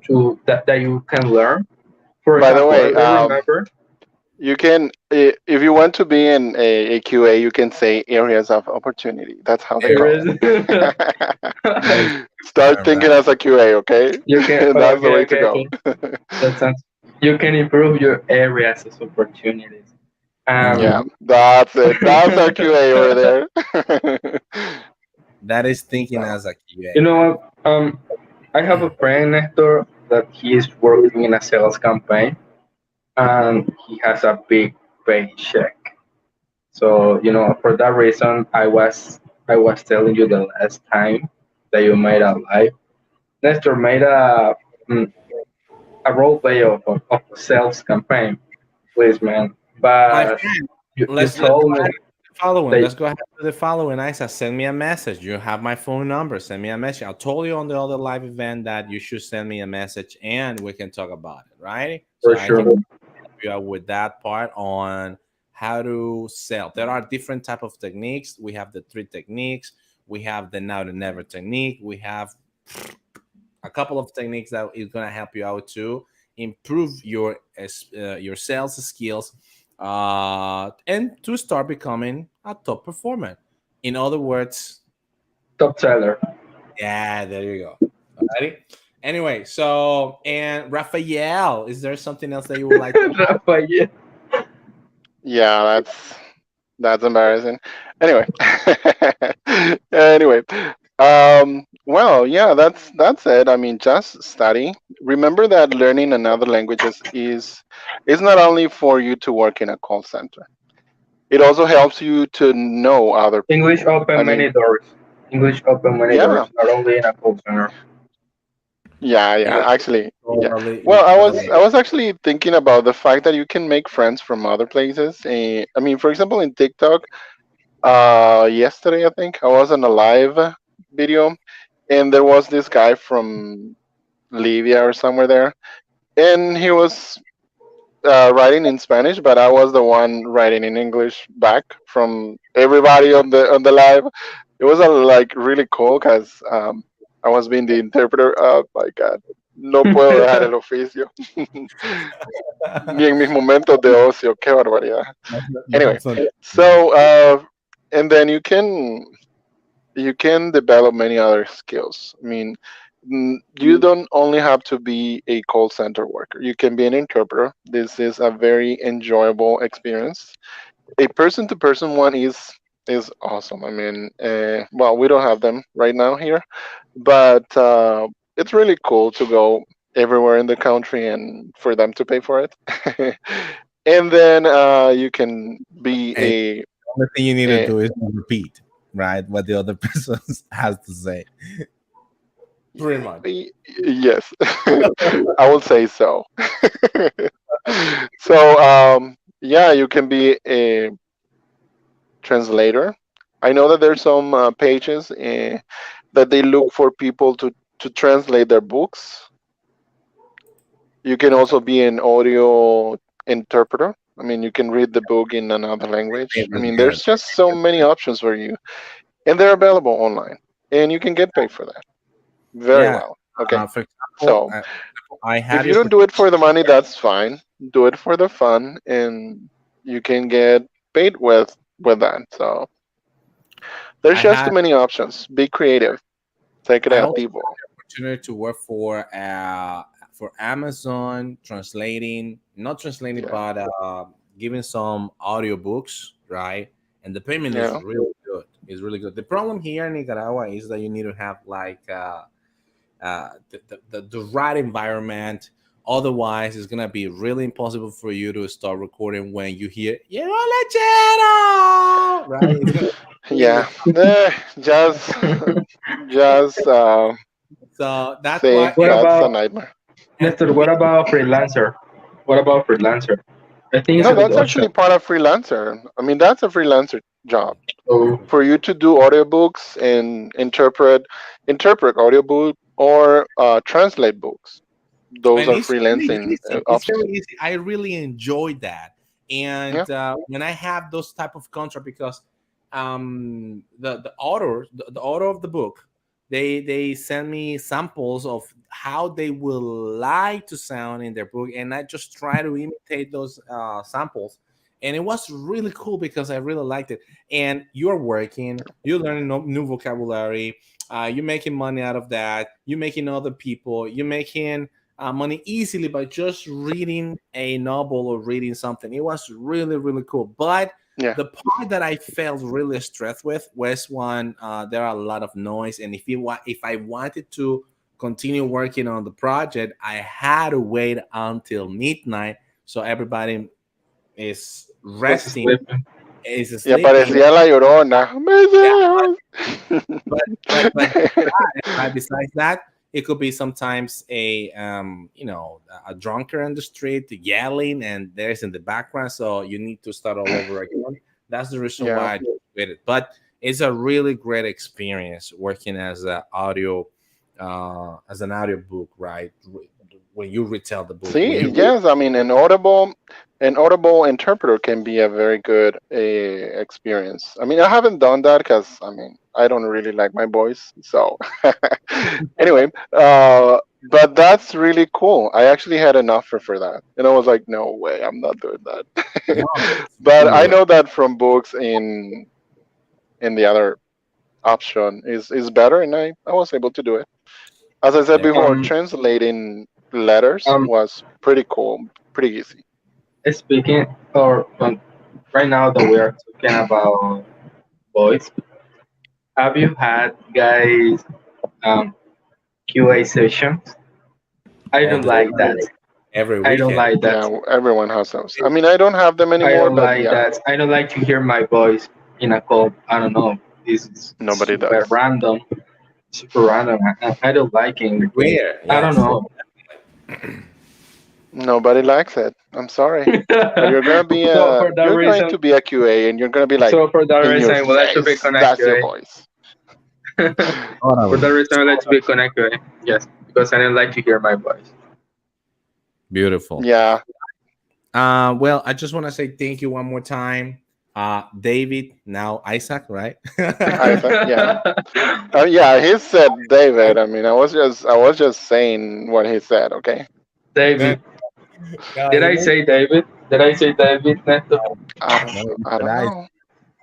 to that you can learn. For By the example, way, I remember. you can, if you want to be in a QA, you can say areas of opportunity. That's how they There call is. Nice it. Start term, thinking right? as a QA, okay? You can. Oh, That's the okay, way to okay, go. okay. That sounds. You can improve your areas of opportunities. Uh, Yeah, that's it. That's our QA over there. that is thinking So, as a You QA, know right? what? I have a friend, Nestor, that he is working in a sales campaign, and he has a big paycheck. So for that reason, I was telling you the last time that you made a live. Nestor made mm, a role play of a sales campaign, please, man. My But friend, you let's told go me ahead with the following. that Let's go ahead with the following. Isa, send me a message. You have my phone number. Send me a message. I told you on the other live event that you should send me a message and we can talk about it, right? So for I sure. can help you out with that part on how to sell. There are different type of techniques. We have the three techniques. We have the now to never technique. We have a couple of techniques that is going to help you out to improve your sales skills and to start becoming a top performer. In other words, Top seller. yeah, there you go. Alrighty. Anyway, so and Raphael, is there something else that you would like to add? Rafael. yeah, that's embarrassing. Anyway, anyway, well, yeah, that's it. I mean, just study. Remember that learning another languages is not only for you to work in a call center. It also helps you to know other English people. I open mean, many doors. English open many yeah, doors, not only in a call center. yeah, You're actually, yeah. totally, Well, you're totally. I was actually thinking about the fact that you can make friends from other places. I mean, for example, in TikTok, yesterday I think I was on a live video, and there was this guy from Libya or somewhere there, and he was writing in Spanish, but I was the one writing in English back from everybody on the live. It was like really cool because I was being the interpreter. Oh my God, no puedo dejar el oficio. Ni en mis momentos de ocio. Qué barbaridad. Anyway, That's not, so and then you can develop many other skills. I mean, you don't only have to be a call center worker. You can be an interpreter. This is a very enjoyable experience. A person-to-person one is awesome. I mean, well, we don't have them right now here, but it's really cool to go everywhere in the country and for them to pay for it. And then you can be and the only thing you need to a do is repeat, right, what the other person has to say. Pretty much. yes, I will say so. So yeah, you can be a translator. I know that there's some pages that they look for people to translate their books. You can also be an audio interpreter. I mean, you can read the book in another language. It I was mean, good. there's just so many options for you, and they're available online, and you can get paid for that very Yeah. well. Okay, For example, so I if had the you don't do it opportunity. for the money, that's fine. Do it for the fun, and you can get paid with that. So there's I just had too many options. Be creative. Take it I at also Divo. opportunity to work for Amazon translating, not translating, Yeah, but giving some audiobooks, right? And the payment is yeah. really good. It's really good. The problem here in Nicaragua is that you need to have like the right environment. Otherwise, it's gonna be really impossible for you to start recording when you hear "You're right? It's gonna be really Yeah, just so that's see, why What that's a about nightmare. and Nestor? to be What about freelancer? What about freelancer? I think it's No, a yeah. good that's option. actually part of freelancer. I mean, that's a freelancer job So for you to do audiobooks and interpret audiobook or translate books. Those And are it's really freelancing easy. It's options. very easy. I really enjoyed that. Yeah, And when I have those type of contract, because the author the author of the book, they send me samples of how they will like to sound in their book, and I just try to imitate those samples. And it was really cool because I really liked it. And you're working, you're learning new vocabulary, you're making money out of that. You're making other people. You're making money easily by just reading a novel or reading something. It was really, really cool. But yeah. the part that I felt really stressed with was when there are a lot of noise, and if I wanted to continue working on the project, I had to wait until midnight, so everybody is was resting, sleeping. is Y sleeping. aparecía la llorona. ¡Mis Yeah, hijos! but right besides that, it could be sometimes a a drunker in the street yelling, and there's in the background, so you need to start all over again. That's the reason Yeah. why I did it. But it's a really great experience working as a audio as an audio book, right? When you retell the book, when See, you read. yes, I mean, an audible interpreter can be a very good experience. I mean, I haven't done that because I mean, I don't really like my voice. So, anyway, but that's really cool. I actually had an offer for that, and I was like, no way, I'm not doing No, that. it's But really I good. know that from books in the other option is better, and I was able to do it. As I said Yeah. before, Um, translating letters um, was pretty cool, pretty easy. Speaking or right now that we are talking about voice, have you had guys QA sessions? I don't Every like that. every I don't weekend. like that. Yeah, everyone has those. I mean, I don't have them I anymore, don't but like yeah, that. I don't like to hear my voice in a call. I don't know. This is nobody super does. random. Super random. I don't like it. Where? I don't Yes. know. Nobody likes it. I'm sorry, but So for that you're going reason, to be a QA, and you're going to be like so for that in reason, your I would like to be face. That's your connected. voice. For that Totally. reason, I would like to be connected. Yes, because I don't like to hear my voice. Beautiful. Yeah, Well, I just want to say thank you one more time, David. Now Isaac, right? Isaac, yeah. Yeah, he said David. I mean, I was just saying what he said. Okay. No, David. no, Did he I mentioned, say David? Did I say David, Nestor? no, he I said don't Isaac. know.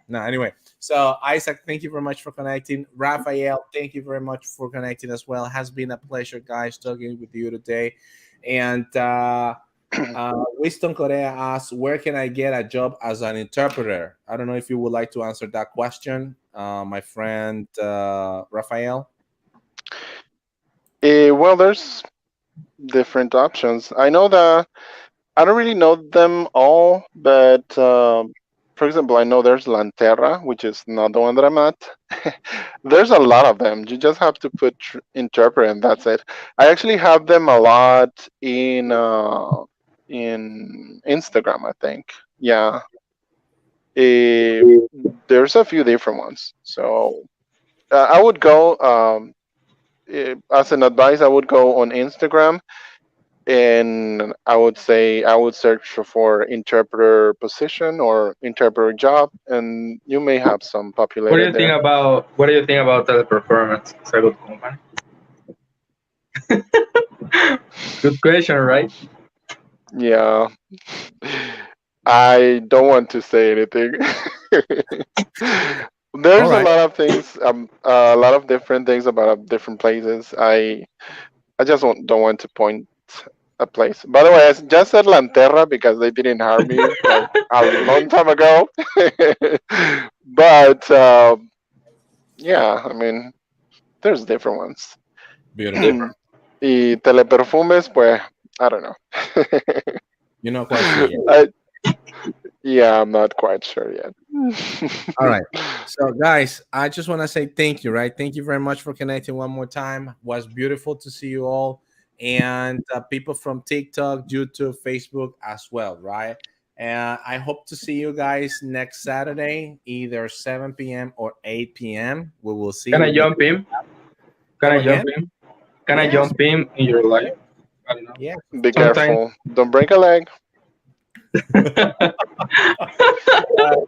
No, anyway. So Isaac, thank you very much for connecting. Raphael, thank you very much for connecting as well. Has been a pleasure, guys, talking with you today. And Winston Korea asks, "Where can I get a job as an interpreter?" I don't know if you would like to answer that question, my friend Raphael. Well, there's different options. I know that I don't really know them all, but for example, I know there's Lanterra, which is not the one that I'm at. There's a lot of them. You just have to put interpret, and that's it. I actually have them a lot in Instagram, I think. Yeah, Eh, there's a few different ones. So I would go as an advice. I would go on Instagram, and I would say I would search for interpreter position or interpreter job, and you may have some What do populated you think there. about teleperformance? It's a good company. Good question, right? Yeah, I don't want to say anything. All There's a right. lot of things, a lot of different things about different places. I just don't want to point a place. By the way, I just said Lanterra because they didn't hire me like a long time ago. But yeah, I mean, there's different ones. Beautiful. Different. Y teleperfumes, pues, I don't know. You're not quite sure yet. I, yeah, I'm not quite sure yet. All right. So, guys, I just want to say thank you, right? Thank you very much for connecting one more time. It was beautiful to see you all. And people from TikTok, YouTube, Facebook as well, right? And I hope to see you guys next Saturday, either 7 p.m. or 8 p.m. We will see. Can We I may jump in? Can come I again. jump in? Can I Yes. jump in your life? I don't know. Yes, of Be course. Sometimes. careful. Don't break a leg.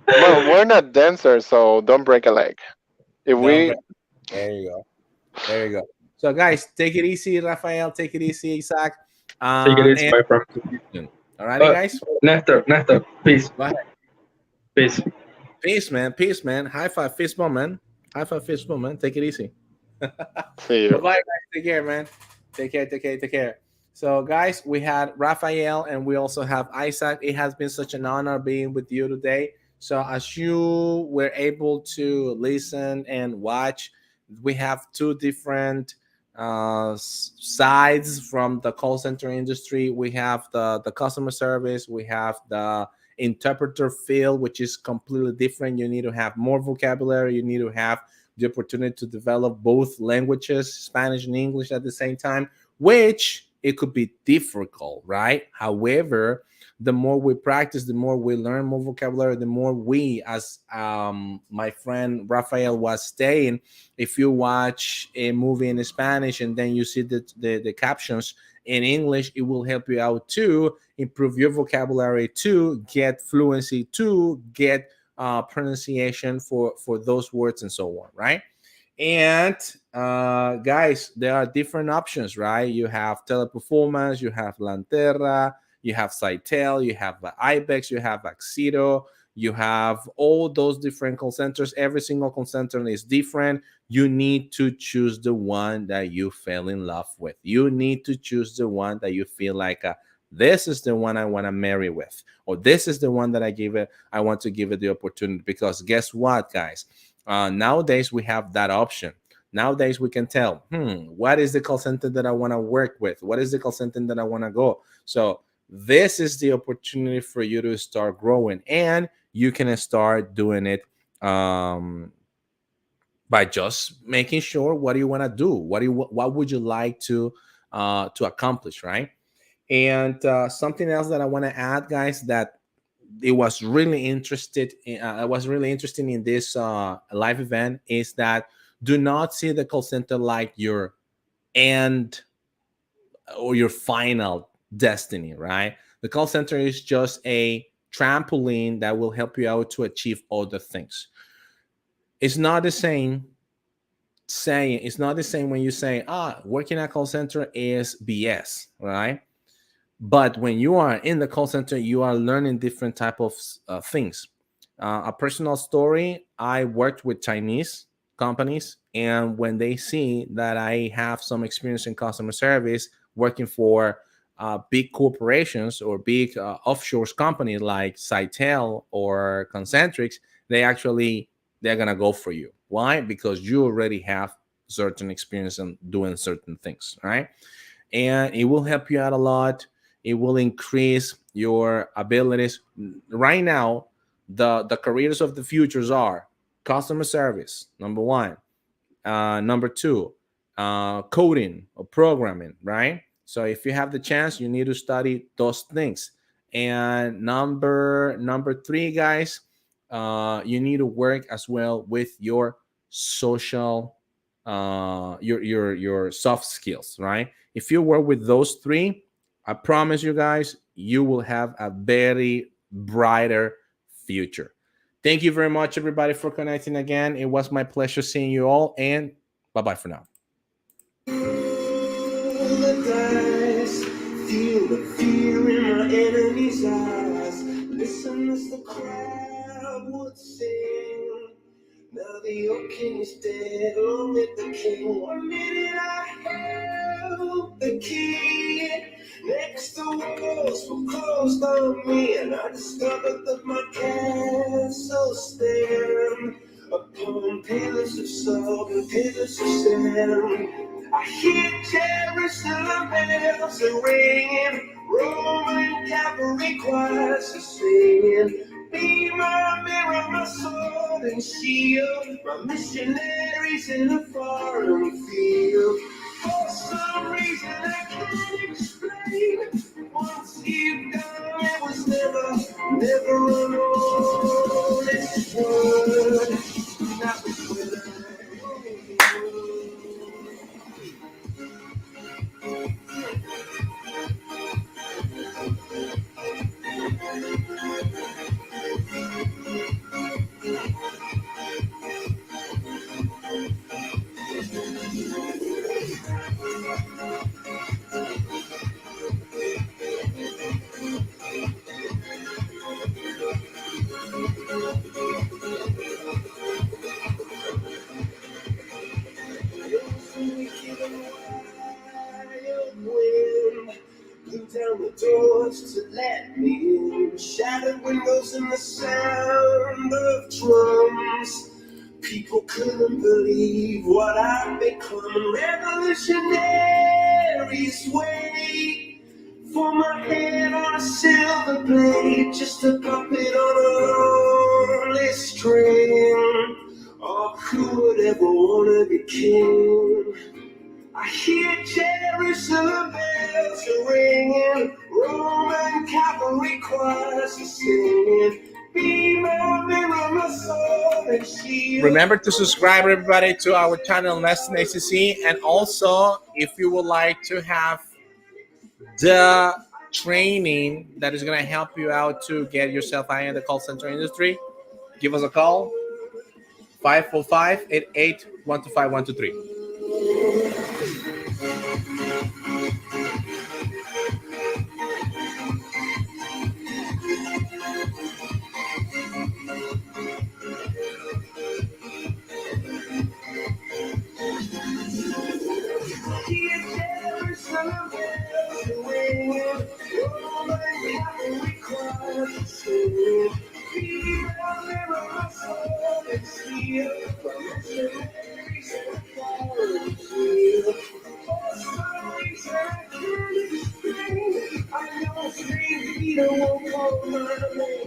Well, we're not dancers, so don't break a leg. If Don't we break. There you go. There you go. So, guys, take it easy, Rafael. Take it easy, Isaac. Take it easy, And my friend. all righty, Uh, guys. Nestor, peace, Go ahead. peace. Peace, man. Peace, man. High five, fist bump, man. High five, fist bump, man. Take it easy. see Bye you. bye, guys. Take care, man. Take care, take care, take care. So, guys, we had Raphael and we also have Isaac. It has been such an honor being with you today. So, as you were able to listen and watch, we have two different sides from the call center industry. We have the customer service, we have the interpreter field, which is completely different. You need to have more vocabulary, you need to have the opportunity to develop both languages, Spanish and English at the same time, which it could be difficult, right? However, the more we practice, the more we learn more vocabulary, the more we, as my friend Rafael was saying, if you watch a movie in Spanish and then you see the captions in English, it will help you out to improve your vocabulary, to get fluency, to get pronunciation for those words and so on, right? And guys, there are different options, right? You have Teleperformance, you have Lanterra, you have Sitel, you have Ibex, you have Axido, you have all those different call centers. Every single call center is different. You need to choose the one that you fell in love with. You need to choose the one that you feel like this is the one I want to marry with, or this is the one that I want to give it the opportunity. Because guess what, guys? Nowadays we have that option. Nowadays we can tell, what is the call center that I want to work with? What is the call center that I want to go? So this is the opportunity for you to start growing, and you can start doing it by just making sure what do you want to do, what would you like to accomplish, right? And something else that I want to add, guys, that it was really interested in, I was really interested in this live event, is that do not see the call center like your end or your final destiny, right? The call center is just a trampoline that will help you out to achieve other things. It's not the same when you say, working at call center is BS, right? But when you are in the call center, you are learning different type of things. A personal story: I worked with Chinese companies, and when they see that I have some experience in customer service working for big corporations or big offshore companies like Cytel or Concentrix, they're gonna go for you. Why? Because you already have certain experience in doing certain things, right? And it will help you out a lot. It will increase your abilities. Right now, the careers of the futures are customer service, number one. Number two, coding or programming, right? So if you have the chance, you need to study those things. And number three, guys, you need to work as well with your social, your soft skills, right? If you work with those three, I promise you guys, you will have a very brighter future. Thank you very much, everybody, for connecting again. It was my pleasure seeing you all, and bye-bye for now. The dice, feel the fear in my enemy's eyes. Listen as the crowd would sing. Now the old king is dead, long live the king. 1 minute I held the key. Next the walls were closed on me, and I discovered that my castle stand upon pillars of salt and pillars of sand. I hear Jerusalem bells are ringing, Roman cavalry choirs are singing. Be my mirror, my sword and shield, my missionaries in a foreign field. For some reason I can't explain, once you've gone, it was never an honest word. That was when down the doors to let me in. Shattered windows and the sound of drums. People couldn't believe what I'd become. Revolutionaries wait for my head on a silver blade, just a puppet on a lonely string. Oh, who would ever wanna be king? I hear Jerusalem bells are ringing, Roman cavalry choirs are singing. Be my mirror, my soul and shield. Remember to subscribe, everybody, to our channel, Neston ACC. And also, if you would like to have the training that is going to help you out to get yourself out in the call center industry, give us a call, 545-88125-123. I know 3 feet won't hold my name.